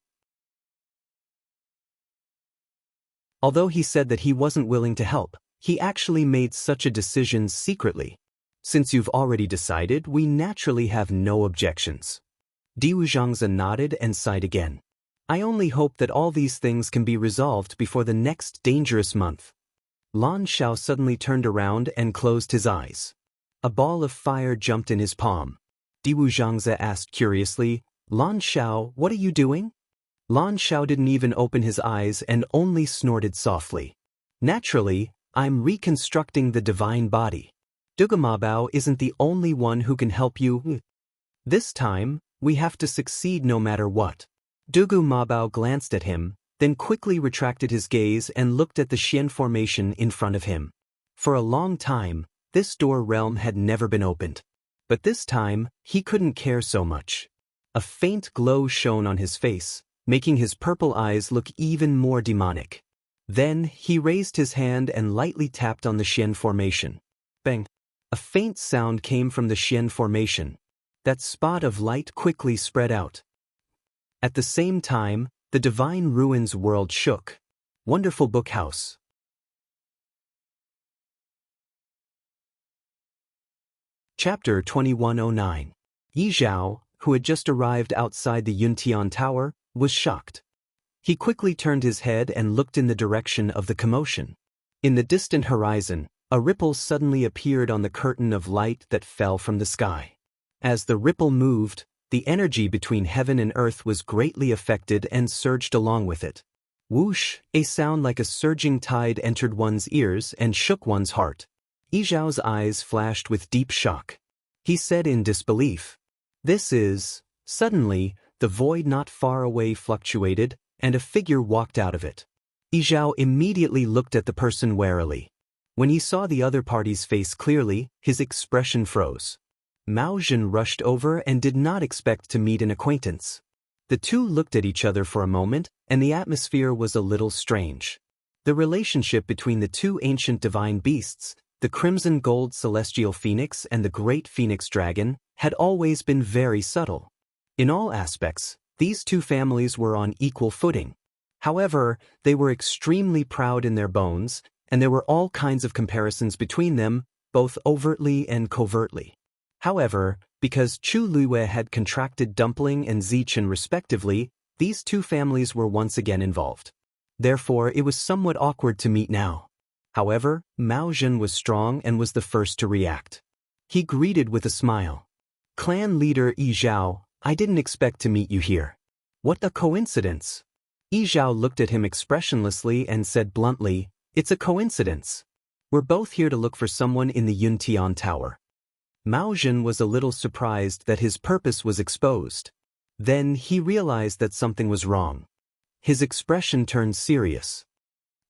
Although he said that he wasn't willing to help, he actually made such a decision secretly. Since you've already decided, we naturally have no objections. Diwu Zhangzi nodded and sighed again. I only hope that all these things can be resolved before the next dangerous month. Lan Xiao suddenly turned around and closed his eyes. A ball of fire jumped in his palm. Diwu Zhangzi asked curiously, Lan Xiao, what are you doing? Lan Xiao didn't even open his eyes and only snorted softly. Naturally, I'm reconstructing the divine body. Dugu Mabao isn't the only one who can help you. This time, we have to succeed no matter what. Dugu Mabao glanced at him, then quickly retracted his gaze and looked at the Xian formation in front of him. For a long time, this door realm had never been opened. But this time, he couldn't care so much. A faint glow shone on his face, making his purple eyes look even more demonic. Then, he raised his hand and lightly tapped on the Xian formation. Bang! A faint sound came from the Xian formation. That spot of light quickly spread out. At the same time, the divine ruins world shook. Wonderful Book House. Chapter 2109. Yi Zhao, who had just arrived outside the Yuntian Tower, was shocked. He quickly turned his head and looked in the direction of the commotion. In the distant horizon, a ripple suddenly appeared on the curtain of light that fell from the sky. As the ripple moved, the energy between heaven and earth was greatly affected and surged along with it. Whoosh, a sound like a surging tide entered one's ears and shook one's heart. Yi Zhao's eyes flashed with deep shock. He said in disbelief, "This is..." Suddenly, the void not far away fluctuated, and a figure walked out of it. Yi Zhao immediately looked at the person warily. When he saw the other party's face clearly, his expression froze. Mao Zhen rushed over and did not expect to meet an acquaintance. The two looked at each other for a moment, and the atmosphere was a little strange. The relationship between the two ancient divine beasts, the crimson gold celestial phoenix and the great phoenix dragon, had always been very subtle. In all aspects, these two families were on equal footing. However, they were extremely proud in their bones, and there were all kinds of comparisons between them, both overtly and covertly. However, because Chu Luiwei had contracted Dumpling and Zichen respectively, these two families were once again involved. Therefore, it was somewhat awkward to meet now. However, Mao Zhen was strong and was the first to react. He greeted with a smile. Clan leader Yi Zhao, I didn't expect to meet you here. What a coincidence. Yi Zhao looked at him expressionlessly and said bluntly, It's a coincidence. We're both here to look for someone in the Yuntian Tower. Mao Zhen was a little surprised that his purpose was exposed. Then he realized that something was wrong. His expression turned serious.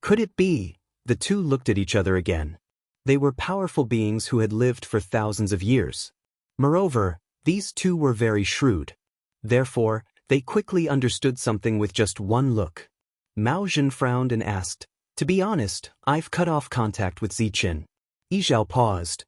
Could it be? The two looked at each other again. They were powerful beings who had lived for thousands of years. Moreover, these two were very shrewd. Therefore, they quickly understood something with just one look. Mao Zhen frowned and asked, To be honest, I've cut off contact with Zichen. Yi Zhao paused.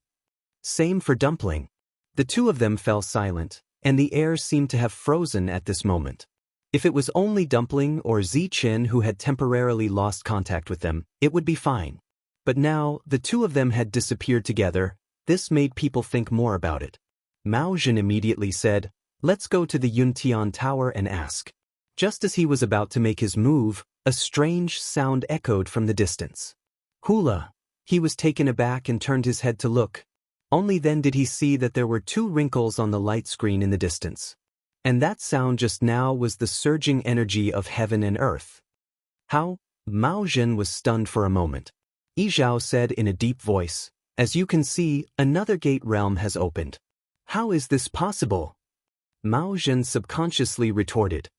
Same for Dumpling. The two of them fell silent, and the air seemed to have frozen at this moment. If it was only Dumpling or Zichen who had temporarily lost contact with them, it would be fine. But now, the two of them had disappeared together. This made people think more about it. Mao Zhen immediately said, Let's go to the Yuntian Tower and ask. Just as he was about to make his move, a strange sound echoed from the distance. Hula! He was taken aback and turned his head to look. Only then did he see that there were two wrinkles on the light screen in the distance. And that sound just now was the surging energy of heaven and earth. How? Mao Zhen was stunned for a moment. Yi Zhao said in a deep voice, As you can see, another gate realm has opened. How is this possible? Mao Zhen subconsciously retorted.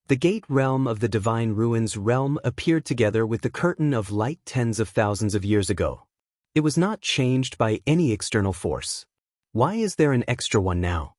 The gate realm of the divine ruins realm appeared together with the curtain of light tens of thousands of years ago. It was not changed by any external force. Why is there an extra one now?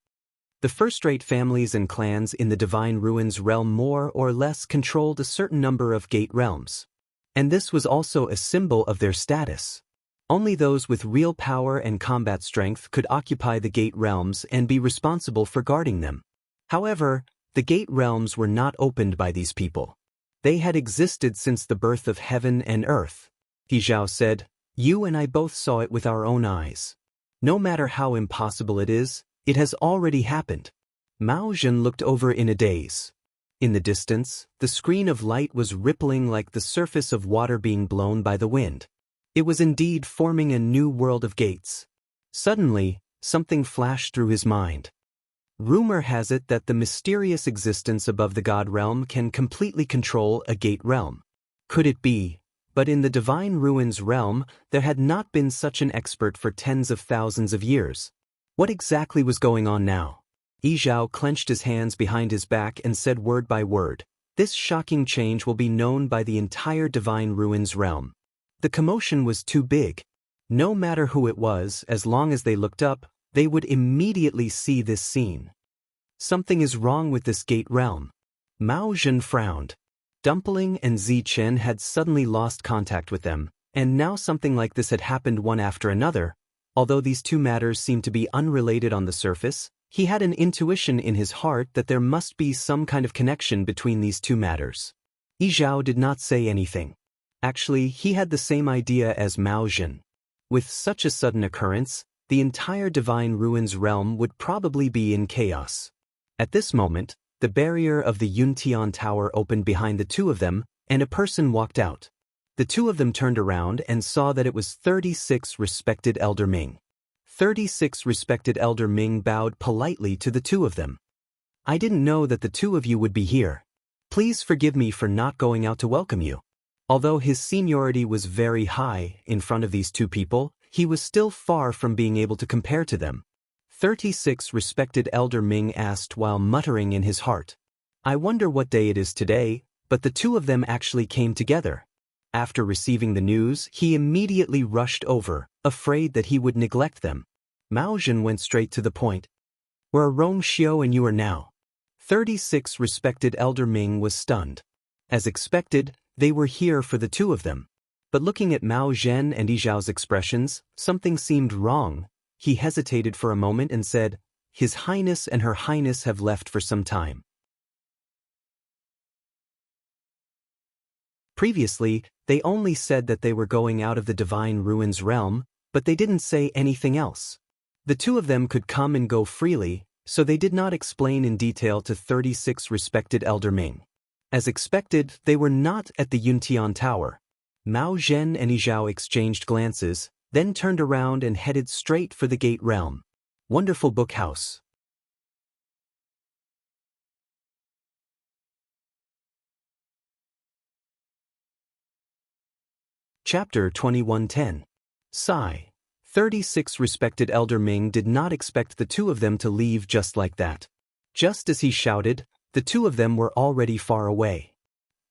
The first-rate families and clans in the divine ruins realm more or less controlled a certain number of gate realms. And this was also a symbol of their status. Only those with real power and combat strength could occupy the gate realms and be responsible for guarding them. However, the gate realms were not opened by these people. They had existed since the birth of heaven and earth. Yi Zhao said, You and I both saw it with our own eyes. No matter how impossible it is, it has already happened. Mao Zhen looked over in a daze. In the distance, the screen of light was rippling like the surface of water being blown by the wind. It was indeed forming a new world of gates. Suddenly, something flashed through his mind. Rumor has it that the mysterious existence above the God realm can completely control a gate realm. Could it be? But in the Divine Ruins realm, there had not been such an expert for tens of thousands of years. What exactly was going on now? Yizhao clenched his hands behind his back and said word by word, "This shocking change will be known by the entire Divine Ruins realm." The commotion was too big. No matter who it was, as long as they looked up, they would immediately see this scene. Something is wrong with this gate realm. Mao Zhen frowned. Dumpling and Zichen had suddenly lost contact with them, and now something like this had happened one after another. Although these two matters seemed to be unrelated on the surface, he had an intuition in his heart that there must be some kind of connection between these two matters. Yizhao did not say anything. Actually, he had the same idea as Mao Zhen. With such a sudden occurrence, the entire Divine Ruins realm would probably be in chaos. At this moment, the barrier of the Yuntian Tower opened behind the two of them, and a person walked out. The two of them turned around and saw that it was 36 respected Elder Ming. 36 respected Elder Ming bowed politely to the two of them. "I didn't know that the two of you would be here. Please forgive me for not going out to welcome you." Although his seniority was very high in front of these two people, he was still far from being able to compare to them. 36 respected Elder Ming asked while muttering in his heart, "I wonder what day it is today," but the two of them actually came together. After receiving the news, he immediately rushed over, afraid that he would neglect them. Mao Zhen went straight to the point. "Where are Rong Xiao and you are now?" 36 respected Elder Ming was stunned. As expected, they were here for the two of them. But looking at Mao Zhen and Yizhao's expressions, something seemed wrong. He hesitated for a moment and said, "His Highness and Her Highness have left for some time." Previously, they only said that they were going out of the Divine Ruins realm, but they didn't say anything else. The two of them could come and go freely, so they did not explain in detail to 36 respected Elder Ming. As expected, they were not at the Yuntian Tower. Mao Zhen and Yizhao exchanged glances, then turned around and headed straight for the Gate Realm. Wonderful Book House. Chapter 2110. Sigh. 36 respected Elder Ming did not expect the two of them to leave just like that. Just as he shouted, the two of them were already far away.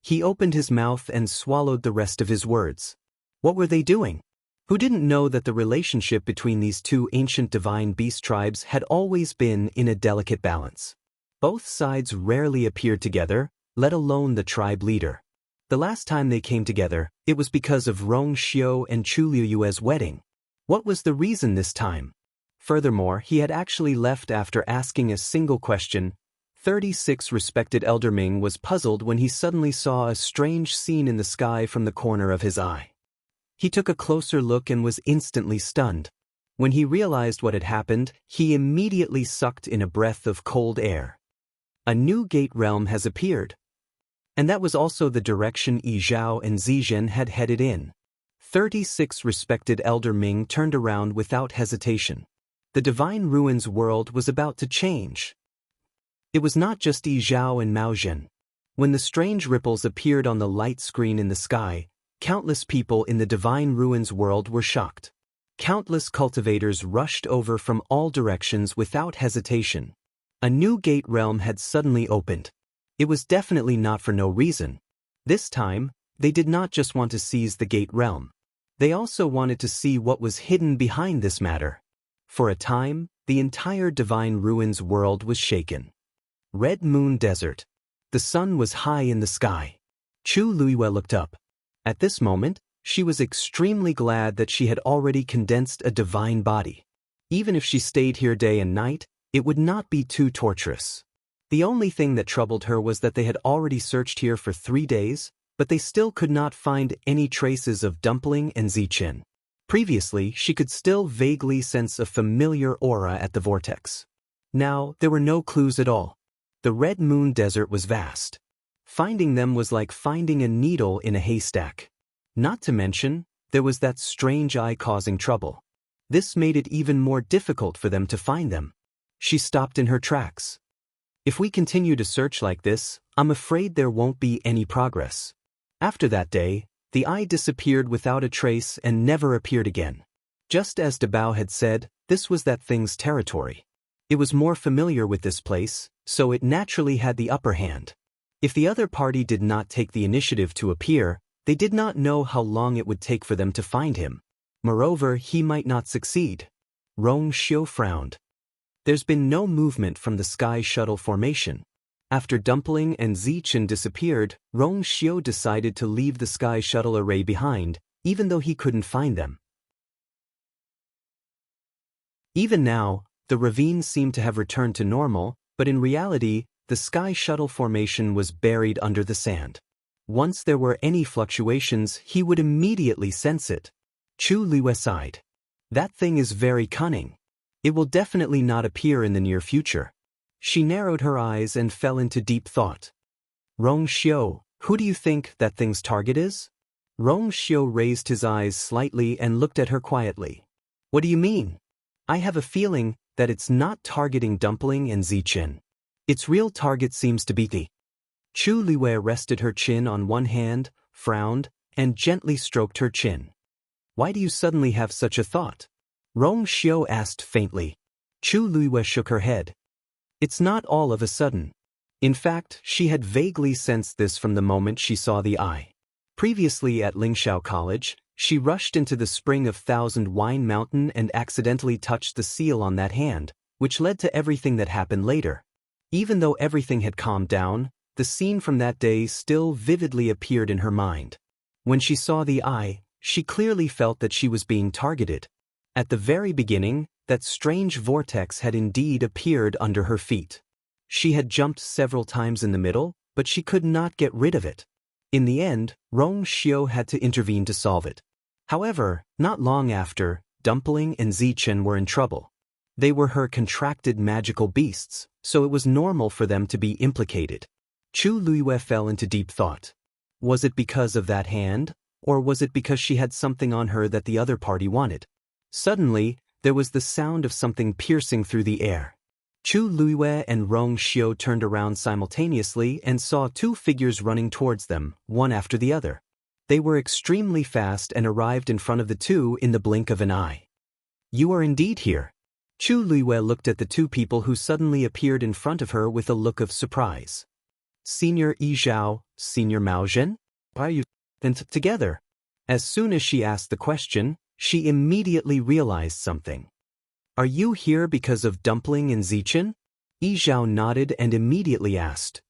He opened his mouth and swallowed the rest of his words. What were they doing? Who didn't know that the relationship between these two ancient divine beast tribes had always been in a delicate balance? Both sides rarely appeared together, let alone the tribe leader. The last time they came together, it was because of Rong Xiao and Chu Liuyue's wedding. What was the reason this time? Furthermore, he had actually left after asking a single question. 36 respected Elder Ming was puzzled when he suddenly saw a strange scene in the sky from the corner of his eye. He took a closer look and was instantly stunned. When he realized what had happened, he immediately sucked in a breath of cold air. A new gate realm has appeared. And that was also the direction Yizhao and Zichen had headed in. 36 respected Elder Ming turned around without hesitation. The Divine Ruins world was about to change. It was not just Yizhao and Mao Zhen. When the strange ripples appeared on the light screen in the sky, countless people in the Divine Ruins world were shocked. Countless cultivators rushed over from all directions without hesitation. A new gate realm had suddenly opened. It was definitely not for no reason. This time, they did not just want to seize the gate realm. They also wanted to see what was hidden behind this matter. For a time, the entire Divine Ruins world was shaken. Red Moon Desert. The sun was high in the sky. Chu Liyue looked up. At this moment, she was extremely glad that she had already condensed a divine body. Even if she stayed here day and night, it would not be too torturous. The only thing that troubled her was that they had already searched here for 3 days, but they still could not find any traces of Dumpling and Zichen. Previously, she could still vaguely sense a familiar aura at the vortex. Now, there were no clues at all. The Red Moon Desert was vast. Finding them was like finding a needle in a haystack. Not to mention, there was that strange eye causing trouble. This made it even more difficult for them to find them. She stopped in her tracks. If we continue to search like this, I'm afraid there won't be any progress. After that day, the eye disappeared without a trace and never appeared again. Just as Dabao had said, this was that thing's territory. It was more familiar with this place, so it naturally had the upper hand. If the other party did not take the initiative to appear, they did not know how long it would take for them to find him. Moreover, he might not succeed. Rong Xiu frowned. There's been no movement from the Sky Shuttle formation. After Dumpling and Zichen disappeared, Rong Xiu decided to leave the Sky Shuttle array behind, even though he couldn't find them. Even now, the ravine seemed to have returned to normal, but in reality, the Sky Shuttle formation was buried under the sand. Once there were any fluctuations, he would immediately sense it. Chu Liue sighed. That thing is very cunning. It will definitely not appear in the near future. She narrowed her eyes and fell into deep thought. Rong Xiu, who do you think that thing's target is? Rong Xiu raised his eyes slightly and looked at her quietly. What do you mean? I have a feeling that it's not targeting Dumpling and Zichen. Its real target seems to be the. Chu Liue rested her chin on one hand, frowned, and gently stroked her chin. Why do you suddenly have such a thought? Rong Xiu asked faintly. Chu Liue shook her head. It's not all of a sudden. In fact, she had vaguely sensed this from the moment she saw the eye. Previously at Lingxiao College, she rushed into the spring of Thousand Wine Mountain and accidentally touched the seal on that hand, which led to everything that happened later. Even though everything had calmed down, the scene from that day still vividly appeared in her mind. When she saw the eye, she clearly felt that she was being targeted. At the very beginning, that strange vortex had indeed appeared under her feet. She had jumped several times in the middle, but she could not get rid of it. In the end, Rong Xiu had to intervene to solve it. However, not long after, Dumpling and Zichen were in trouble. They were her contracted magical beasts, so it was normal for them to be implicated. Chu Liue fell into deep thought. Was it because of that hand, or was it because she had something on her that the other party wanted? Suddenly, there was the sound of something piercing through the air. Chu Liue and Rong Xiu turned around simultaneously and saw two figures running towards them, one after the other. They were extremely fast and arrived in front of the two in the blink of an eye. You are indeed here. Chu Liue looked at the two people who suddenly appeared in front of her with a look of surprise. Senior Yi Zhao, Senior Mao Zhen? Why are you together? As soon as she asked the question, she immediately realized something. Are you here because of Dumpling and Zichen? Yi Zhao nodded and immediately asked.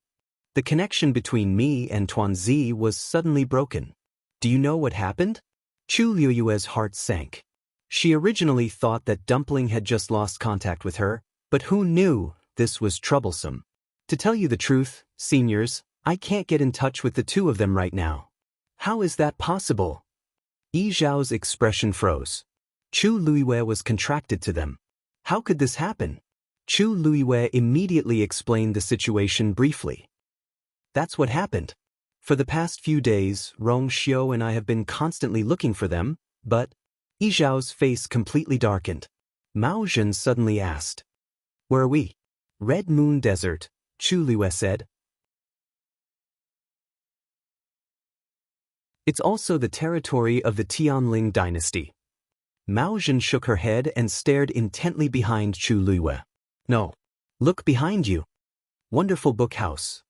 The connection between me and Tuanzi was suddenly broken. Do you know what happened? Chu Liuyue's heart sank. She originally thought that Dumpling had just lost contact with her, but who knew this was troublesome? To tell you the truth, seniors, I can't get in touch with the two of them right now. How is that possible? Yi Zhao's expression froze. Chu Liue was contracted to them. How could this happen? Chu Liue immediately explained the situation briefly. That's what happened. For the past few days, Rong Xiu and I have been constantly looking for them, but... Yi Zhao's face completely darkened. Mao Zhen suddenly asked. Where are we? Red Moon Desert, Chu Liue said. It's also the territory of the Tianling dynasty. Mao Zhen shook her head and stared intently behind Chu Liue. No. Look behind you. Wonderful book house.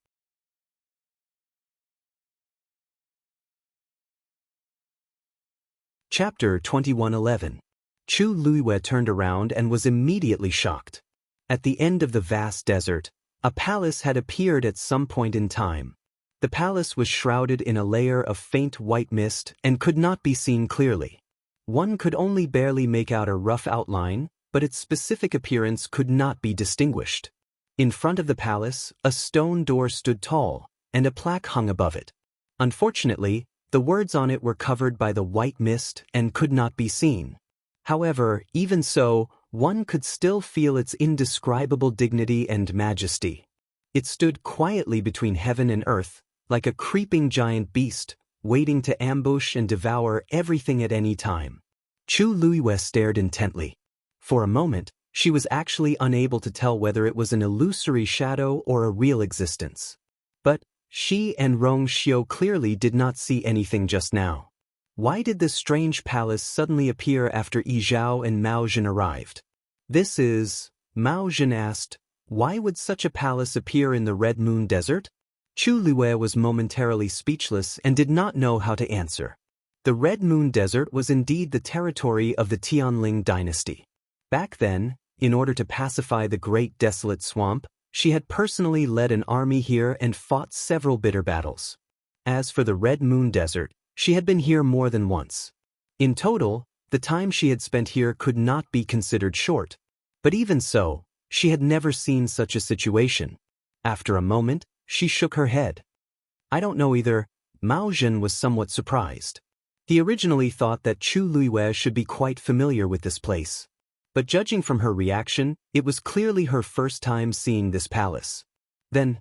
Chapter 2111. Chu Liue turned around and was immediately shocked. At the end of the vast desert, a palace had appeared at some point in time. The palace was shrouded in a layer of faint white mist and could not be seen clearly. One could only barely make out a rough outline, but its specific appearance could not be distinguished. In front of the palace, a stone door stood tall, and a plaque hung above it. Unfortunately, The words on it were covered by the white mist and could not be seen. However, even so, one could still feel its indescribable dignity and majesty. It stood quietly between heaven and earth, like a creeping giant beast, waiting to ambush and devour everything at any time. Chu Luiyue stared intently. For a moment, she was actually unable to tell whether it was an illusory shadow or a real existence. But she and Rong Xiu clearly did not see anything just now. Why did this strange palace suddenly appear after Yi Zhao and Mao Zhen arrived? This is, Mao Zhen asked, why would such a palace appear in the Red Moon Desert? Chu Luiyue was momentarily speechless and did not know how to answer. The Red Moon Desert was indeed the territory of the Tianling dynasty. Back then, in order to pacify the great desolate swamp, she had personally led an army here and fought several bitter battles. As for the Red Moon Desert, she had been here more than once. In total, the time she had spent here could not be considered short. But even so, she had never seen such a situation. After a moment, she shook her head. I don't know either. Mao Zhen was somewhat surprised. He originally thought that Chu Luiyue should be quite familiar with this place. But judging from her reaction, it was clearly her first time seeing this palace. Then,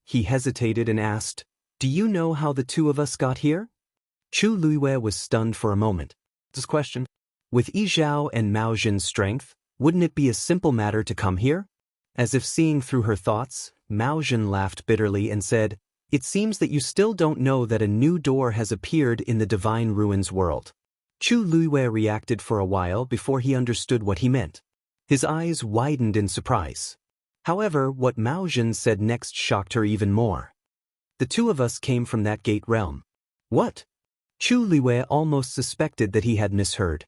he hesitated and asked, do you know how the two of us got here? Chu Luiyue was stunned for a moment. This question? With Yi Zhao and Mao Zhen's strength, wouldn't it be a simple matter to come here? As if seeing through her thoughts, Mao Zhen laughed bitterly and said, it seems that you still don't know that a new door has appeared in the Divine Ruins world. Chu Luiyue reacted for a while before he understood what he meant. His eyes widened in surprise. However, what Mao Zhen said next shocked her even more. The two of us came from that gate realm. What? Chu Luiyue almost suspected that he had misheard.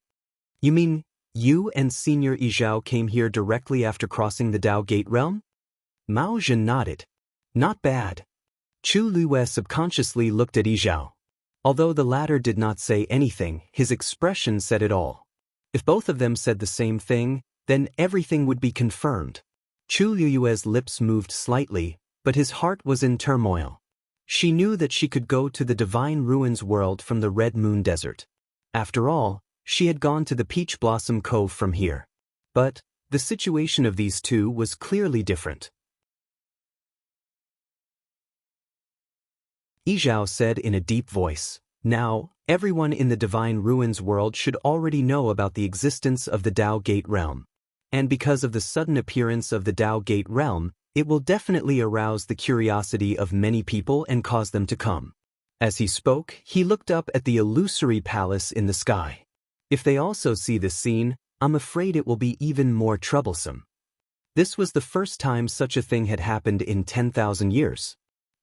You mean, you and Senior Yi Zhao came here directly after crossing the Dao Gate realm? Mao Zhen nodded. Not bad. Chu Luiyue subconsciously looked at Yi Zhao. Although the latter did not say anything, his expression said it all. If both of them said the same thing, then everything would be confirmed. Chu Luiyue's lips moved slightly, but his heart was in turmoil. She knew that she could go to the Divine Ruins world from the Red Moon Desert. After all, she had gone to the Peach Blossom Cove from here. But the situation of these two was clearly different. Yi Zhao said in a deep voice, now, everyone in the Divine Ruins world should already know about the existence of the Dao Gate realm. And because of the sudden appearance of the Dao Gate realm, it will definitely arouse the curiosity of many people and cause them to come. As he spoke, he looked up at the illusory palace in the sky. If they also see this scene, I'm afraid it will be even more troublesome. This was the first time such a thing had happened in 10,000 years.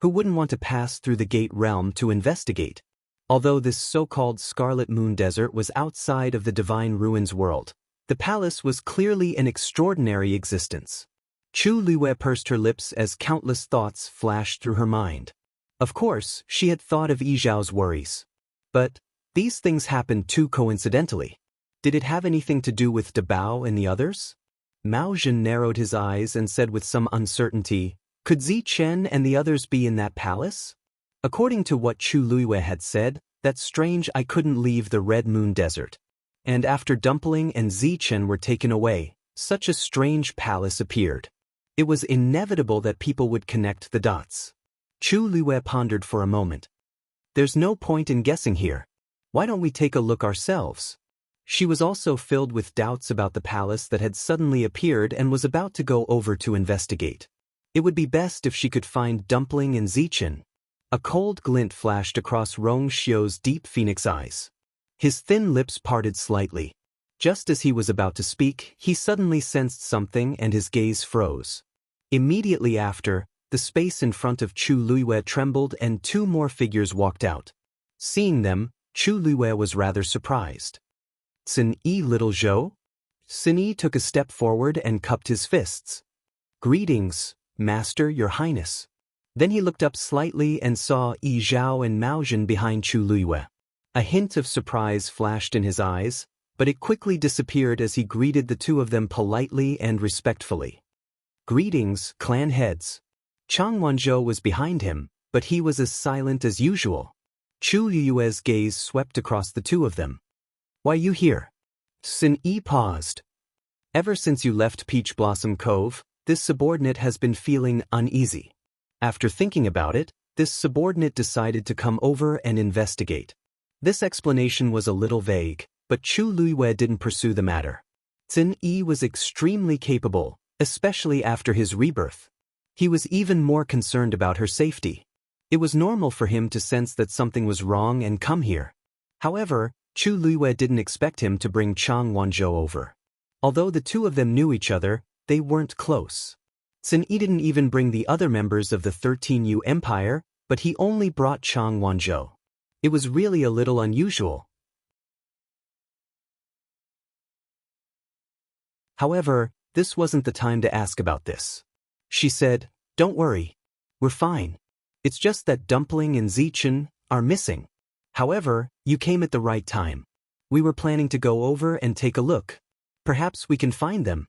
Who wouldn't want to pass through the Gate realm to investigate? Although this so-called Scarlet Moon Desert was outside of the Divine Ruins world, the palace was clearly an extraordinary existence. Chu Luiyue pursed her lips as countless thoughts flashed through her mind. Of course, she had thought of Yi Zhao's worries. But these things happened too coincidentally. Did it have anything to do with Dabao and the others? Mao Zhen narrowed his eyes and said with some uncertainty, could Zichen and the others be in that palace? According to what Chu Luiyue had said, that's strange I couldn't leave the Red Moon Desert. And after Dumpling and Zichen were taken away, such a strange palace appeared. It was inevitable that people would connect the dots. Chu Luiyue pondered for a moment. There's no point in guessing here. Why don't we take a look ourselves? She was also filled with doubts about the palace that had suddenly appeared and was about to go over to investigate. It would be best if she could find Dumpling and Zichen. A cold glint flashed across Rong Xiu's deep phoenix eyes. His thin lips parted slightly. Just as he was about to speak, he suddenly sensed something and his gaze froze. Immediately after, the space in front of Chu Luiyue trembled and two more figures walked out. Seeing them, Chu Luiyue was rather surprised. Xin-Yi, little Zhou? Xin-Yi took a step forward and cupped his fists. Greetings, Master, Your Highness. Then he looked up slightly and saw Yi Zhao and Mao Zhen behind Chu Luiyue. A hint of surprise flashed in his eyes, but it quickly disappeared as he greeted the two of them politely and respectfully. Greetings, clan heads. Chang Wanzhou was behind him, but he was as silent as usual. Chu Liyue's gaze swept across the two of them. Why you here? Sin Yi paused. Ever since you left Peach Blossom Cove, this subordinate has been feeling uneasy. After thinking about it, this subordinate decided to come over and investigate. This explanation was a little vague, but Chu Liyue didn't pursue the matter. Sin Yi was extremely capable, especially after his rebirth. He was even more concerned about her safety. It was normal for him to sense that something was wrong and come here. However, Chu Liyue didn't expect him to bring Chang Wanzhou over. Although the two of them knew each other, they weren't close. Sin Yi didn't even bring the other members of the 13U Empire, but he only brought Chang Wanzhou. It was really a little unusual. However, this wasn't the time to ask about this. She said, "Don't worry. We're fine. It's just that Dumpling and Zichen are missing. However, you came at the right time. We were planning to go over and take a look. Perhaps we can find them."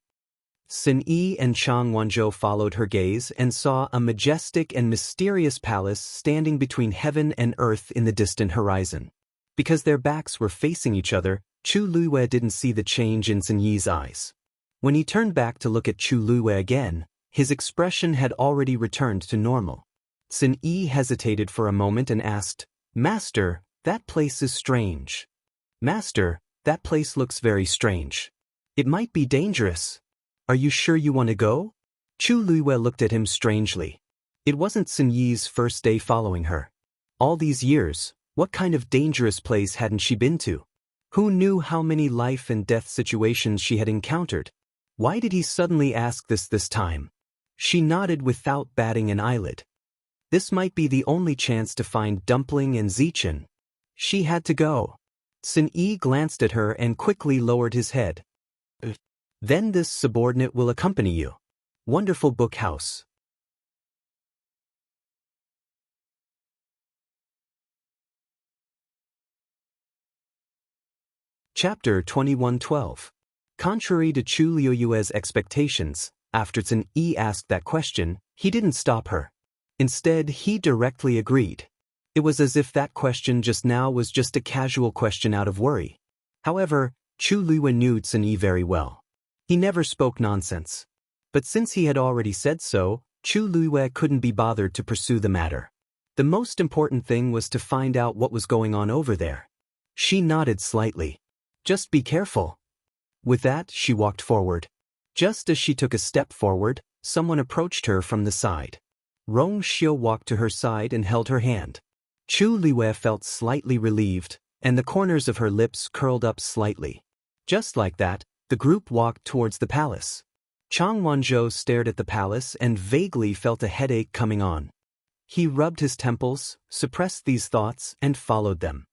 Sin Yi and Chang Wanzhou followed her gaze and saw a majestic and mysterious palace standing between heaven and earth in the distant horizon. Because their backs were facing each other, Chu Liyue didn't see the change in Sin Yi's eyes. When he turned back to look at Chu Liyue again, his expression had already returned to normal. Sin Yi hesitated for a moment and asked, "Master, that place is strange." "Master, that place looks very strange. It might be dangerous. Are you sure you want to go?" Chu Liyue looked at him strangely. It wasn't Sin Yi's first day following her. All these years, what kind of dangerous place hadn't she been to? Who knew how many life and death situations she had encountered? Why did he suddenly ask this time? She nodded without batting an eyelid. This might be the only chance to find Dumpling and Zichen. She had to go. Sin Yi glanced at her and quickly lowered his head. "Then this subordinate will accompany you. Wonderful book house." Chapter 2112. Contrary to Chu Liyue's expectations, after Sin Yi asked that question, he didn't stop her. Instead, he directly agreed. It was as if that question just now was just a casual question out of worry. However, Chu Liyue knew Sin Yi very well. He never spoke nonsense. But since he had already said so, Chu Liyue couldn't be bothered to pursue the matter. The most important thing was to find out what was going on over there. She nodded slightly. "Just be careful." With that, she walked forward. Just as she took a step forward, someone approached her from the side. Rong Xiu walked to her side and held her hand. Chu Liyue felt slightly relieved, and the corners of her lips curled up slightly. Just like that, the group walked towards the palace. Chang Wanzhou stared at the palace and vaguely felt a headache coming on. He rubbed his temples, suppressed these thoughts, and followed them.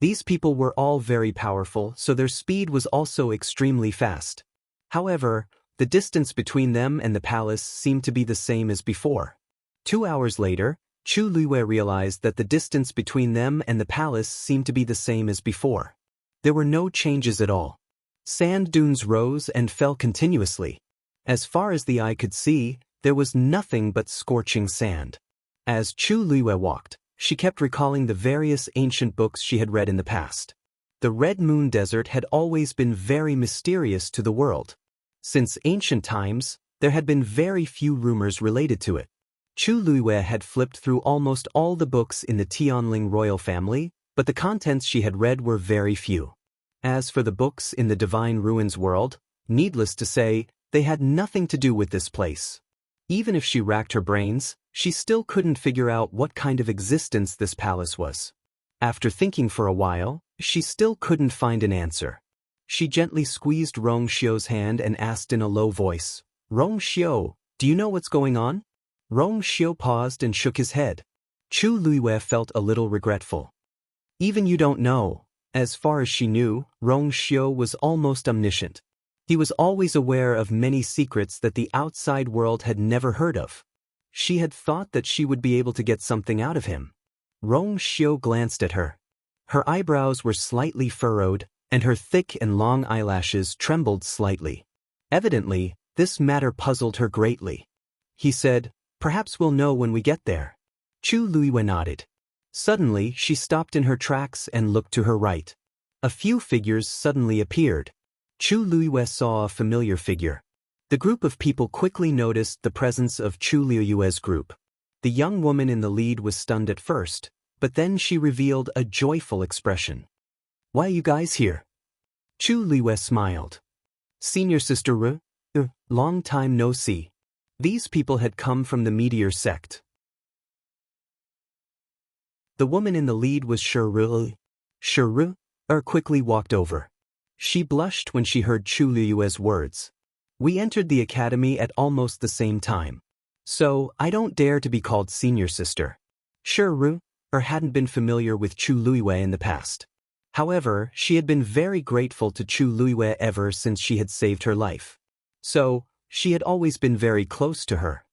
These people were all very powerful, so their speed was also extremely fast. However, the distance between them and the palace seemed to be the same as before. 2 hours later, Chu Liyue realized that the distance between them and the palace seemed to be the same as before. There were no changes at all. Sand dunes rose and fell continuously. As far as the eye could see, there was nothing but scorching sand. As Chu Liyue walked, she kept recalling the various ancient books she had read in the past. The Red Moon Desert had always been very mysterious to the world. Since ancient times, there had been very few rumors related to it. Chu Liyue had flipped through almost all the books in the Tianling royal family, but the contents she had read were very few. As for the books in the Divine Ruins world, needless to say, they had nothing to do with this place. Even if she racked her brains, she still couldn't figure out what kind of existence this palace was. After thinking for a while, she still couldn't find an answer. She gently squeezed Rong Xiu's hand and asked in a low voice, "Rong Xiu, do you know what's going on?" Rong Xiu paused and shook his head. Chu Liyue felt a little regretful. Even you don't know. As far as she knew, Rong Xiu was almost omniscient. He was always aware of many secrets that the outside world had never heard of. She had thought that she would be able to get something out of him. Rong Xiu glanced at her. Her eyebrows were slightly furrowed, and her thick and long eyelashes trembled slightly. Evidently, this matter puzzled her greatly. He said, "Perhaps we'll know when we get there." Chu Liyue nodded. Suddenly, she stopped in her tracks and looked to her right. A few figures suddenly appeared. Chu Luiyue saw a familiar figure. The group of people quickly noticed the presence of Chu Luiyue's group. The young woman in the lead was stunned at first, but then she revealed a joyful expression. "Why are you guys here?" Chu Luiyue smiled. "Senior Sister Ru, long time no see." These people had come from the meteor sect. The woman in the lead was Shiru. Shiru quickly walked over. She blushed when she heard Chu Luiyue's words. "We entered the academy at almost the same time. So, I don't dare to be called senior sister." Shiru hadn't been familiar with Chu Luiyue in the past. However, she had been very grateful to Chu Luiyue ever since she had saved her life. So, she had always been very close to her.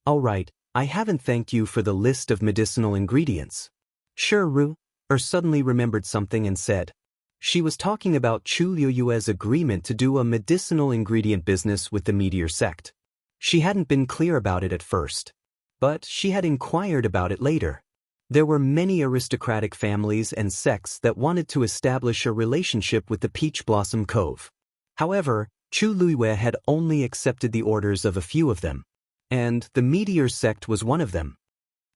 "All right, I haven't thanked you for the list of medicinal ingredients." Shiru suddenly remembered something and said. She was talking about Chu Luiyue's agreement to do a medicinal ingredient business with the meteor sect. She hadn't been clear about it at first, but she had inquired about it later. There were many aristocratic families and sects that wanted to establish a relationship with the Peach Blossom Cove. However, Chu Luiyue had only accepted the orders of a few of them, and the meteor sect was one of them.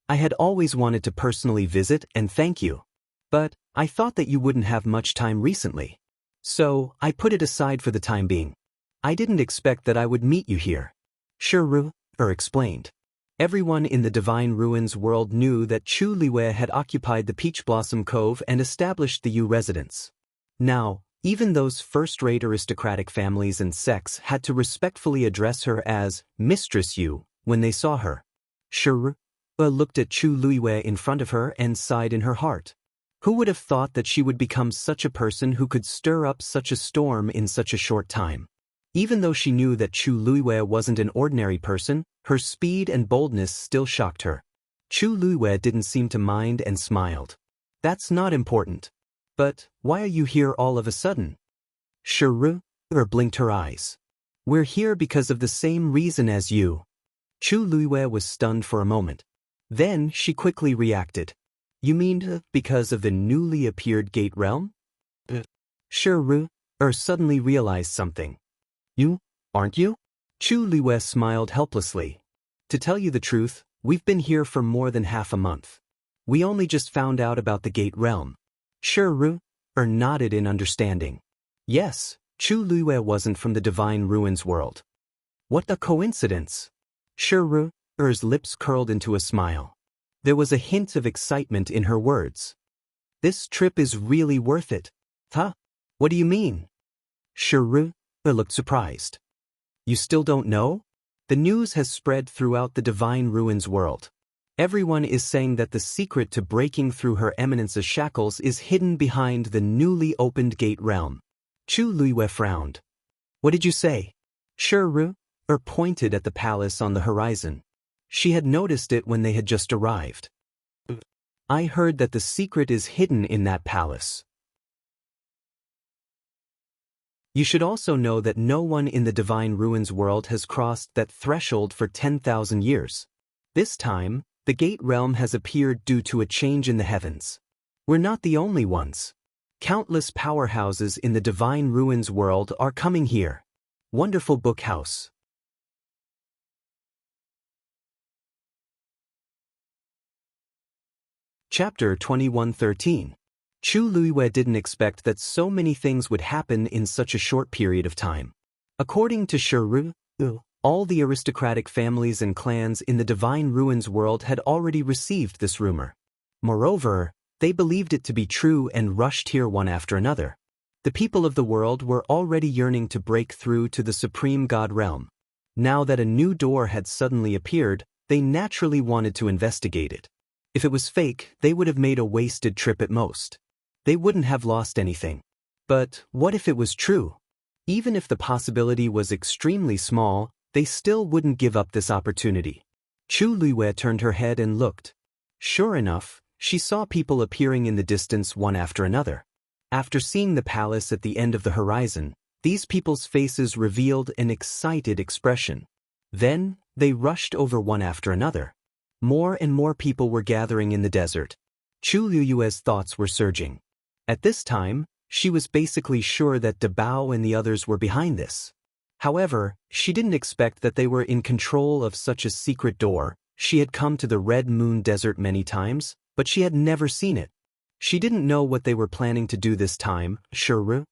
"I had always wanted to personally visit and thank you. But I thought that you wouldn't have much time recently. So I put it aside for the time being. I didn't expect that I would meet you here." Shiru explained. Everyone in the Divine Ruins world knew that Chu Luiyue had occupied the Peach Blossom Cove and established the Yu residence. Now, even those first-rate aristocratic families and sects had to respectfully address her as Mistress Yu when they saw her. Shiru looked at Chu Luiyue in front of her and sighed in her heart. Who would have thought that she would become such a person who could stir up such a storm in such a short time? Even though she knew that Chu Luiyue wasn't an ordinary person, her speed and boldness still shocked her. Chu Luiyue didn't seem to mind and smiled. "That's not important. But why are you here all of a sudden?" Shiru blinked her eyes. "We're here because of the same reason as you." Chu Luiyue was stunned for a moment. Then she quickly reacted. "You mean because of the newly appeared Gate Realm?" Shiru suddenly realized something. "You, aren't you?" Chu Luiyue smiled helplessly. "To tell you the truth, we've been here for more than half a month. We only just found out about the Gate Realm." Shiru nodded in understanding. Yes, Chu Luiyue wasn't from the Divine Ruins world. What a coincidence! Shiru's lips curled into a smile. There was a hint of excitement in her words. "This trip is really worth it." "Huh? What do you mean?" Shiru looked surprised. "You still don't know? The news has spread throughout the Divine Ruins world. Everyone is saying that the secret to breaking through Her Eminence's shackles is hidden behind the newly opened Gate Realm." Chu Luiyue frowned. "What did you say?" Shiru pointed at the palace on the horizon. She had noticed it when they had just arrived. "I heard that the secret is hidden in that palace." You should also know that no one in the Divine Ruins world has crossed that threshold for 10,000 years. This time, the Gate Realm has appeared due to a change in the heavens. We're not the only ones. Countless powerhouses in the Divine Ruins world are coming here. Wonderful Book House. Chapter 2113. Chu Luiyue didn't expect that so many things would happen in such a short period of time. According to Shiru, all the aristocratic families and clans in the Divine Ruins world had already received this rumor. Moreover, they believed it to be true and rushed here one after another. The people of the world were already yearning to break through to the Supreme God Realm. Now that a new door had suddenly appeared, they naturally wanted to investigate it. If it was fake, they would have made a wasted trip at most. They wouldn't have lost anything. But what if it was true? Even if the possibility was extremely small, they still wouldn't give up this opportunity. Chu Luiyue turned her head and looked. Sure enough, she saw people appearing in the distance one after another. After seeing the palace at the end of the horizon, these people's faces revealed an excited expression. Then, they rushed over one after another. More and more people were gathering in the desert. Chu Liyue's thoughts were surging. At this time, she was basically sure that Dabao and the others were behind this. However, she didn't expect that they were in control of such a secret door. She had come to the Red Moon Desert many times, but she had never seen it. She didn't know what they were planning to do this time. Shiru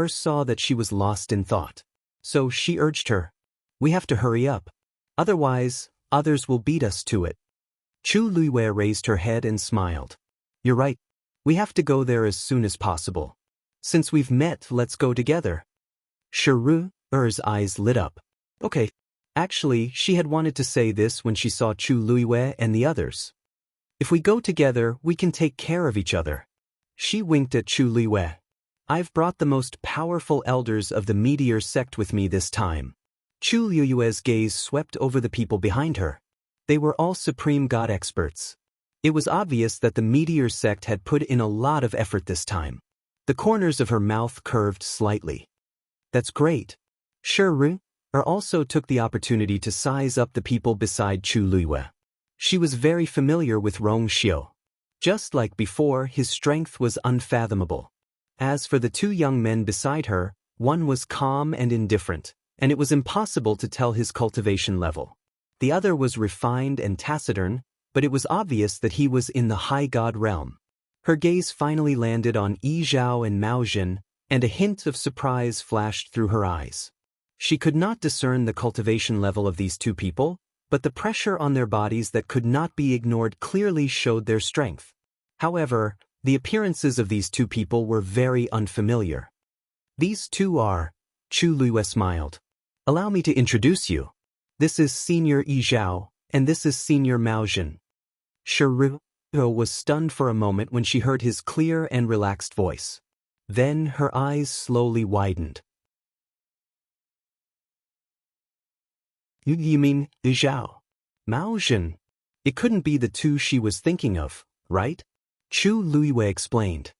saw that she was lost in thought. So she urged her, "We have to hurry up. Otherwise, others will beat us to it." Chu Liyue raised her head and smiled. "You're right. We have to go there as soon as possible. Since we've met, let's go together." Shiru's eyes lit up. Okay. Actually, she had wanted to say this when she saw Chu Liyue and the others. "If we go together, we can take care of each other." She winked at Chu Liyue. "I've brought the most powerful elders of the Meteor sect with me this time." Chu Liyue's gaze swept over the people behind her. They were all Supreme God experts. It was obvious that the Meteor sect had put in a lot of effort this time. The corners of her mouth curved slightly. "That's great." Shiru also took the opportunity to size up the people beside Chu Liyue. She was very familiar with Rongxiu. Just like before, his strength was unfathomable. As for the two young men beside her, one was calm and indifferent, and it was impossible to tell his cultivation level. The other was refined and taciturn, but it was obvious that he was in the high god realm. Her gaze finally landed on Yi Zhao and Mao Jin, and a hint of surprise flashed through her eyes. She could not discern the cultivation level of these two people, but the pressure on their bodies that could not be ignored clearly showed their strength. However, the appearances of these two people were very unfamiliar. "These two are," Chu Liyue smiled. "Allow me to introduce you. This is Senior Yi Zhao, and this is Senior Mao Jin." Shiru was stunned for a moment when she heard his clear and relaxed voice. Then her eyes slowly widened. You mean Yi Zhao? Mao Jin? It couldn't be the two she was thinking of, right? Chu Liyue explained.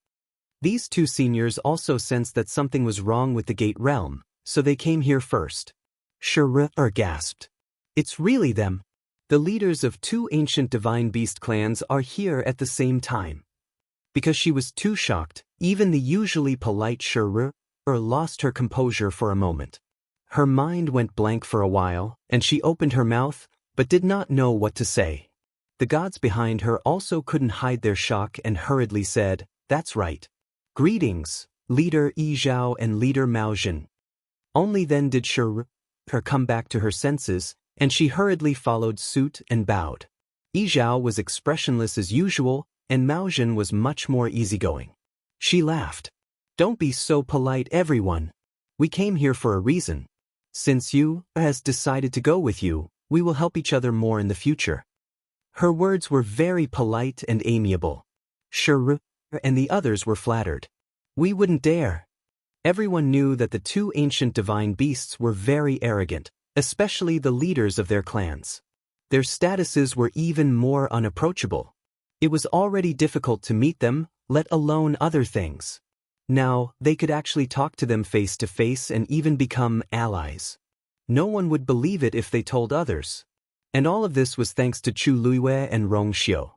These two seniors also sensed that something was wrong with the Gate Realm, so they came here first. Shiru gasped. "It's really them. The leaders of two ancient divine beast clans are here at the same time." Because she was too shocked, even the usually polite Shiru lost her composure for a moment. Her mind went blank for a while, and she opened her mouth, but did not know what to say. The gods behind her also couldn't hide their shock and hurriedly said, "That's right. Greetings, Leader Yi Zhao and Leader Mao Jin." Only then did Shiru come back to her senses, and she hurriedly followed suit and bowed. Yi Zhao was expressionless as usual, and Mao Jin was much more easygoing. She laughed. "Don't be so polite, everyone. We came here for a reason. Since you has decided to go with you, we will help each other more in the future." Her words were very polite and amiable. Shiru and the others were flattered. "We wouldn't dare." Everyone knew that the two ancient divine beasts were very arrogant, especially the leaders of their clans. Their statuses were even more unapproachable. It was already difficult to meet them, let alone other things. Now, they could actually talk to them face to face and even become allies. No one would believe it if they told others. And all of this was thanks to Chu Liyue and Rongxiu.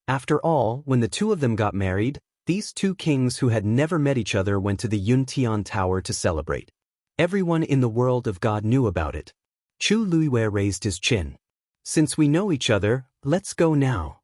After all, when the two of them got married, these two kings who had never met each other went to the Yuntian Tower to celebrate. Everyone in the world of God knew about it. Chu Liyue raised his chin. "Since we know each other, let's go now."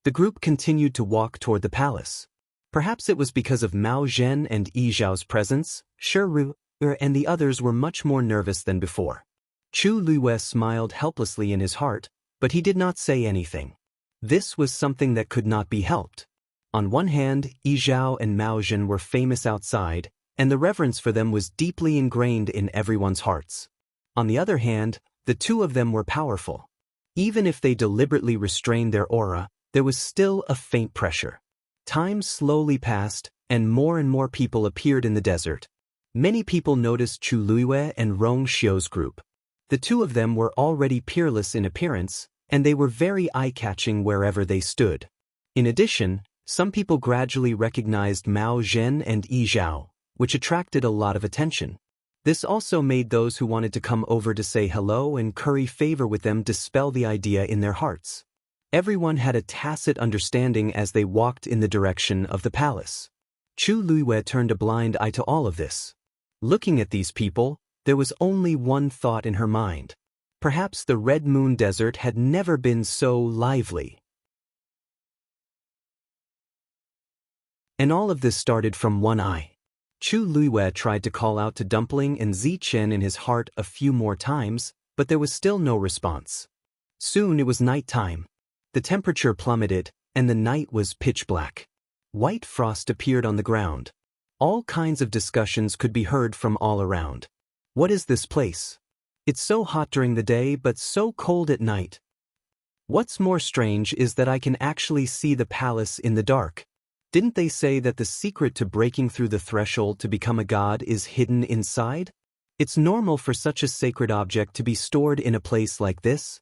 The group continued to walk toward the palace. Perhaps it was because of Mao Jin and Yi Zhao's presence, Shiru and the others were much more nervous than before. Chu Liyue smiled helplessly in his heart, but he did not say anything. This was something that could not be helped. On one hand, Yi Zhao and Mao Jin were famous outside, and the reverence for them was deeply ingrained in everyone's hearts. On the other hand, the two of them were powerful. Even if they deliberately restrained their aura, there was still a faint pressure. Time slowly passed, and more people appeared in the desert. Many people noticed Chu Liyue and Rongxiu's group. The two of them were already peerless in appearance, and they were very eye-catching wherever they stood. In addition, some people gradually recognized Mao Jin and Yi Zhao, which attracted a lot of attention. This also made those who wanted to come over to say hello and curry favor with them dispel the idea in their hearts. Everyone had a tacit understanding as they walked in the direction of the palace. Chu Luiwei turned a blind eye to all of this. Looking at these people, there was only one thought in her mind. Perhaps the Red Moon Desert had never been so lively. And all of this started from one eye. Chu Luiwei tried to call out to Dumpling and Zichen in his heart a few more times, but there was still no response. Soon it was night time. The temperature plummeted, and the night was pitch black. White frost appeared on the ground. All kinds of discussions could be heard from all around. What is this place? It's so hot during the day but so cold at night. What's more strange is that I can actually see the palace in the dark. Didn't they say that the secret to breaking through the threshold to become a god is hidden inside? It's normal for such a sacred object to be stored in a place like this.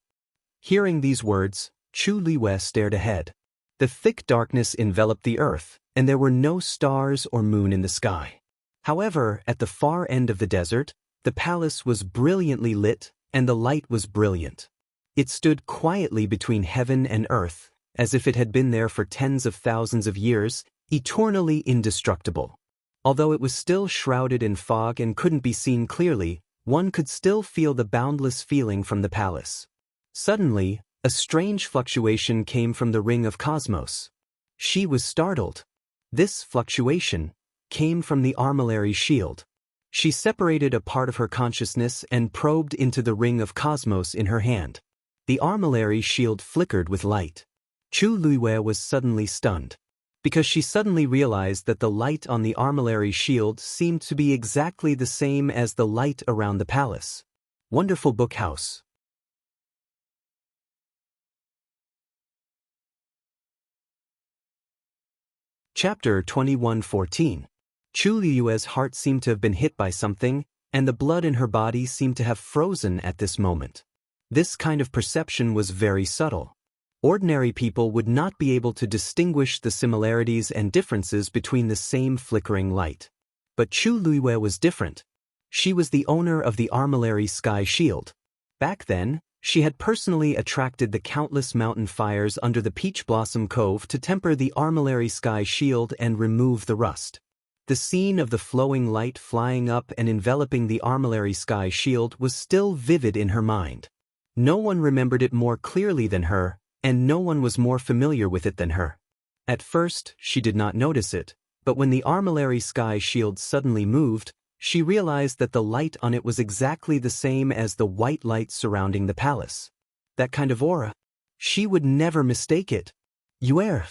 Hearing these words, Chu Luiwei stared ahead. The thick darkness enveloped the earth, and there were no stars or moon in the sky. However, at the far end of the desert, the palace was brilliantly lit, and the light was brilliant. It stood quietly between heaven and earth, as if it had been there for tens of thousands of years, eternally indestructible. Although it was still shrouded in fog and couldn't be seen clearly, one could still feel the boundless feeling from the palace. Suddenly, a strange fluctuation came from the ring of cosmos. She was startled. This fluctuation came from the armillary shield. She separated a part of her consciousness and probed into the ring of cosmos in her hand. The armillary shield flickered with light. Chu Luiwei was suddenly stunned, because she suddenly realized that the light on the armillary shield seemed to be exactly the same as the light around the palace. Wonderful book house. Chapter 21:14. Chu Luiwei's heart seemed to have been hit by something, and the blood in her body seemed to have frozen at this moment. This kind of perception was very subtle. Ordinary people would not be able to distinguish the similarities and differences between the same flickering light. But Chu Luiwei was different. She was the owner of the armillary sky shield. Back then, she had personally attracted the countless mountain fires under the Peach Blossom Cove to temper the armillary sky shield and remove the rust. The scene of the flowing light flying up and enveloping the armillary sky shield was still vivid in her mind. No one remembered it more clearly than her, and no one was more familiar with it than her. At first, she did not notice it, but when the armillary sky shield suddenly moved, she realized that the light on it was exactly the same as the white light surrounding the palace. That kind of aura. She would never mistake it. Yuer.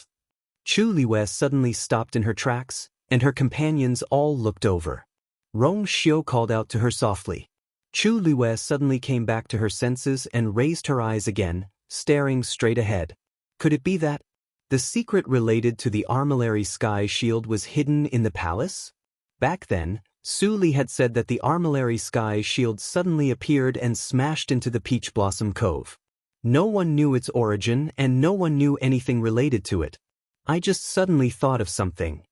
Chu Luiwei suddenly stopped in her tracks, and her companions all looked over. Rong Xiu called out to her softly. Chu Luiwei suddenly came back to her senses and raised her eyes again, staring straight ahead. Could it be that the secret related to the armillary sky shield was hidden in the palace? Back then, Su Li had said that the armillary sky shield suddenly appeared and smashed into the Peach Blossom Cove. No one knew its origin and no one knew anything related to it. I just suddenly thought of something.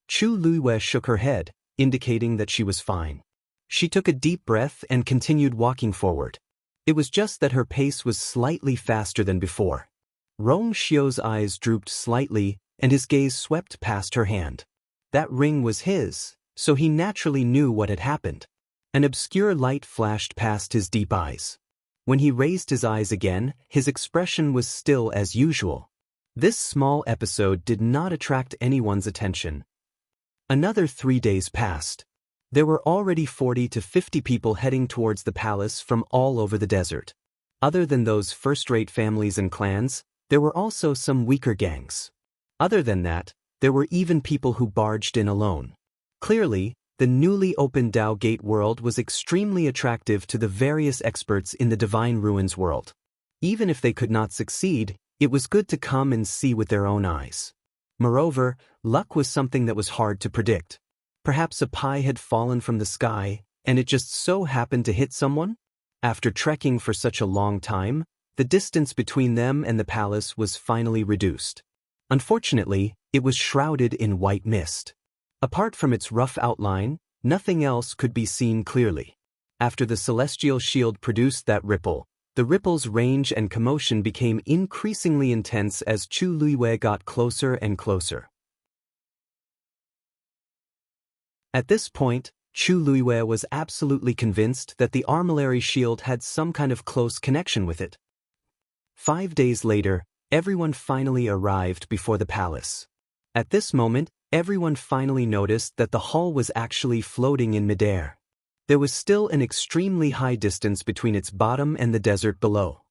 Chu Luiwei shook her head, indicating that she was fine. She took a deep breath and continued walking forward. It was just that her pace was slightly faster than before. Rong Xiu's eyes drooped slightly, and his gaze swept past her hand. That ring was his, so he naturally knew what had happened. An obscure light flashed past his deep eyes. When he raised his eyes again, his expression was still as usual. This small episode did not attract anyone's attention. Another 3 days passed. There were already 40 to 50 people heading towards the palace from all over the desert. Other than those first-rate families and clans, there were also some weaker gangs. Other than that, there were even people who barged in alone. Clearly, the newly opened Dao Gate world was extremely attractive to the various experts in the Divine Ruins world. Even if they could not succeed, it was good to come and see with their own eyes. Moreover, luck was something that was hard to predict. Perhaps a pie had fallen from the sky, and it just so happened to hit someone? After trekking for such a long time, the distance between them and the palace was finally reduced. Unfortunately, it was shrouded in white mist. Apart from its rough outline, nothing else could be seen clearly. After the celestial shield produced that ripple, The ripple's range and commotion became increasingly intense as Chu Luiyue got closer and closer. At this point, Chu Luiyue was absolutely convinced that the armillary shield had some kind of close connection with it. 5 days later, everyone finally arrived before the palace. At this moment, everyone finally noticed that the hall was actually floating in midair. There was still an extremely high distance between its bottom and the desert below.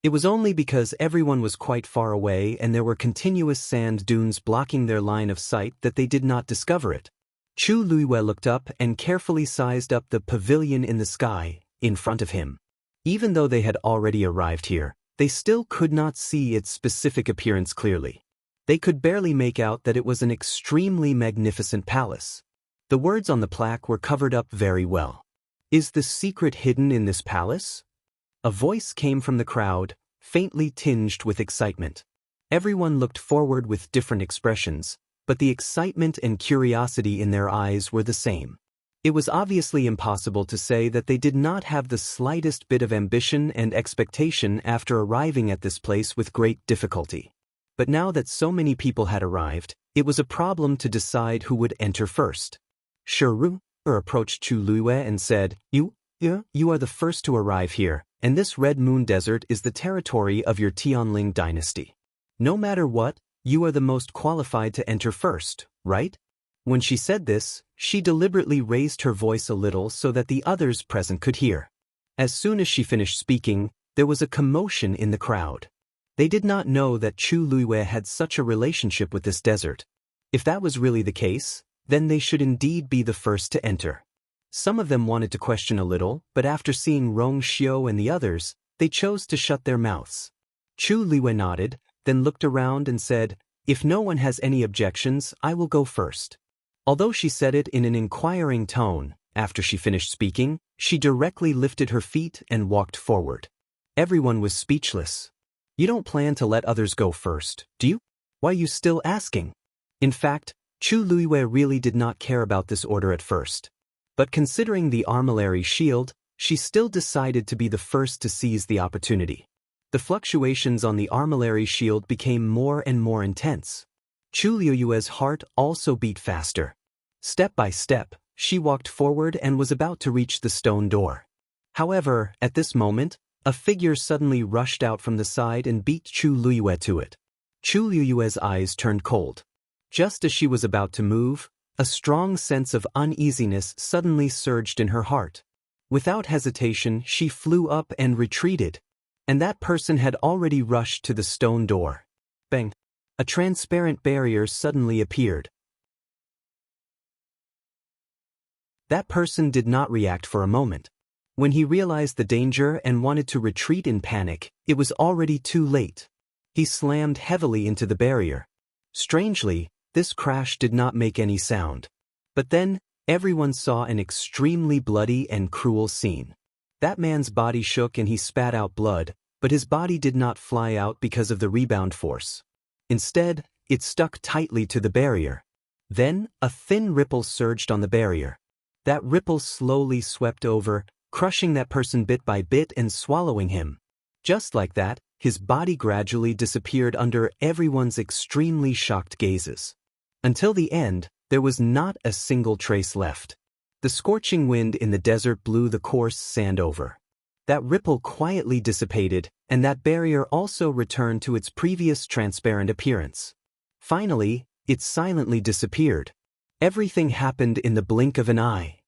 It was only because everyone was quite far away and there were continuous sand dunes blocking their line of sight that they did not discover it. Chu Luiyue looked up and carefully sized up the pavilion in the sky, in front of him. Even though they had already arrived here, they still could not see its specific appearance clearly. They could barely make out that it was an extremely magnificent palace. The words on the plaque were covered up very well. Is the secret hidden in this palace? A voice came from the crowd, faintly tinged with excitement. Everyone looked forward with different expressions, but the excitement and curiosity in their eyes were the same. It was obviously impossible to say that they did not have the slightest bit of ambition and expectation after arriving at this place with great difficulty. But now that so many people had arrived, it was a problem to decide who would enter first. Shiru approached Chu Luiyue and said, You are the first to arrive here, and this Red Moon Desert is the territory of your Tianling dynasty. No matter what, you are the most qualified to enter first, right? When she said this, she deliberately raised her voice a little so that the others present could hear. As soon as she finished speaking, there was a commotion in the crowd. They did not know that Chu Luiyue had such a relationship with this desert. If that was really the case, then they should indeed be the first to enter. Some of them wanted to question a little, but after seeing Rong Xiu and the others, they chose to shut their mouths. Chu Luiyue nodded, then looked around and said, If no one has any objections, I will go first. Although she said it in an inquiring tone, after she finished speaking, she directly lifted her feet and walked forward. Everyone was speechless. You don't plan to let others go first, do you? Why are you still asking? In fact, Chu Luiyue really did not care about this order at first. But considering the armillary shield, she still decided to be the first to seize the opportunity. The fluctuations on the armillary shield became more and more intense. Chu Luiyue's heart also beat faster. Step by step, she walked forward and was about to reach the stone door. However, at this moment, a figure suddenly rushed out from the side and beat Chu Luiyue to it. Chu Luiyue's eyes turned cold. Just as she was about to move, a strong sense of uneasiness suddenly surged in her heart. Without hesitation, she flew up and retreated. And that person had already rushed to the stone door. Bang! A transparent barrier suddenly appeared. That person did not react for a moment. When he realized the danger and wanted to retreat in panic, it was already too late. He slammed heavily into the barrier. Strangely, this crash did not make any sound. But then, everyone saw an extremely bloody and cruel scene. That man's body shook and he spat out blood, but his body did not fly out because of the rebound force. Instead, it stuck tightly to the barrier. Then, a thin ripple surged on the barrier. That ripple slowly swept over, crushing that person bit by bit and swallowing him. Just like that, his body gradually disappeared under everyone's extremely shocked gazes. Until the end, there was not a single trace left. The scorching wind in the desert blew the coarse sand over. That ripple quietly dissipated, and that barrier also returned to its previous transparent appearance. Finally, it silently disappeared. Everything happened in the blink of an eye.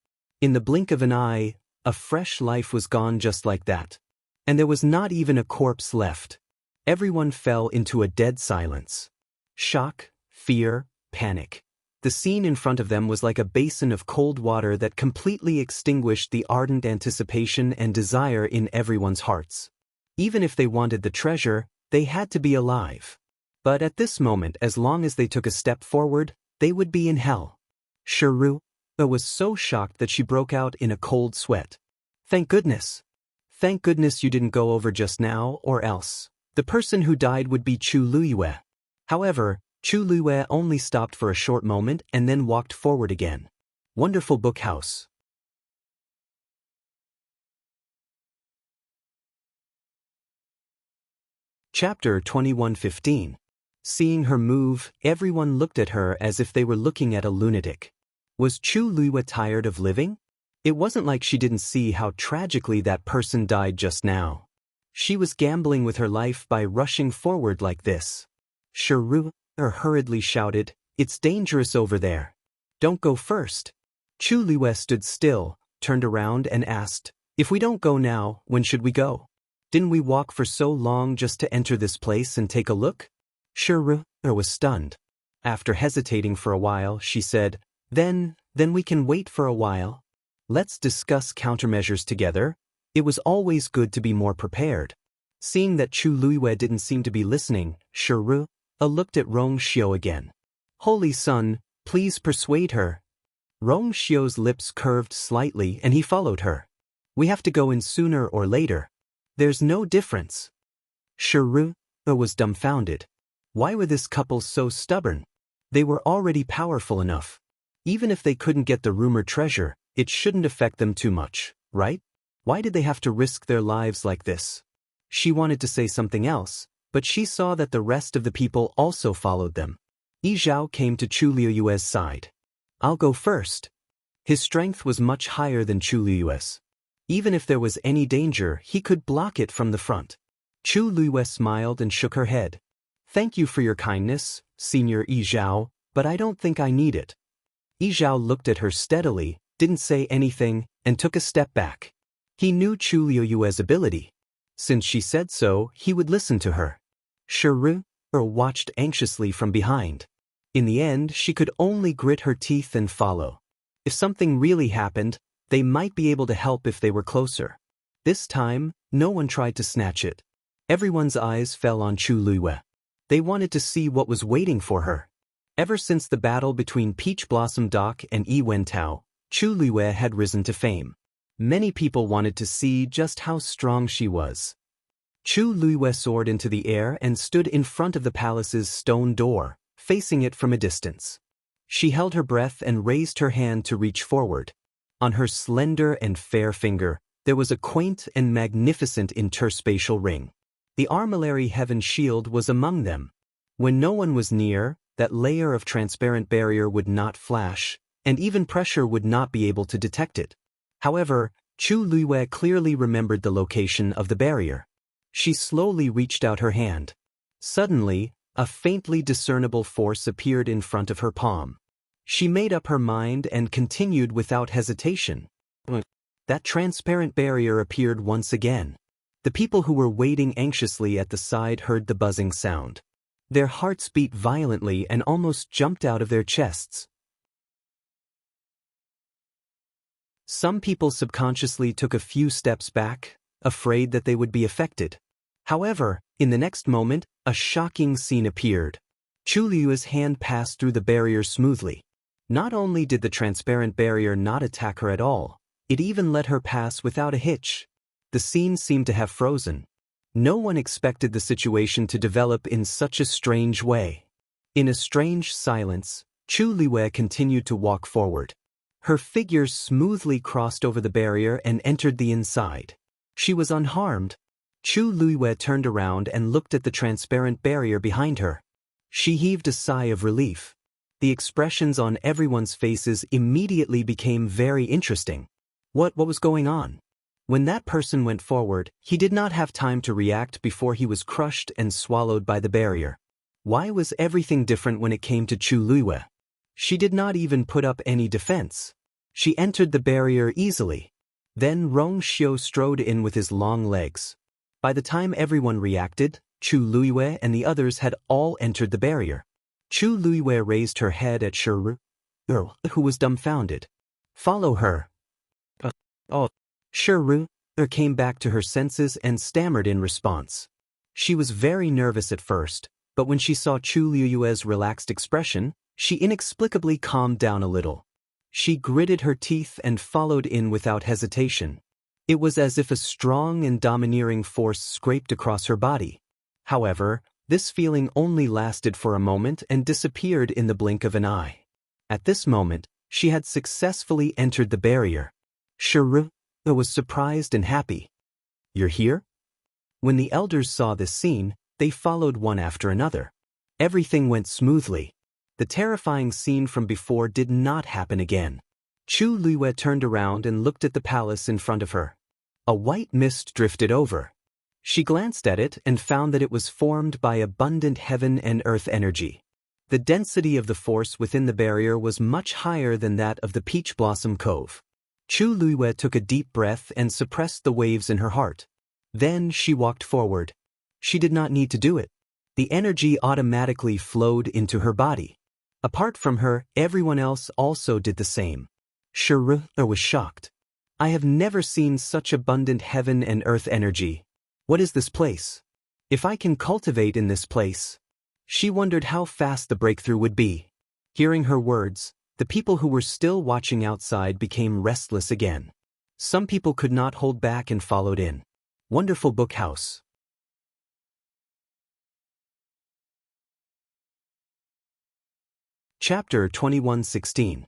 In the blink of an eye, a fresh life was gone just like that. And there was not even a corpse left. Everyone fell into a dead silence. Shock, fear, panic. The scene in front of them was like a basin of cold water that completely extinguished the ardent anticipation and desire in everyone's hearts. Even if they wanted the treasure, they had to be alive. But at this moment, as long as they took a step forward, they would be in hell. Shiru was so shocked that she broke out in a cold sweat. Thank goodness. Thank goodness you didn't go over just now, or else the person who died would be Chu Luiyue. However, Chu Luiyue only stopped for a short moment and then walked forward again. Wonderful book house. Chapter 21:15. Seeing her move, everyone looked at her as if they were looking at a lunatic. Was Chu Luiyue tired of living? It wasn't like she didn't see how tragically that person died just now. She was gambling with her life by rushing forward like this. Shiru hurriedly shouted, "It's dangerous over there. Don't go first." Chu Luiyue stood still, turned around and asked, "If we don't go now, when should we go? Didn't we walk for so long just to enter this place and take a look?" Shiru was stunned. After hesitating for a while, she said, Then we can wait for a while. Let's discuss countermeasures together. It was always good to be more prepared." Seeing that Chu Luiyue didn't seem to be listening, Shiru looked at Rong Xiu again. "Holy Sun, please persuade her." Rong Xiu's lips curved slightly and he followed her. "We have to go in sooner or later. There's no difference." Shiru was dumbfounded. Why were this couple so stubborn? They were already powerful enough. Even if they couldn't get the rumored treasure, it shouldn't affect them too much, right? Why did they have to risk their lives like this? She wanted to say something else, but she saw that the rest of the people also followed them. Yi Zhao came to Chu Luiyue's side. "I'll go first." His strength was much higher than Chu Luiyue's. Even if there was any danger, he could block it from the front. Chu Luiyue smiled and shook her head. "Thank you for your kindness, Senior Yi Zhao, but I don't think I need it." Yi Zhao looked at her steadily, didn't say anything, and took a step back. He knew Chu Luiyue's ability. Since she said so, he would listen to her. Shiru watched anxiously from behind. In the end, she could only grit her teeth and follow. If something really happened, they might be able to help if they were closer. This time, no one tried to snatch it. Everyone's eyes fell on Chu Luiyue. They wanted to see what was waiting for her. Ever since the battle between Peach Blossom Doc and Yi Wentao, Chu Luiyue had risen to fame. Many people wanted to see just how strong she was. Chu Luiyue soared into the air and stood in front of the palace's stone door, facing it from a distance. She held her breath and raised her hand to reach forward. On her slender and fair finger, there was a quaint and magnificent interspatial ring. The armillary heaven shield was among them. When no one was near, that layer of transparent barrier would not flash, and even pressure would not be able to detect it. However, Chu Luiyue clearly remembered the location of the barrier. She slowly reached out her hand. Suddenly, a faintly discernible force appeared in front of her palm. She made up her mind and continued without hesitation. That transparent barrier appeared once again. The people who were waiting anxiously at the side heard the buzzing sound. Their hearts beat violently and almost jumped out of their chests. Some people subconsciously took a few steps back, afraid that they would be affected. However, in the next moment, a shocking scene appeared. Chu Luiyue's hand passed through the barrier smoothly. Not only did the transparent barrier not attack her at all, it even let her pass without a hitch. The scene seemed to have frozen. No one expected the situation to develop in such a strange way. In a strange silence, Chu Luiyue continued to walk forward. Her figure smoothly crossed over the barrier and entered the inside. She was unharmed. Chu Luiyue turned around and looked at the transparent barrier behind her. She heaved a sigh of relief. The expressions on everyone's faces immediately became very interesting. What was going on? When that person went forward, he did not have time to react before he was crushed and swallowed by the barrier. Why was everything different when it came to Chu Luiyue? She did not even put up any defense. She entered the barrier easily. Then Rong Xiu strode in with his long legs. By the time everyone reacted, Chu Luiyue and the others had all entered the barrier. Chu Luiyue raised her head at Shiru, who was dumbfounded. "Follow her." Shiru came back to her senses and stammered in response. She was very nervous at first, but when she saw Chu Luiyue's relaxed expression, she inexplicably calmed down a little. She gritted her teeth and followed in without hesitation. It was as if a strong and domineering force scraped across her body. However, this feeling only lasted for a moment and disappeared in the blink of an eye. At this moment, she had successfully entered the barrier. Shiru was surprised and happy. "You're here?" When the elders saw this scene, they followed one after another. Everything went smoothly. The terrifying scene from before did not happen again. Chu Luiyue turned around and looked at the palace in front of her. A white mist drifted over. She glanced at it and found that it was formed by abundant heaven and earth energy. The density of the force within the barrier was much higher than that of the Peach Blossom Cove. Chu Luiyue took a deep breath and suppressed the waves in her heart. Then she walked forward. She did not need to do it. The energy automatically flowed into her body. Apart from her, everyone else also did the same. Shuru was shocked. I have never seen such abundant heaven and earth energy. What is this place? If I can cultivate in this place. She wondered how fast the breakthrough would be. Hearing her words, the people who were still watching outside became restless again. Some people could not hold back and followed in. Wonderful Book House. Chapter 21:16.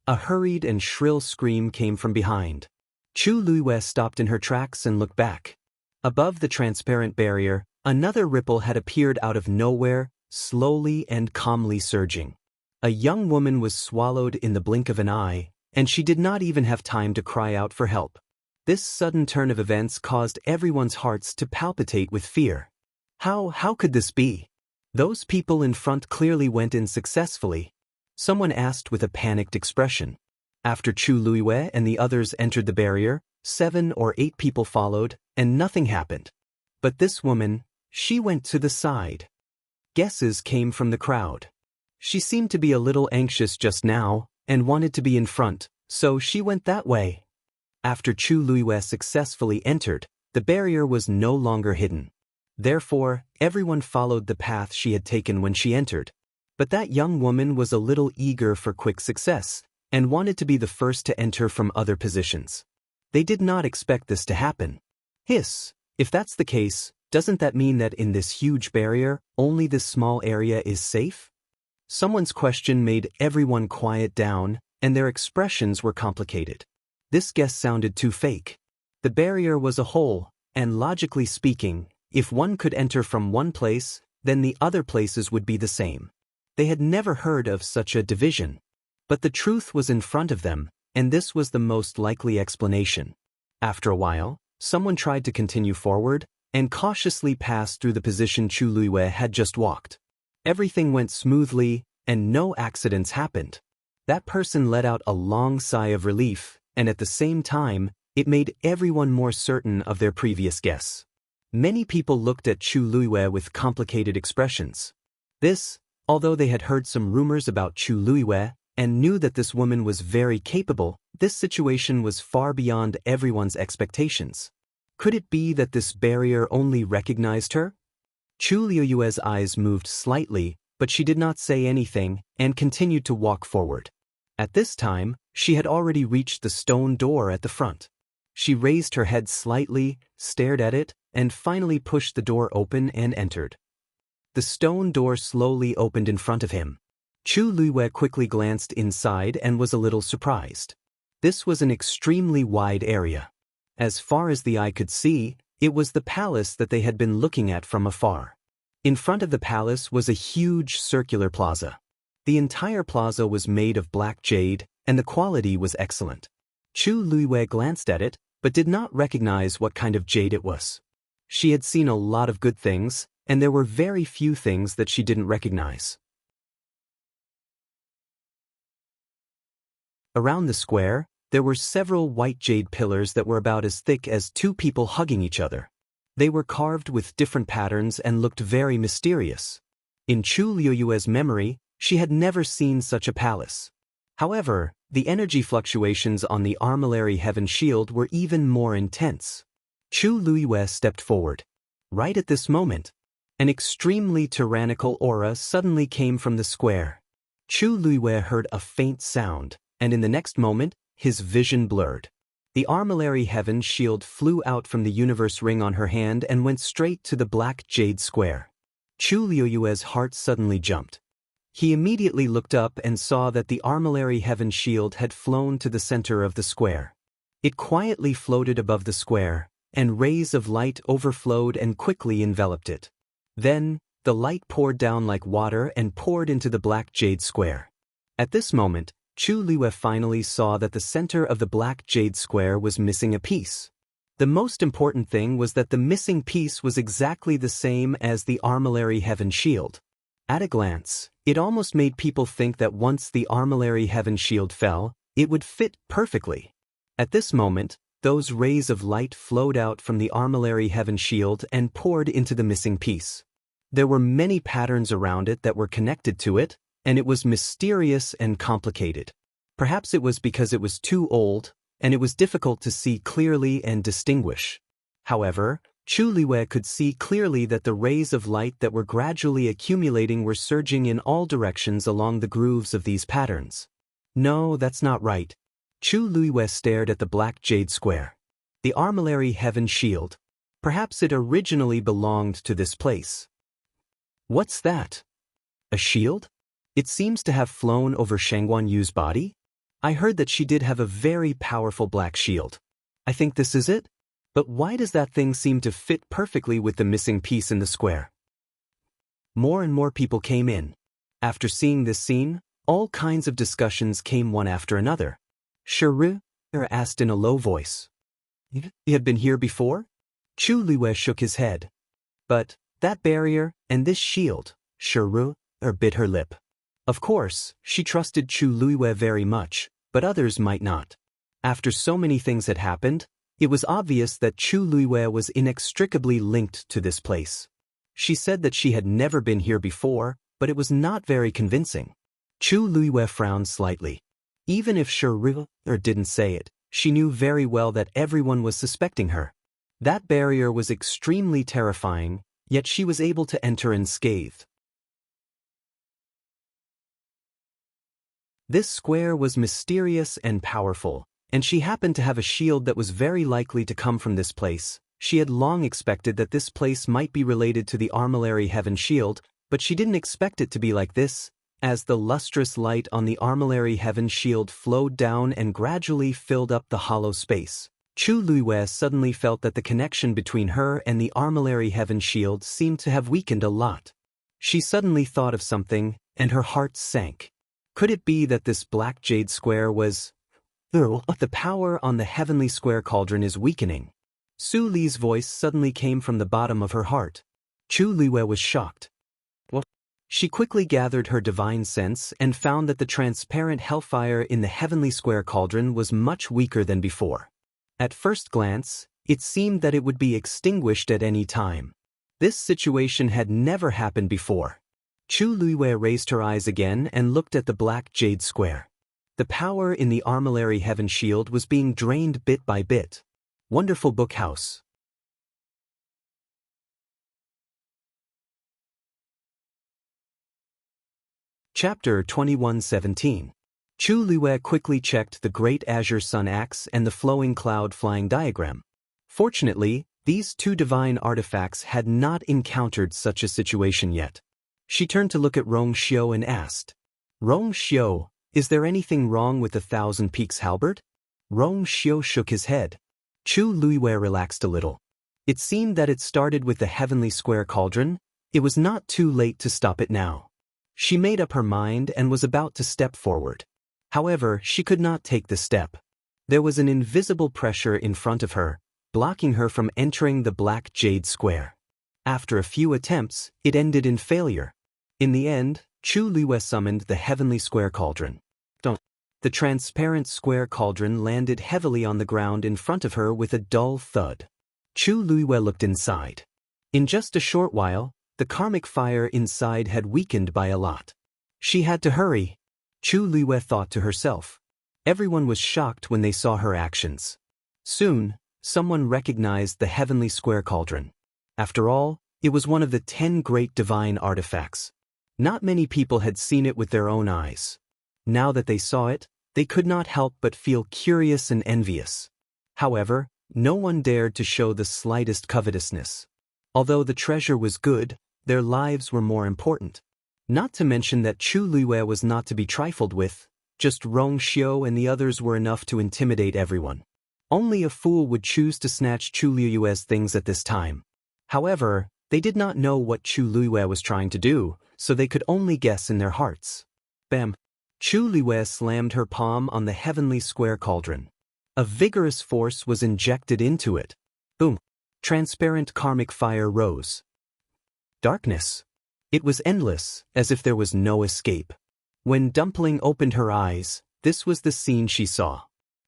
A hurried and shrill scream came from behind. Chu Luiyue stopped in her tracks and looked back. Above the transparent barrier, another ripple had appeared out of nowhere, slowly and calmly surging. A young woman was swallowed in the blink of an eye, and she did not even have time to cry out for help. This sudden turn of events caused everyone's hearts to palpitate with fear. How could this be? Those people in front clearly went in successfully. Someone asked with a panicked expression. After Chu Luiyue and the others entered the barrier, 7 or 8 people followed, and nothing happened. But this woman, she went to the side. Guesses came from the crowd. She seemed to be a little anxious just now, and wanted to be in front, so she went that way. After Chu Luiyue successfully entered, the barrier was no longer hidden. Therefore, everyone followed the path she had taken when she entered. But that young woman was a little eager for quick success, and wanted to be the first to enter from other positions. They did not expect this to happen. Hiss, if that's the case, doesn't that mean that in this huge barrier, only this small area is safe? Someone's question made everyone quiet down, and their expressions were complicated. This guess sounded too fake. The barrier was a hole, and logically speaking, if one could enter from one place, then the other places would be the same. They had never heard of such a division. But the truth was in front of them, and this was the most likely explanation. After a while, someone tried to continue forward, and cautiously passed through the position Chu Luiyue had just walked. Everything went smoothly, and no accidents happened. That person let out a long sigh of relief, and at the same time, it made everyone more certain of their previous guess. Many people looked at Chu Luiyue with complicated expressions. This, although they had heard some rumors about Chu Luiyue, and knew that this woman was very capable, this situation was far beyond everyone's expectations. Could it be that this barrier only recognized her? Chu Luiyue's eyes moved slightly, but she did not say anything, and continued to walk forward. At this time, she had already reached the stone door at the front. She raised her head slightly, stared at it, and finally pushed the door open and entered. The stone door slowly opened in front of him. Chu Luiyue quickly glanced inside and was a little surprised. This was an extremely wide area. As far as the eye could see, it was the palace that they had been looking at from afar. In front of the palace was a huge circular plaza. The entire plaza was made of black jade, and the quality was excellent. Chu Luiyue glanced at it, but did not recognize what kind of jade it was. She had seen a lot of good things, and there were very few things that she didn't recognize. Around the square, there were several white jade pillars that were about as thick as 2 people hugging each other. They were carved with different patterns and looked very mysterious. In Chu Luiyue's memory, she had never seen such a palace. However, the energy fluctuations on the armillary heaven shield were even more intense. Chu Luiyue stepped forward. Right at this moment, an extremely tyrannical aura suddenly came from the square. Chu Luiyue heard a faint sound, and in the next moment, his vision blurred. The armillary heaven shield flew out from the universe ring on her hand and went straight to the black jade square. Chu Luiyue's heart suddenly jumped. He immediately looked up and saw that the armillary heaven shield had flown to the center of the square. It quietly floated above the square, and rays of light overflowed and quickly enveloped it. Then, the light poured down like water and poured into the black jade square. At this moment, Chu Liwei finally saw that the center of the black jade square was missing a piece. The most important thing was that the missing piece was exactly the same as the Armillary Heaven Shield. At a glance, it almost made people think that once the Armillary Heaven Shield fell, it would fit perfectly. At this moment, those rays of light flowed out from the Armillary Heaven Shield and poured into the missing piece. There were many patterns around it that were connected to it, and it was mysterious and complicated. Perhaps it was because it was too old, and it was difficult to see clearly and distinguish. However, Chu Liwei could see clearly that the rays of light that were gradually accumulating were surging in all directions along the grooves of these patterns. No, that's not right. Chu Liwei stared at the black jade square. The Armillary Heaven Shield. Perhaps it originally belonged to this place. What's that? A shield? It seems to have flown over Shangguan Yu's body? I heard that she did have a very powerful black shield. I think this is it? But why does that thing seem to fit perfectly with the missing piece in the square? More and more people came in. After seeing this scene, all kinds of discussions came one after another. Shiru asked in a low voice. You had been here before? Chu Liwei shook his head. But that barrier and this shield, Shiru bit her lip. Of course, she trusted Chu Liwei very much, but others might not. After so many things had happened, it was obvious that Chu Liwei was inextricably linked to this place. She said that she had never been here before, but it was not very convincing. Chu Liwei frowned slightly. Even if Shiru didn't say it, she knew very well that everyone was suspecting her. That barrier was extremely terrifying, yet she was able to enter unscathed. This square was mysterious and powerful, and she happened to have a shield that was very likely to come from this place. She had long expected that this place might be related to the Armillary Heaven Shield, but she didn't expect it to be like this. As the lustrous light on the Armillary Heaven Shield flowed down and gradually filled up the hollow space, Chu Liwei suddenly felt that the connection between her and the Armillary Heaven Shield seemed to have weakened a lot. She suddenly thought of something, and her heart sank. Could it be that this black jade square was... The power on the heavenly square cauldron is weakening. Su Li's voice suddenly came from the bottom of her heart. Chu Liwei was shocked. What? She quickly gathered her divine sense and found that the transparent hellfire in the heavenly square cauldron was much weaker than before. At first glance, it seemed that it would be extinguished at any time. This situation had never happened before. Chu Liwei raised her eyes again and looked at the black jade square. The power in the Armillary Heaven Shield was being drained bit by bit. Wonderful book house. Chapter 21:17. Chu Liwei quickly checked the Great Azure Sun Axe and the Flowing Cloud Flying Diagram. Fortunately, these two divine artifacts had not encountered such a situation yet. She turned to look at Rong Xiu and asked, Rong Xiu, is there anything wrong with the Thousand Peaks halberd? Rong Xiu shook his head. Chu Liwei relaxed a little. It seemed that it started with the heavenly square cauldron. It was not too late to stop it now. She made up her mind and was about to step forward. However, she could not take the step. There was an invisible pressure in front of her, blocking her from entering the black jade square. After a few attempts, it ended in failure. In the end, Chu Liwei summoned the heavenly square cauldron. The transparent square cauldron landed heavily on the ground in front of her with a dull thud. Chu Liwei looked inside. In just a short while, the karmic fire inside had weakened by a lot. She had to hurry. Chu Liwei thought to herself. Everyone was shocked when they saw her actions. Soon, someone recognized the heavenly square cauldron. After all, it was one of the 10 great divine artifacts. Not many people had seen it with their own eyes. Now that they saw it, they could not help but feel curious and envious. However, no one dared to show the slightest covetousness. Although the treasure was good, their lives were more important. Not to mention that Chu Liwei was not to be trifled with. Just Rong Xiu and the others were enough to intimidate everyone. Only a fool would choose to snatch Chu Liui's things at this time. However, They did not know what Chu Luiwei was trying to do, so they could only guess in their hearts. Bam! Chu Luiwei slammed her palm on the heavenly square cauldron. A vigorous force was injected into it. Boom! Transparent karmic fire rose. Darkness. It was endless, as if there was no escape. When Dumpling opened her eyes, this was the scene she saw.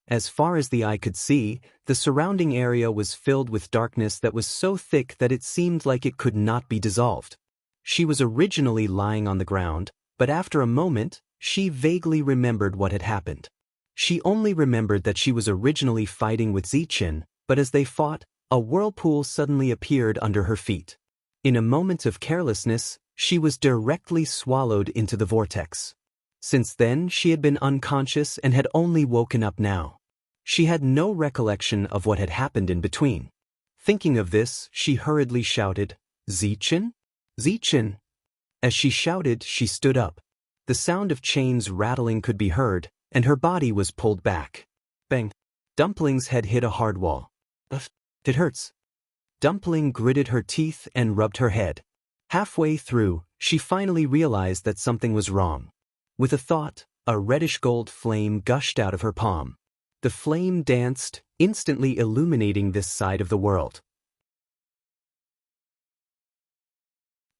As far as the eye could see, the surrounding area was filled with darkness that was so thick that it seemed like it could not be dissolved. She was originally lying on the ground, but after a moment, she vaguely remembered what had happened. She only remembered that she was originally fighting with Ziqin, but as they fought, a whirlpool suddenly appeared under her feet. In a moment of carelessness, she was directly swallowed into the vortex. Since then, she had been unconscious and had only woken up now. She had no recollection of what had happened in between. Thinking of this, she hurriedly shouted, "Ziqin? Ziqin!" As she shouted, she stood up. The sound of chains rattling could be heard, and her body was pulled back. Bang! Dumpling's head hit a hard wall. "Ugh, it hurts." Dumpling gritted her teeth and rubbed her head. Halfway through, she finally realized that something was wrong. With a thought, a reddish-gold flame gushed out of her palm. The flame danced, instantly illuminating this side of the world.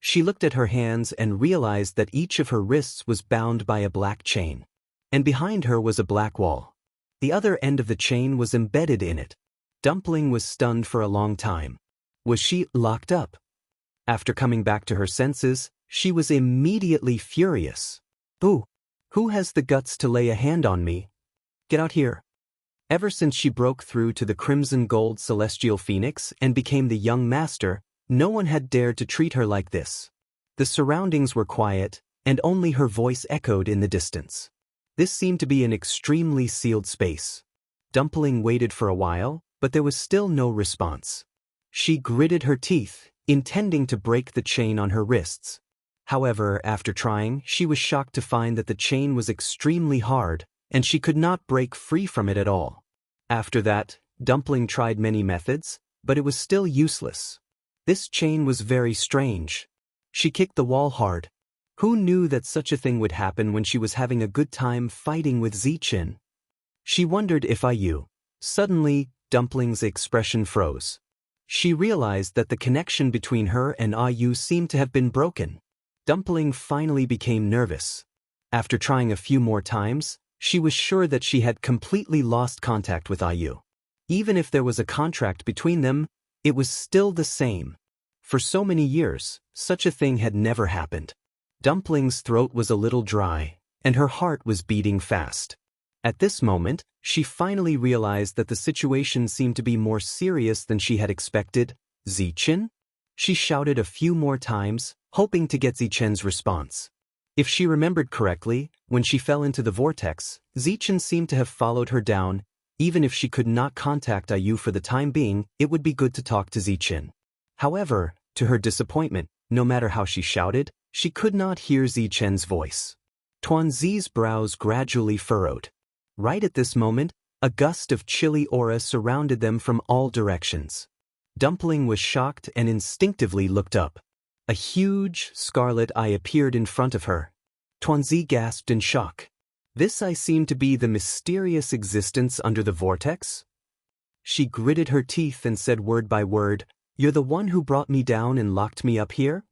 She looked at her hands and realized that each of her wrists was bound by a black chain. And behind her was a black wall. The other end of the chain was embedded in it. Dumpling was stunned for a long time. Was she locked up? After coming back to her senses, she was immediately furious. "Ooh, who has the guts to lay a hand on me? Get out here." Ever since she broke through to the crimson gold celestial phoenix and became the young master, no one had dared to treat her like this. The surroundings were quiet, and only her voice echoed in the distance. This seemed to be an extremely sealed space. Dumpling waited for a while, but there was still no response. She gritted her teeth, intending to break the chain on her wrists. However, after trying, she was shocked to find that the chain was extremely hard, and she could not break free from it at all. After that, Dumpling tried many methods, but it was still useless. This chain was very strange. She kicked the wall hard. Who knew that such a thing would happen when she was having a good time fighting with Ziqin? She wondered if Ayu. Suddenly, Dumpling's expression froze. She realized that the connection between her and Ayu seemed to have been broken. Dumpling finally became nervous. After trying a few more times, she was sure that she had completely lost contact with Ayu. Even if there was a contract between them, it was still the same. For so many years, such a thing had never happened. Dumpling's throat was a little dry, and her heart was beating fast. At this moment, she finally realized that the situation seemed to be more serious than she had expected. "Ziqin?" She shouted a few more times, hoping to get Ziqin's response. If she remembered correctly, when she fell into the vortex, Ziqin seemed to have followed her down. Even if she could not contact Ayu for the time being, it would be good to talk to Ziqin. However, to her disappointment, no matter how she shouted, she could not hear Ziqin's voice. Tuanzi's brows gradually furrowed. Right at this moment, a gust of chilly aura surrounded them from all directions. Dumpling was shocked and instinctively looked up. A huge, scarlet eye appeared in front of her. Tuanzi gasped in shock. This eye seemed to be the mysterious existence under the vortex. She gritted her teeth and said word by word, "You're the one who brought me down and locked me up here?"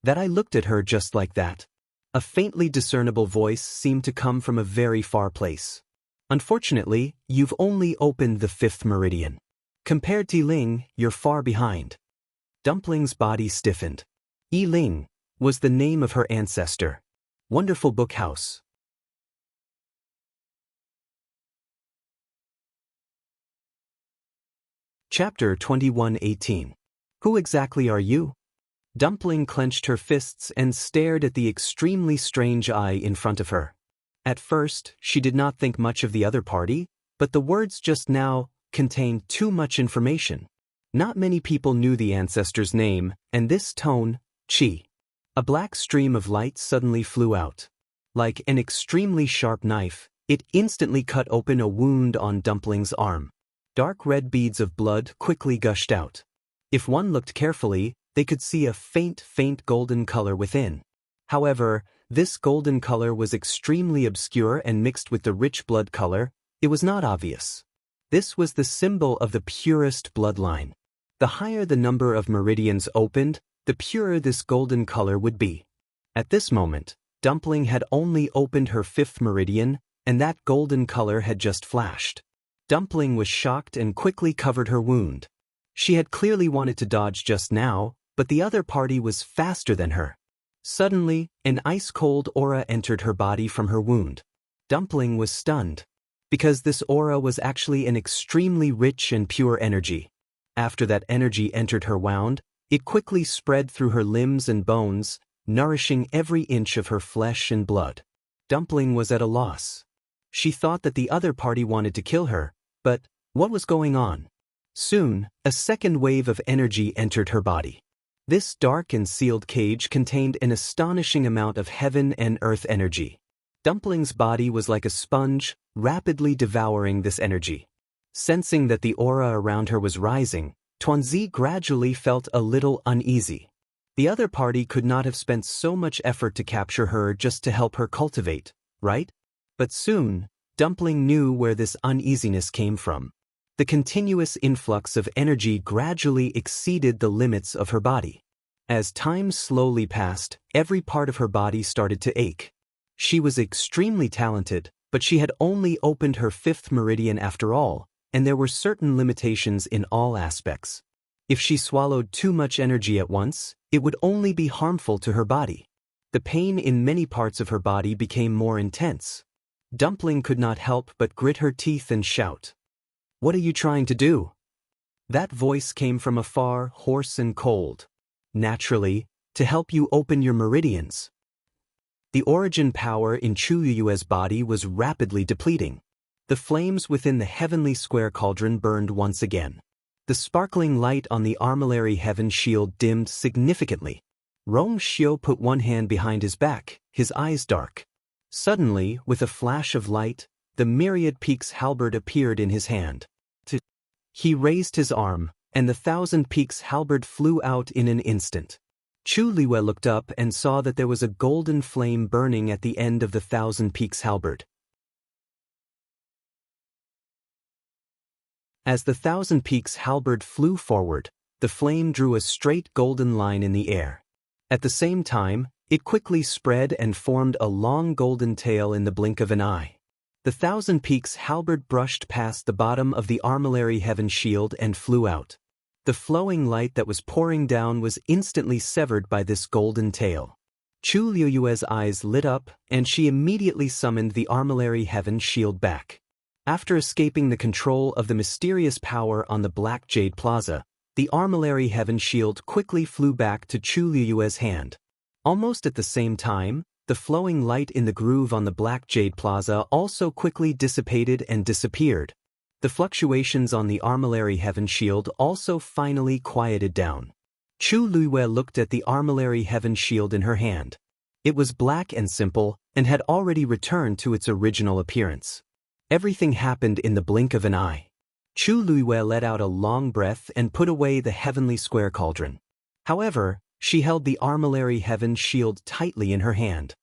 That eye looked at her just like that. A faintly discernible voice seemed to come from a very far place. "Unfortunately, you've only opened the 5th meridian. Compared to Ling, you're far behind." Dumpling's body stiffened. Ling was the name of her ancestor. Wonderful Book House. Chapter 21:18. Who exactly are you? Dumpling clenched her fists and stared at the extremely strange eye in front of her. At first, she did not think much of the other party, but the words just now contained too much information. Not many people knew the ancestor's name, and this tone, Qi. A black stream of light suddenly flew out. Like an extremely sharp knife, it instantly cut open a wound on Dumpling's arm. Dark red beads of blood quickly gushed out. If one looked carefully, they could see a faint golden color within. However, this golden color was extremely obscure and mixed with the rich blood color. It was not obvious. This was the symbol of the purest bloodline. The higher the number of meridians opened, the purer this golden color would be. At this moment, Dumpling had only opened her 5th meridian, and that golden color had just flashed. Dumpling was shocked and quickly covered her wound. She had clearly wanted to dodge just now, but the other party was faster than her. Suddenly, an ice-cold aura entered her body from her wound. Dumpling was stunned, because this aura was actually an extremely rich and pure energy. After that energy entered her wound, it quickly spread through her limbs and bones, nourishing every inch of her flesh and blood. Dumpling was at a loss. She thought that the other party wanted to kill her, but what was going on? Soon, a second wave of energy entered her body. This dark and sealed cage contained an astonishing amount of heaven and earth energy. Dumpling's body was like a sponge, rapidly devouring this energy. Sensing that the aura around her was rising, Tuanzi gradually felt a little uneasy. The other party could not have spent so much effort to capture her just to help her cultivate, right? But soon, Dumpling knew where this uneasiness came from. The continuous influx of energy gradually exceeded the limits of her body. As time slowly passed, every part of her body started to ache. She was extremely talented, but she had only opened her 5th meridian after all, and there were certain limitations in all aspects. If she swallowed too much energy at once, it would only be harmful to her body. The pain in many parts of her body became more intense. Dumpling could not help but grit her teeth and shout, "What are you trying to do?" That voice came from afar, hoarse and cold. Naturally, to help you open your meridians. The origin power in Chu Yue's body was rapidly depleting. The flames within the heavenly square cauldron burned once again. The sparkling light on the armillary heaven shield dimmed significantly. Rong Xiu put one hand behind his back, his eyes dark. Suddenly, with a flash of light, the myriad peaks halberd appeared in his hand. He raised his arm, and the 1,000 peaks halberd flew out in an instant. Chu Liwei looked up and saw that there was a golden flame burning at the end of the 1,000 peaks halberd. As the 1,000 peaks halberd flew forward, the flame drew a straight golden line in the air. At the same time, it quickly spread and formed a long golden tail in the blink of an eye. The 1,000 peaks halberd brushed past the bottom of the armillary heaven shield and flew out. The flowing light that was pouring down was instantly severed by this golden tail. Chu Liuyue's eyes lit up, and she immediately summoned the armillary heaven shield back. After escaping the control of the mysterious power on the Black Jade Plaza, the armillary heaven shield quickly flew back to Chu Liuyue's hand. Almost at the same time, the flowing light in the groove on the Black Jade Plaza also quickly dissipated and disappeared. The fluctuations on the armillary heaven shield also finally quieted down. Chu Liwei looked at the armillary heaven shield in her hand. It was black and simple, and had already returned to its original appearance. Everything happened in the blink of an eye. Chu Liwei let out a long breath and put away the heavenly square cauldron. However, she held the armillary heaven shield tightly in her hand.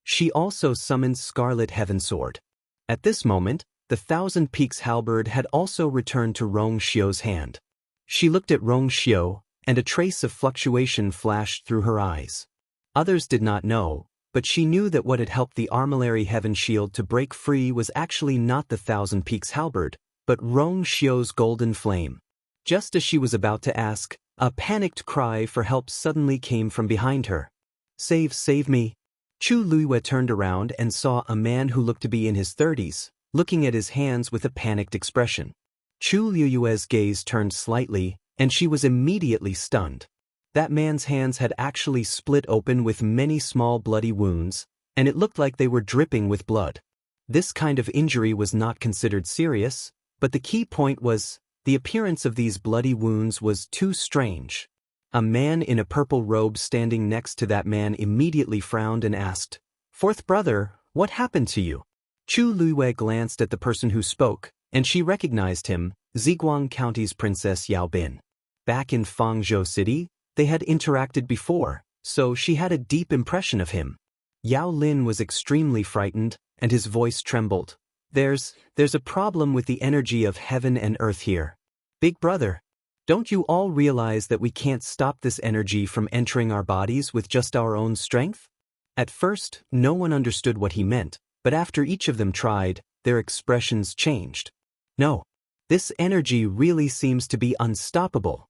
She also summoned Scarlet Heaven Sword. At this moment, the 1,000 peaks halberd had also returned to Rong Xiu's hand. She looked at Rong Xiu, and a trace of fluctuation flashed through her eyes. Others did not know, but she knew that what had helped the armillary heaven shield to break free was actually not the 1,000 peaks halberd, but Rong Xiu's golden flame. Just as she was about to ask, a panicked cry for help suddenly came from behind her. Save me." Chu Liwei turned around and saw a man who looked to be in his 30s, looking at his hands with a panicked expression. Chu Liuyue's gaze turned slightly, and she was immediately stunned. That man's hands had actually split open with many small bloody wounds, and it looked like they were dripping with blood. This kind of injury was not considered serious, but the key point was, the appearance of these bloody wounds was too strange. A man in a purple robe standing next to that man immediately frowned and asked, "Fourth brother, what happened to you?" Chu Liwei glanced at the person who spoke, and she recognized him, Ziguang County's Princess Yao Bin. Back in Fangzhou City, They had interacted before, so she had a deep impression of him. Yao Lin was extremely frightened, and his voice trembled. There's a problem with the energy of heaven and earth here. Big brother, don't you all realize that we can't stop this energy from entering our bodies with just our own strength? At first, no one understood what he meant, but after each of them tried, their expressions changed. No, this energy really seems to be unstoppable.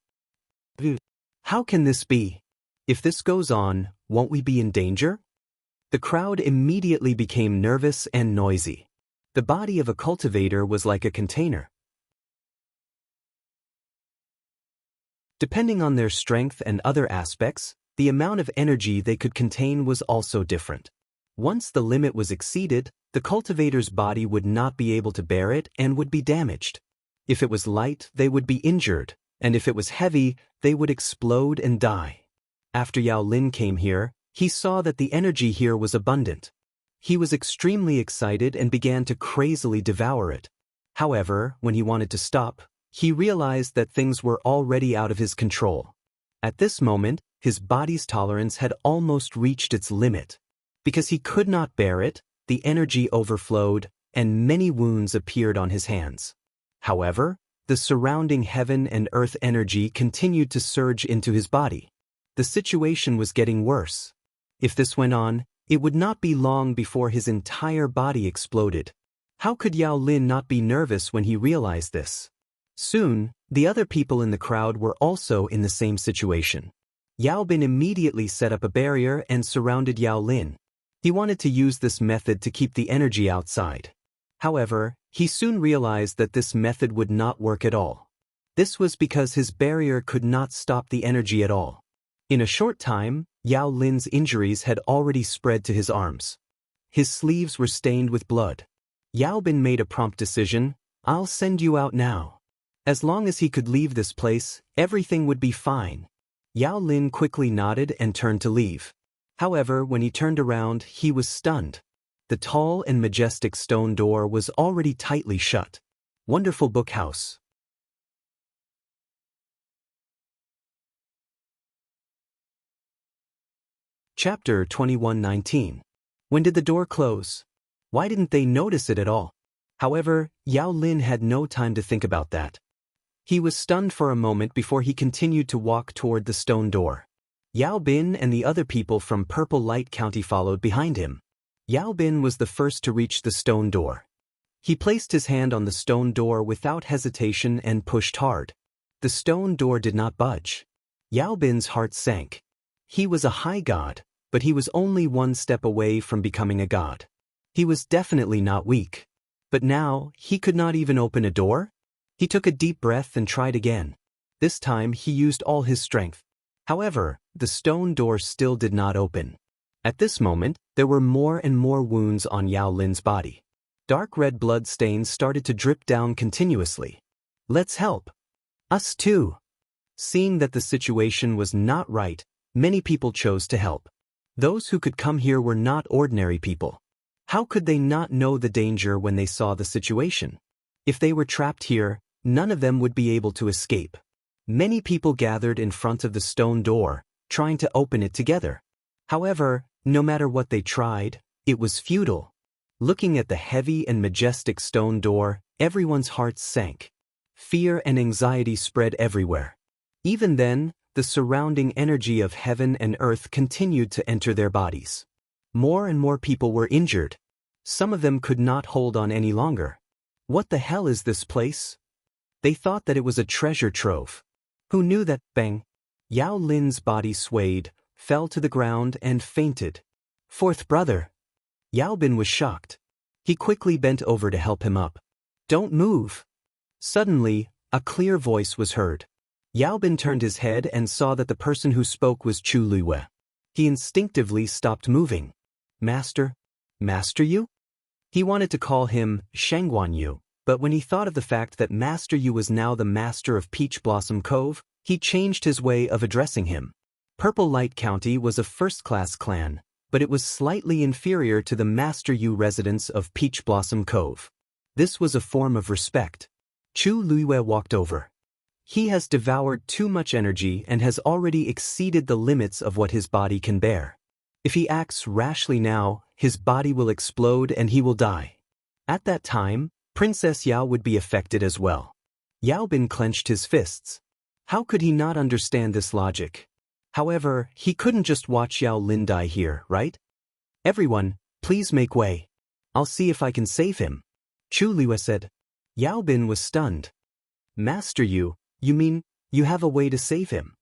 How can this be? If this goes on, won't we be in danger? The crowd immediately became nervous and noisy. The body of a cultivator was like a container. Depending on their strength and other aspects, the amount of energy they could contain was also different. Once the limit was exceeded, the cultivator's body would not be able to bear it and would be damaged. If it was light, they would be injured, and if it was heavy, they would explode and die. After Yao Lin came here, he saw that the energy here was abundant. He was extremely excited and began to crazily devour it. However, when he wanted to stop, he realized that things were already out of his control. At this moment, his body's tolerance had almost reached its limit. Because he could not bear it, the energy overflowed, and many wounds appeared on his hands. However, the surrounding heaven and earth energy continued to surge into his body. The situation was getting worse. If this went on, it would not be long before his entire body exploded. How could Yao Lin not be nervous when he realized this? Soon, the other people in the crowd were also in the same situation. Yao Bin immediately set up a barrier and surrounded Yao Lin. He wanted to use this method to keep the energy outside. However, he soon realized that this method would not work at all. This was because his barrier could not stop the energy at all. In a short time, Yao Lin's injuries had already spread to his arms. His sleeves were stained with blood. Yao Bin made a prompt decision: I'll send you out now. As long as he could leave this place, everything would be fine. Yao Lin quickly nodded and turned to leave. However, when he turned around, he was stunned. The tall and majestic stone door was already tightly shut. Wonderful book house. Chapter 21:19. When did the door close? Why didn't they notice it at all? However, Yao Lin had no time to think about that. He was stunned for a moment before he continued to walk toward the stone door. Yao Bin and the other people from Purple Light County followed behind him. Yao Bin was the first to reach the stone door. He placed his hand on the stone door without hesitation and pushed hard. The stone door did not budge. Yao Bin's heart sank. He was a high god, but he was only one step away from becoming a god. He was definitely not weak. But now, he could not even open a door? He took a deep breath and tried again. This time, he used all his strength. However, the stone door still did not open. At this moment, there were more and more wounds on Yao Lin's body. Dark red blood stains started to drip down continuously. Let's help. Us too. Seeing that the situation was not right, many people chose to help. Those who could come here were not ordinary people. How could they not know the danger when they saw the situation? If they were trapped here, none of them would be able to escape. Many people gathered in front of the stone door, trying to open it together. However, no matter what they tried, it was futile. Looking at the heavy and majestic stone door, everyone's hearts sank. Fear and anxiety spread everywhere. Even then, the surrounding energy of heaven and earth continued to enter their bodies. More and more people were injured. Some of them could not hold on any longer. What the hell is this place? They thought that it was a treasure trove. Who knew that? Bang! Yao Lin's body swayed, fell to the ground and fainted. Fourth brother. Yao Bin was shocked. He quickly bent over to help him up. Don't move. Suddenly, a clear voice was heard. Yao Bin turned his head and saw that the person who spoke was Chu Luiyue. He instinctively stopped moving. Master? Master Yu? He wanted to call him Shangguan Yu, but when he thought of the fact that Master Yu was now the master of Peach Blossom Cove, he changed his way of addressing him. Purple Light County was a first-class clan, but it was slightly inferior to the Master Yu residents of Peach Blossom Cove. This was a form of respect. Chu Luiyue walked over. He has devoured too much energy and has already exceeded the limits of what his body can bear. If he acts rashly now, his body will explode and he will die. At that time, Princess Yao would be affected as well. Yao Bin clenched his fists. How could he not understand this logic? However, he couldn't just watch Yao Lin die here, right? Everyone, please make way. I'll see if I can save him. Chu Liwei said. Yao Bin was stunned. Master you mean, you have a way to save him?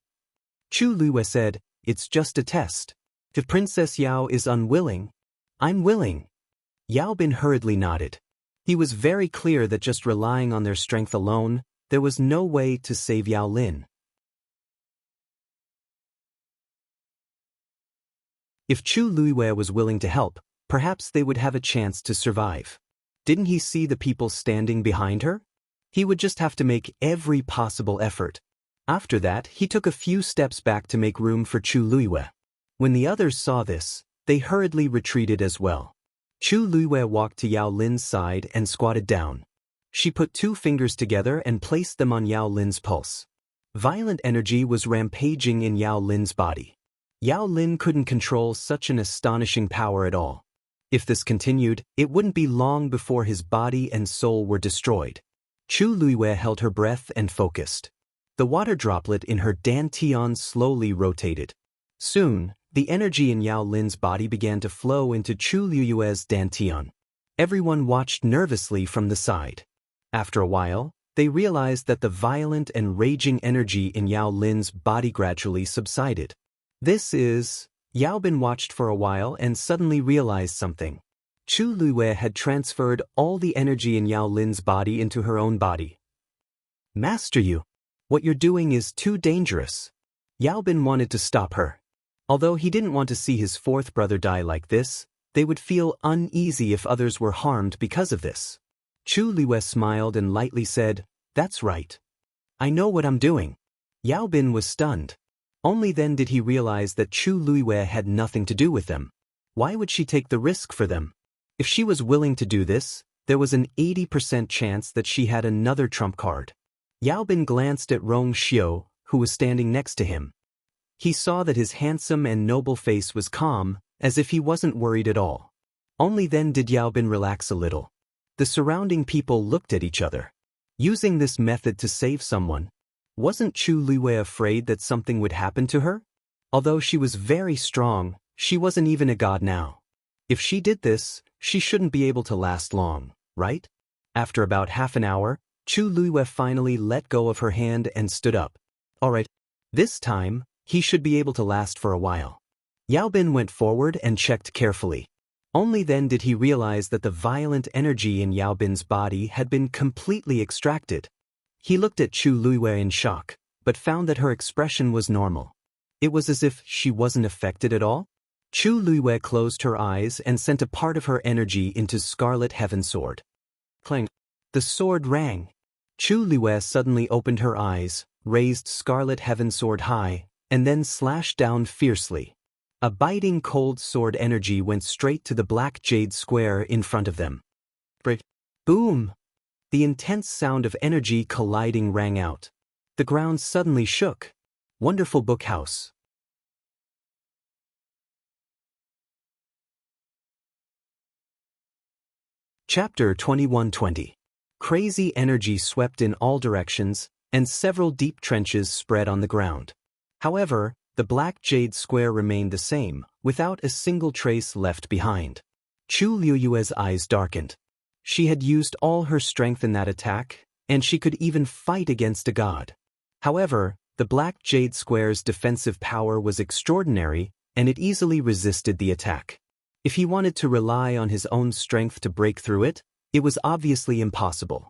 Chu Liwei said, it's just a test. If Princess Yao is unwilling, I'm willing. Yao Bin hurriedly nodded. He was very clear that just relying on their strength alone, there was no way to save Yao Lin. If Chu Liwei was willing to help, perhaps they would have a chance to survive. Didn't he see the people standing behind her? He would just have to make every possible effort. After that, he took a few steps back to make room for Chu Liwei. When the others saw this, they hurriedly retreated as well. Chu Liwei walked to Yao Lin's side and squatted down. She put 2 fingers together and placed them on Yao Lin's pulse. Violent energy was rampaging in Yao Lin's body. Yao Lin couldn't control such an astonishing power at all. If this continued, it wouldn't be long before his body and soul were destroyed. Chu Liwei held her breath and focused. The water droplet in her dantian slowly rotated. Soon, the energy in Yao Lin's body began to flow into Chu Liui's dantian. Everyone watched nervously from the side. After a while, they realized that the violent and raging energy in Yao Lin's body gradually subsided. Yao Bin watched for a while and suddenly realized something. Chu Liwei had transferred all the energy in Yao Lin's body into her own body. Master you, what you're doing is too dangerous. Yao Bin wanted to stop her. Although he didn't want to see his 4th brother die like this, they would feel uneasy if others were harmed because of this. Chu Liwei smiled and lightly said, that's right. I know what I'm doing. Yao Bin was stunned. Only then did he realize that Chu Liwei had nothing to do with them. Why would she take the risk for them? If she was willing to do this, there was an 80% chance that she had another trump card. Yao Bin glanced at Rong Xiu, who was standing next to him. He saw that his handsome and noble face was calm, as if he wasn't worried at all. Only then did Yao Bin relax a little. The surrounding people looked at each other. Using this method to save someone, wasn't Chu Liwei afraid that something would happen to her? Although she was very strong, she wasn't even a god now. If she did this, she shouldn't be able to last long, right? After about half an hour, Chu Liwei finally let go of her hand and stood up. All right, this time, he should be able to last for a while. Yao Bin went forward and checked carefully. Only then did he realize that the violent energy in Yao Bin's body had been completely extracted. He looked at Chu Liwei in shock, but found that her expression was normal. It was as if she wasn't affected at all. Chu Liwei closed her eyes and sent a part of her energy into Scarlet Heaven Sword. Clang! The sword rang. Chu Liwei suddenly opened her eyes, raised Scarlet Heaven Sword high, and then slashed down fiercely. A biting cold sword energy went straight to the black jade square in front of them. Boom! The intense sound of energy colliding rang out. The ground suddenly shook. Wonderful book house. Chapter 2120. Crazy energy swept in all directions, and several deep trenches spread on the ground. However, the black jade square remained the same, without a single trace left behind. Chu Liui's eyes darkened. She had used all her strength in that attack, and she could even fight against a god. However, the black jade square's defensive power was extraordinary, and it easily resisted the attack. If he wanted to rely on his own strength to break through it, it was obviously impossible.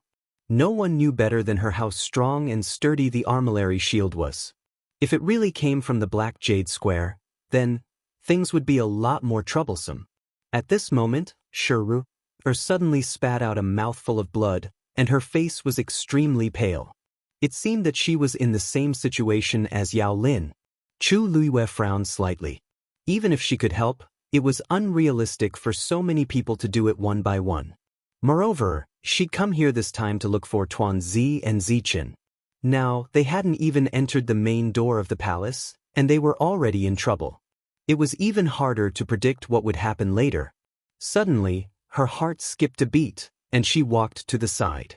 No one knew better than her how strong and sturdy the armillary shield was. If it really came from the black jade square, then things would be a lot more troublesome. At this moment, Shuru suddenly spat out a mouthful of blood, and her face was extremely pale. It seemed that she was in the same situation as Yao Lin. Chu Liwei frowned slightly. Even if she could help, it was unrealistic for so many people to do it one by one. Moreover, she'd come here this time to look for Tuan Zi and Zichen. Now, they hadn't even entered the main door of the palace, and they were already in trouble. It was even harder to predict what would happen later. Suddenly, her heart skipped a beat, and she walked to the side.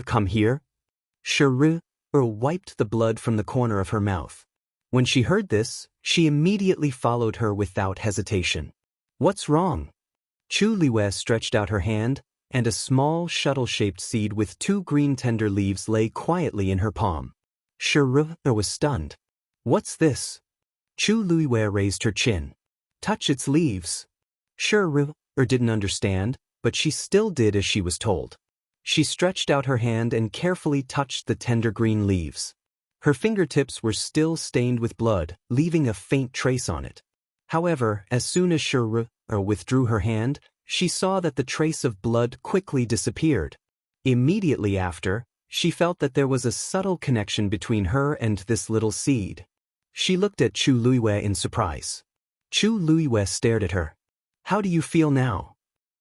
Come here. Shuru wiped the blood from the corner of her mouth. When she heard this, she immediately followed her without hesitation. What's wrong? Chu Liwei stretched out her hand, and a small shuttle-shaped seed with 2 green tender leaves lay quietly in her palm. Shuru was stunned. What's this? Chu Liwei raised her chin. Touch its leaves. Shuru didn't understand, but she still did as she was told. She stretched out her hand and carefully touched the tender green leaves. Her fingertips were still stained with blood, leaving a faint trace on it. However, as soon as Shuru withdrew her hand, she saw that the trace of blood quickly disappeared. Immediately after, she felt that there was a subtle connection between her and this little seed. She looked at Chu Liwei in surprise. Chu Liwei stared at her. How do you feel now?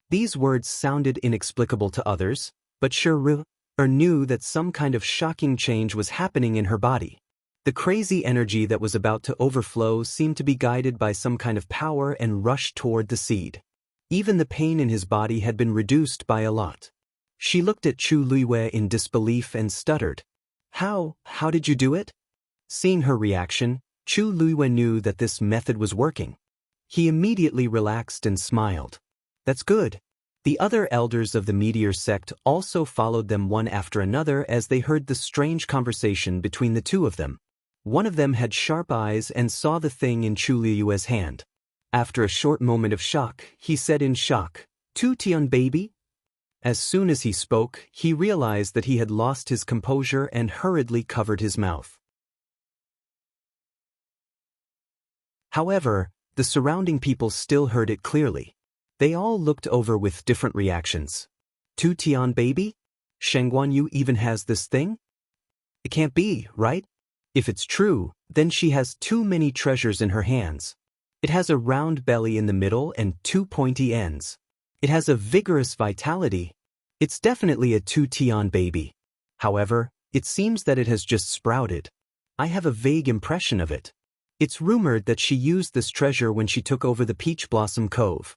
These words sounded inexplicable to others, but Shuru knew that some kind of shocking change was happening in her body. The crazy energy that was about to overflow seemed to be guided by some kind of power and rushed toward the seed. Even the pain in his body had been reduced by a lot. She looked at Chu Liwei in disbelief and stuttered. How did you do it? Seeing her reaction, Chu Liwei knew that this method was working. He immediately relaxed and smiled. That's good. The other elders of the meteor sect also followed them one after another as they heard the strange conversation between the two of them. One of them had sharp eyes and saw the thing in Chu Liue's hand. After a short moment of shock, he said in shock, "Tu Tian baby?" As soon as he spoke, he realized that he had lost his composure and hurriedly covered his mouth. However, the surrounding people still heard it clearly. They all looked over with different reactions. Tu Tian baby? Sheng Guanyu even has this thing? It can't be, right? If it's true, then she has too many treasures in her hands. It has a round belly in the middle and 2 pointy ends. It has a vigorous vitality. It's definitely a Tu Tian baby. However, it seems that it has just sprouted. I have a vague impression of it. It's rumored that she used this treasure when she took over the Peach Blossom Cove.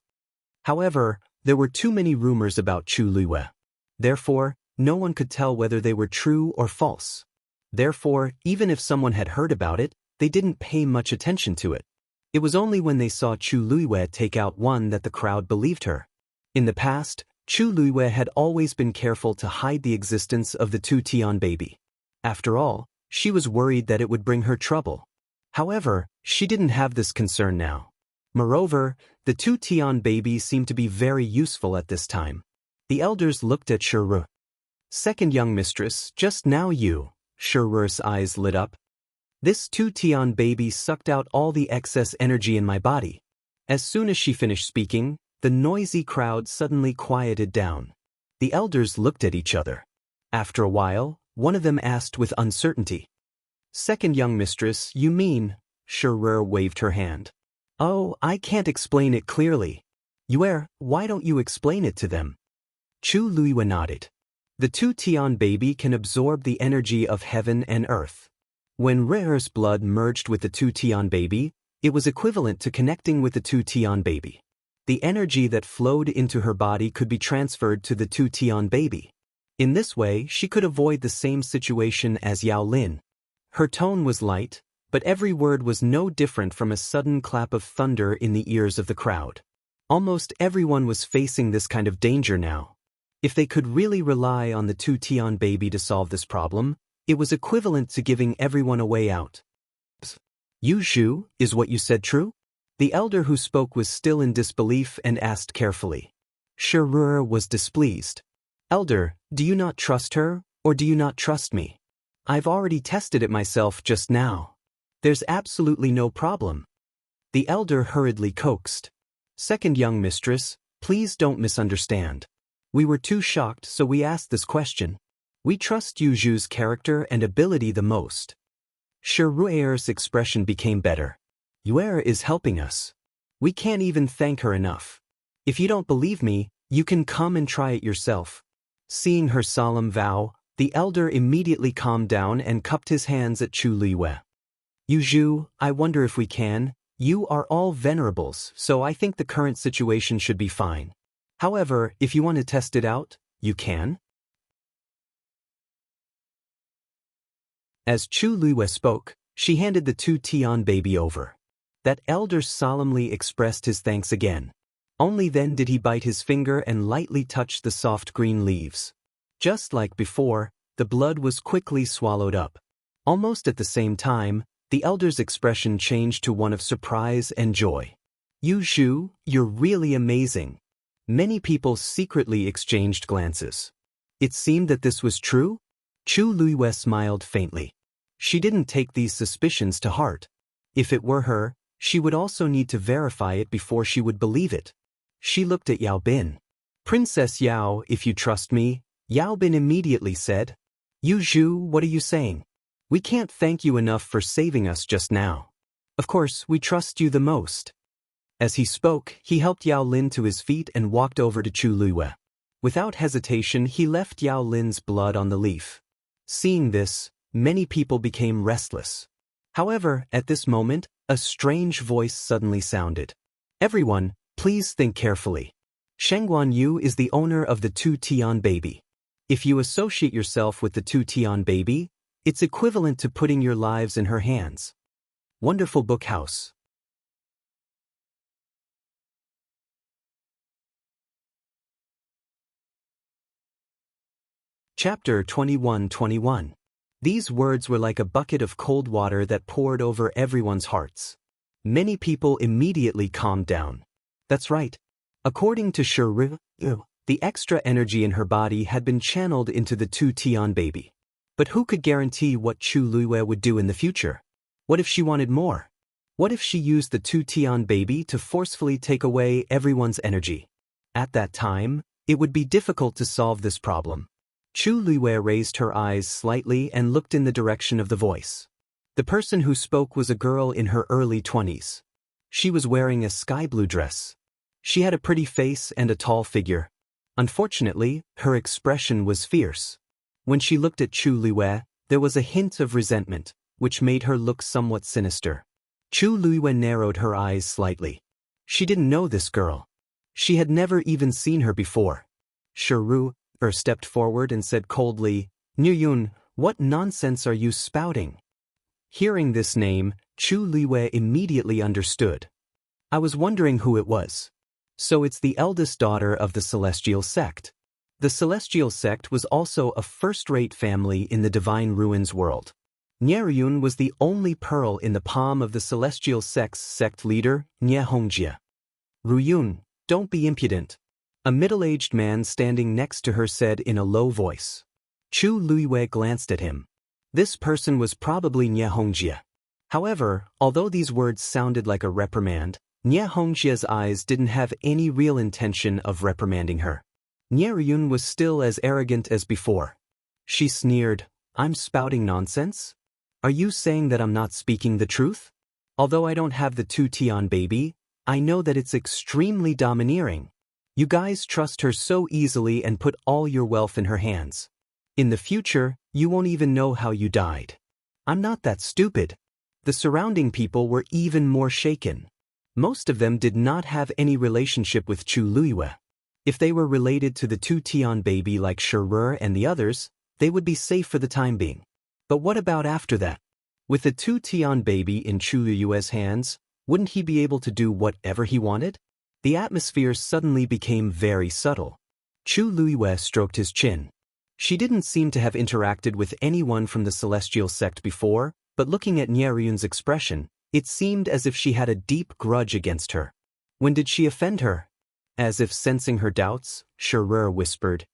However, there were too many rumors about Chu Liwei. Therefore, no one could tell whether they were true or false. Therefore, even if someone had heard about it, they didn't pay much attention to it. It was only when they saw Chu Liwei take out one that the crowd believed her. In the past, Chu Liwei had always been careful to hide the existence of the Tu Tian baby. After all, she was worried that it would bring her trouble. However, she didn't have this concern now. Moreover, the Tu Tian baby seemed to be very useful at this time. The elders looked at Shuru. Second young mistress, just now you. Shuru's eyes lit up. This Tu Tian baby sucked out all the excess energy in my body. As soon as she finished speaking, the noisy crowd suddenly quieted down. The elders looked at each other. After a while, one of them asked with uncertainty. Second young mistress, you mean? Shuru waved her hand. Oh, I can't explain it clearly. Yue, why don't you explain it to them? Chu Liwei nodded. The Tu Tian baby can absorb the energy of heaven and earth. When Re'er's blood merged with the Tu Tian baby, it was equivalent to connecting with the Tu Tian baby. The energy that flowed into her body could be transferred to the Tu Tian baby. In this way, she could avoid the same situation as Yao Lin. Her tone was light, but every word was no different from a sudden clap of thunder in the ears of the crowd. Almost everyone was facing this kind of danger now. If they could really rely on the Tu Tian baby to solve this problem, it was equivalent to giving everyone a way out. Yu Zhu, is what you said true? The elder who spoke was still in disbelief and asked carefully. Shuru was displeased. Elder, do you not trust her, or do you not trust me? I've already tested it myself just now. There's absolutely no problem. The elder hurriedly coaxed. Second young mistress, please don't misunderstand. We were too shocked, so we asked this question. We trust Yu Zhu's character and ability the most. Shuru's expression became better. Yue is helping us. We can't even thank her enough. If you don't believe me, you can come and try it yourself. Seeing her solemn vow, The elder immediately calmed down and cupped his hands at Chu Liyue. "You Zhu, I wonder if we can. You are all venerables, so I think the current situation should be fine. However, if you want to test it out, you can." As Chu Liyue spoke, she handed the 2 Tian baby over. That elder solemnly expressed his thanks again. Only then did he bite his finger and lightly touch the soft green leaves. Just like before, the blood was quickly swallowed up. Almost at the same time, the elder's expression changed to one of surprise and joy. "You Zhu, you're really amazing." Many people secretly exchanged glances. It seemed that this was true. Chu Liyue smiled faintly. She didn't take these suspicions to heart. If it were her, she would also need to verify it before she would believe it. She looked at Yao Bin. "Princess Yao, if you trust me," Yao Bin immediately said. "You Zhu, what are you saying? We can't thank you enough for saving us just now. Of course, we trust you the most." As he spoke, he helped Yao Lin to his feet and walked over to Chu Liyue. Without hesitation, he left Yao Lin's blood on the leaf. Seeing this, many people became restless. However, at this moment, a strange voice suddenly sounded. "Everyone, please think carefully. Shengguan Yu is the owner of the 2 Tian baby. If you associate yourself with the 2 Tian baby, it's equivalent to putting your lives in her hands." Wonderful Book House. Chapter 21-21. These words were like a bucket of cold water that poured over everyone's hearts. Many people immediately calmed down. That's right. According to Shiru, the extra energy in her body had been channeled into the 2 Tian baby. But who could guarantee what Chu Liyue would do in the future? What if she wanted more? What if she used the 2 Tian baby to forcefully take away everyone's energy? At that time, it would be difficult to solve this problem. Chu Liyue raised her eyes slightly and looked in the direction of the voice. The person who spoke was a girl in her early 20s. She was wearing a sky blue dress. She had a pretty face and a tall figure. Unfortunately, her expression was fierce. When she looked at Chu Liyue, there was a hint of resentment, which made her look somewhat sinister. Chu Liyue narrowed her eyes slightly. She didn't know this girl. She had never even seen her before. Shiru stepped forward and said coldly, "Niyun, what nonsense are you spouting?" Hearing this name, Chu Liyue immediately understood. "I was wondering who it was. So it's the eldest daughter of the Celestial Sect." The Celestial Sect was also a first-rate family in the Divine Ruins world. Nieruyun was the only pearl in the palm of the Celestial Sect's sect leader, Xianxia. "Ruyun, don't be impudent," a middle-aged man standing next to her said in a low voice. Chu Liyue glanced at him. This person was probably Xianxia. However, although these words sounded like a reprimand, Xianxia's eyes didn't have any real intention of reprimanding her. Nieruyun was still as arrogant as before. She sneered, "I'm spouting nonsense? Are you saying that I'm not speaking the truth? Although I don't have the 2 Tian baby, I know that it's extremely domineering. You guys trust her so easily and put all your wealth in her hands. In the future, you won't even know how you died. I'm not that stupid." The surrounding people were even more shaken. Most of them did not have any relationship with Chu Liyue. If they were related to the 2 Tian baby like Shiru and the others, they would be safe for the time being. But what about after that? With the 2 Tian baby in Chu Liyue's hands, wouldn't he be able to do whatever he wanted? The atmosphere suddenly became very subtle. Chu Liyue stroked his chin. She didn't seem to have interacted with anyone from the Celestial Sect before, but looking at Nieruyun's expression, it seemed as if she had a deep grudge against her. When did she offend her? As if sensing her doubts, Shiru whispered,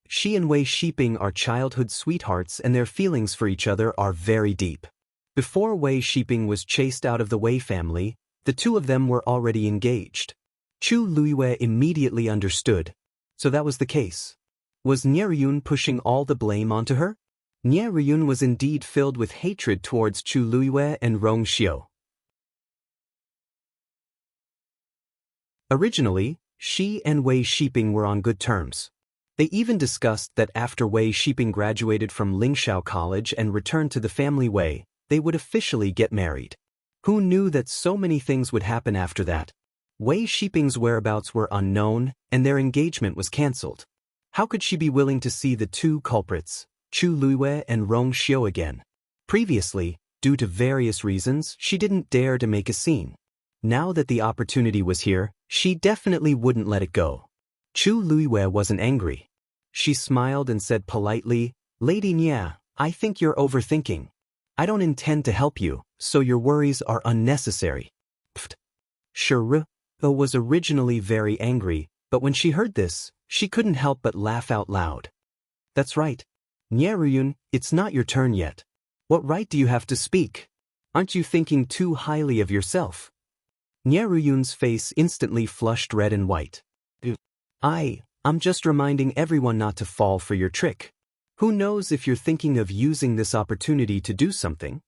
She and Wei Shiping are childhood sweethearts and their feelings for each other are very deep. Before Wei Shiping was chased out of the Wei family, the two of them were already engaged. Chu Liyue immediately understood. So that was the case. Was Nieruyun pushing all the blame onto her? Nieruyun was indeed filled with hatred towards Chu Liyue and Rong Xiu. Originally, she and Wei Shiping were on good terms. They even discussed that after Wei Shiping graduated from Lingxiao College and returned to the family way, they would officially get married. Who knew that so many things would happen after that? Wei Shiping's whereabouts were unknown, and their engagement was cancelled. How could she be willing to see the two culprits, Chu Luiwei and Rong Xiu, again? Previously, due to various reasons, she didn't dare to make a scene. Now that the opportunity was here, she definitely wouldn't let it go. Chu Luiwei wasn't angry. She smiled and said politely, "Lady Nia, I think you're overthinking. I don't intend to help you, so your worries are unnecessary." Pfft. Shiru was originally very angry, but when she heard this, she couldn't help but laugh out loud. "That's right. Nieruyun, it's not your turn yet. What right do you have to speak? Aren't you thinking too highly of yourself?" Nieruyun's face instantly flushed red and white. I'm just reminding everyone not to fall for your trick. Who knows if you're thinking of using this opportunity to do something?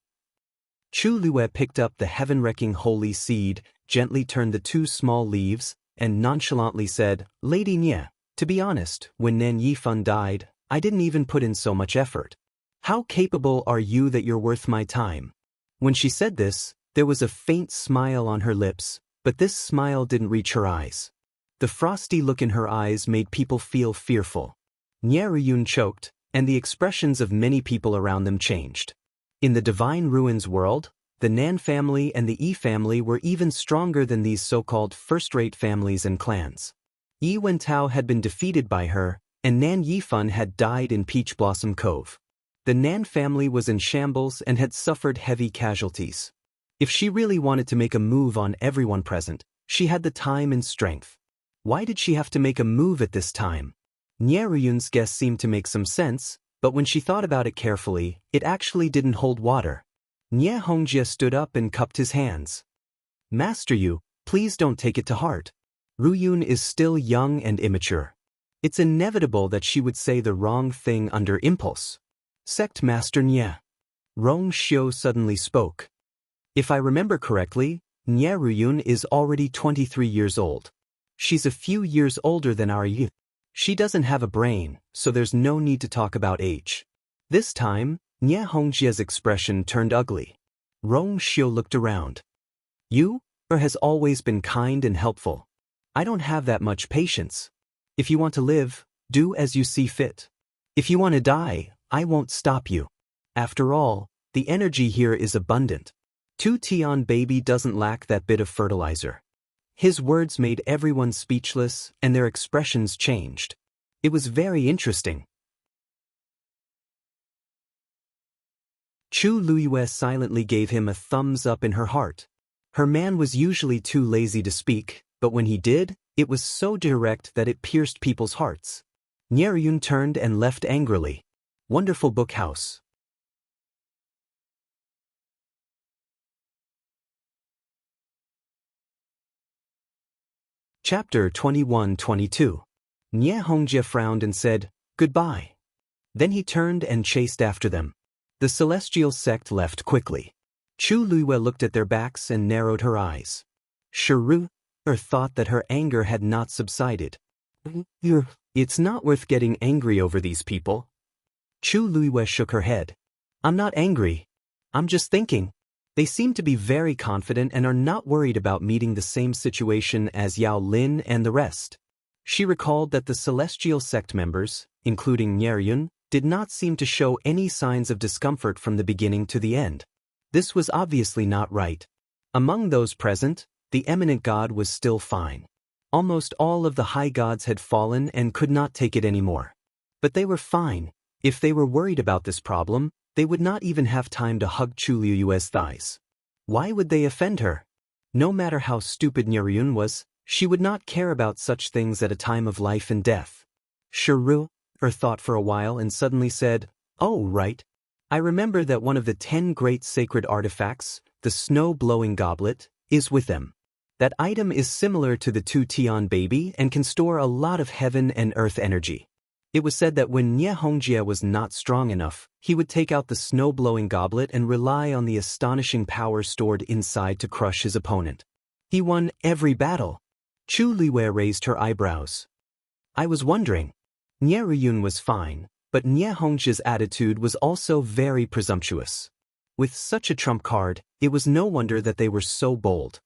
Chu Luiwei picked up the heaven-wrecking holy seed, gently turned the two small leaves, and nonchalantly said, "Lady Nia, to be honest, when Nan Yifan died, I didn't even put in so much effort. How capable are you that you're worth my time?" When she said this, there was a faint smile on her lips, but this smile didn't reach her eyes. The frosty look in her eyes made people feel fearful. Nieruyun choked, and the expressions of many people around them changed. In the Divine Ruins world, the Nan family and the Yi family were even stronger than these so-called first-rate families and clans. Yi Wentao had been defeated by her, and Nan Yifan had died in Peach Blossom Cove. The Nan family was in shambles and had suffered heavy casualties. If she really wanted to make a move on everyone present, she had the time and strength. Why did she have to make a move at this time? Nieruyun's guess seemed to make some sense, but when she thought about it carefully, it actually didn't hold water. Nie Hongjie stood up and cupped his hands. "Master Yu, please don't take it to heart. Ruyun is still young and immature. It's inevitable that she would say the wrong thing under impulse." Sect Master Nie. Rong Xiu suddenly spoke. "If I remember correctly, Nie Ruyun is already 23 years old. She's a few years older than our Yi. She doesn't have a brain, so there's no need to talk about age." This time, Nie Hongjie's expression turned ugly. Rong Xiu looked around. "You, has always been kind and helpful. I don't have that much patience. If you want to live, do as you see fit. If you want to die, I won't stop you. After all, the energy here is abundant. Tu Tian baby doesn't lack that bit of fertilizer." His words made everyone speechless, and their expressions changed. It was very interesting. Chu Luiwei silently gave him a thumbs up in her heart. Her man was usually too lazy to speak, but when he did, it was so direct that it pierced people's hearts. Nieruyun turned and left angrily. Wonderful book house. Chapter 21-22. Nie Hongjie frowned and said, "Goodbye." Then he turned and chased after them. The celestial sect left quickly. Chu Luiwei looked at their backs and narrowed her eyes. Shiru thought that her anger had not subsided. "It's not worth getting angry over these people." Chu Luiwei shook her head. "I'm not angry. I'm just thinking. They seem to be very confident and are not worried about meeting the same situation as Yao Lin and the rest." She recalled that the celestial sect members, including Nieruyun, did not seem to show any signs of discomfort from the beginning to the end. This was obviously not right. Among those present, the eminent god was still fine. Almost all of the high gods had fallen and could not take it anymore. But they were fine. If they were worried about this problem, they would not even have time to hug Chu Luiwei's thighs. Why would they offend her? No matter how stupid Nieruyun was, she would not care about such things at a time of life and death. Shiru thought for a while and suddenly said, "Oh, right. I remember that one of the 10 great sacred artifacts, the snow-blowing goblet, is with them. That item is similar to the Tu Tian baby and can store a lot of heaven and earth energy." It was said that when Nie Hongjie was not strong enough, he would take out the snow-blowing goblet and rely on the astonishing power stored inside to crush his opponent. He won every battle. Chu Luiwei raised her eyebrows. "I was wondering, Nie Ruyun was fine, but Nie Hongzhi's attitude was also very presumptuous. With such a trump card, it was no wonder that they were so bold.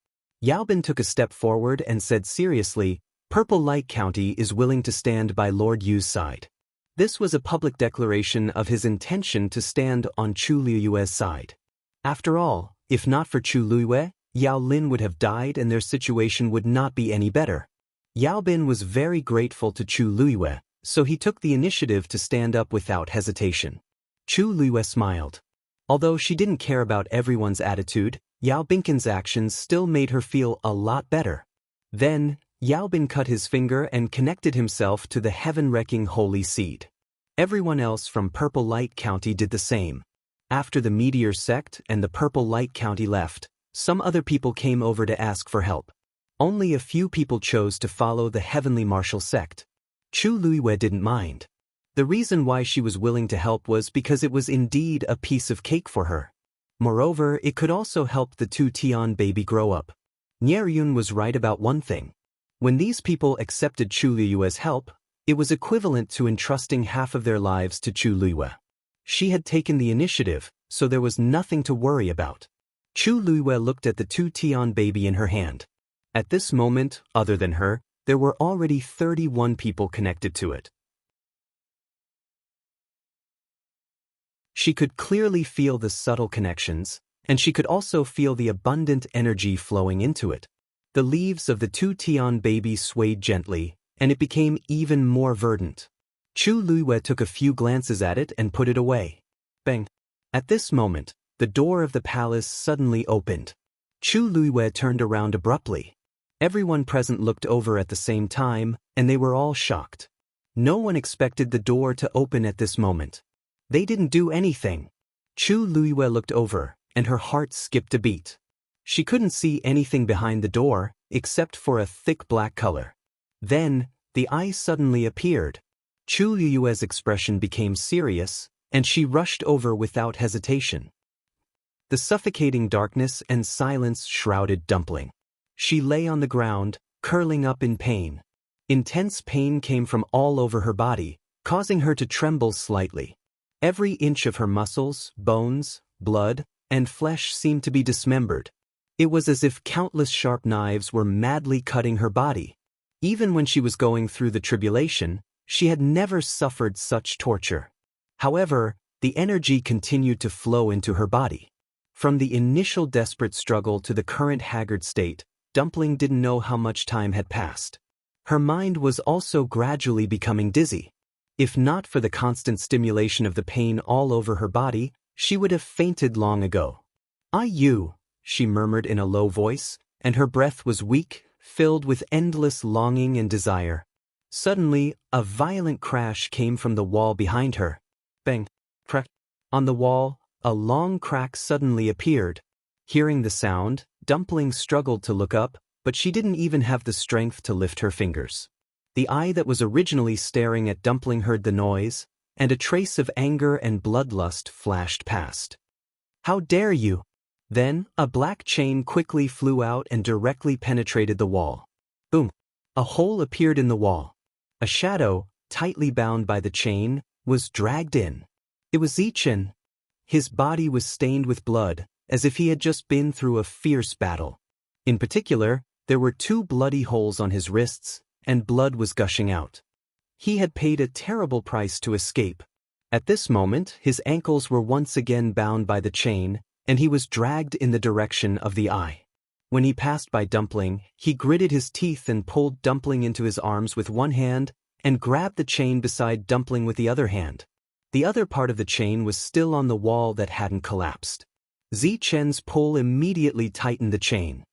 Yaobin took a step forward and said seriously, Purple Light County is willing to stand by Lord Yu's side. This was a public declaration of his intention to stand on Chu Liyue's side. After all, if not for Chu Liyue, Yao Lin would have died and their situation would not be any better. Yaobin was very grateful to Chu Liyue, so he took the initiative to stand up without hesitation. Chu Liyue smiled. Although she didn't care about everyone's attitude, Yao Binkin's actions still made her feel a lot better. Then, Yaobin cut his finger and connected himself to the heaven-wrecking holy seed. Everyone else from Purple Light County did the same. After the Meteor sect and the Purple Light County left, some other people came over to ask for help. Only a few people chose to follow the Heavenly Martial sect. Chu Liyue didn't mind. The reason why she was willing to help was because it was indeed a piece of cake for her. Moreover, it could also help the two Tian baby grow up. Nie Ruyun was right about one thing. When these people accepted Chu Liyue's help, it was equivalent to entrusting half of their lives to Chu Liyue. She had taken the initiative, so there was nothing to worry about. Chu Liyue looked at the two Tian baby in her hand. At this moment, other than her, there were already 31 people connected to it. She could clearly feel the subtle connections, and she could also feel the abundant energy flowing into it. The leaves of the two Tian babies swayed gently, and it became even more verdant. Chu Liyue took a few glances at it and put it away. Bang! At this moment, the door of the palace suddenly opened. Chu Liyue turned around abruptly. Everyone present looked over at the same time, and they were all shocked. No one expected the door to open at this moment. They didn't do anything. Chu Liyue looked over, and her heart skipped a beat. She couldn't see anything behind the door, except for a thick black color. Then, the eye suddenly appeared. Chu Liyue's expression became serious, and she rushed over without hesitation. The suffocating darkness and silence shrouded Dumpling. She lay on the ground, curling up in pain. Intense pain came from all over her body, causing her to tremble slightly. Every inch of her muscles, bones, blood, and flesh seemed to be dismembered. It was as if countless sharp knives were madly cutting her body. Even when she was going through the tribulation, she had never suffered such torture. However, the energy continued to flow into her body. From the initial desperate struggle to the current haggard state, Dumpling didn't know how much time had passed. Her mind was also gradually becoming dizzy. If not for the constant stimulation of the pain all over her body, she would have fainted long ago. "You," she murmured in a low voice, and her breath was weak, filled with endless longing and desire. Suddenly, a violent crash came from the wall behind her. Bang! Crack! On the wall, a long crack suddenly appeared. Hearing the sound, Dumpling struggled to look up, but she didn't even have the strength to lift her fingers. The eye that was originally staring at Dumpling heard the noise, and a trace of anger and bloodlust flashed past. "How dare you!" Then, a black chain quickly flew out and directly penetrated the wall. Boom! A hole appeared in the wall. A shadow, tightly bound by the chain, was dragged in. It was Zichen. His body was stained with blood, as if he had just been through a fierce battle. In particular, there were 2 bloody holes on his wrists, and blood was gushing out. He had paid a terrible price to escape. At this moment, his ankles were once again bound by the chain, and he was dragged in the direction of the eye. When he passed by Dumpling, he gritted his teeth and pulled Dumpling into his arms with one hand and grabbed the chain beside Dumpling with the other hand. The other part of the chain was still on the wall that hadn't collapsed. Zichen's pull immediately tightened the chain.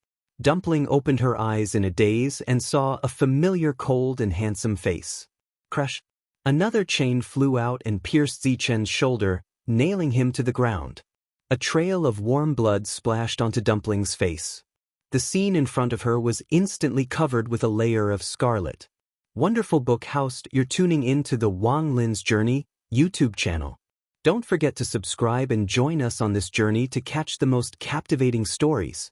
Dumpling opened her eyes in a daze and saw a familiar cold and handsome face. Crash! Another chain flew out and pierced Zichen's shoulder, nailing him to the ground. A trail of warm blood splashed onto Dumpling's face. The scene in front of her was instantly covered with a layer of scarlet. Wonderful Book House, you're tuning in to the Wang Lin's Journey YouTube channel. Don't forget to subscribe and join us on this journey to catch the most captivating stories.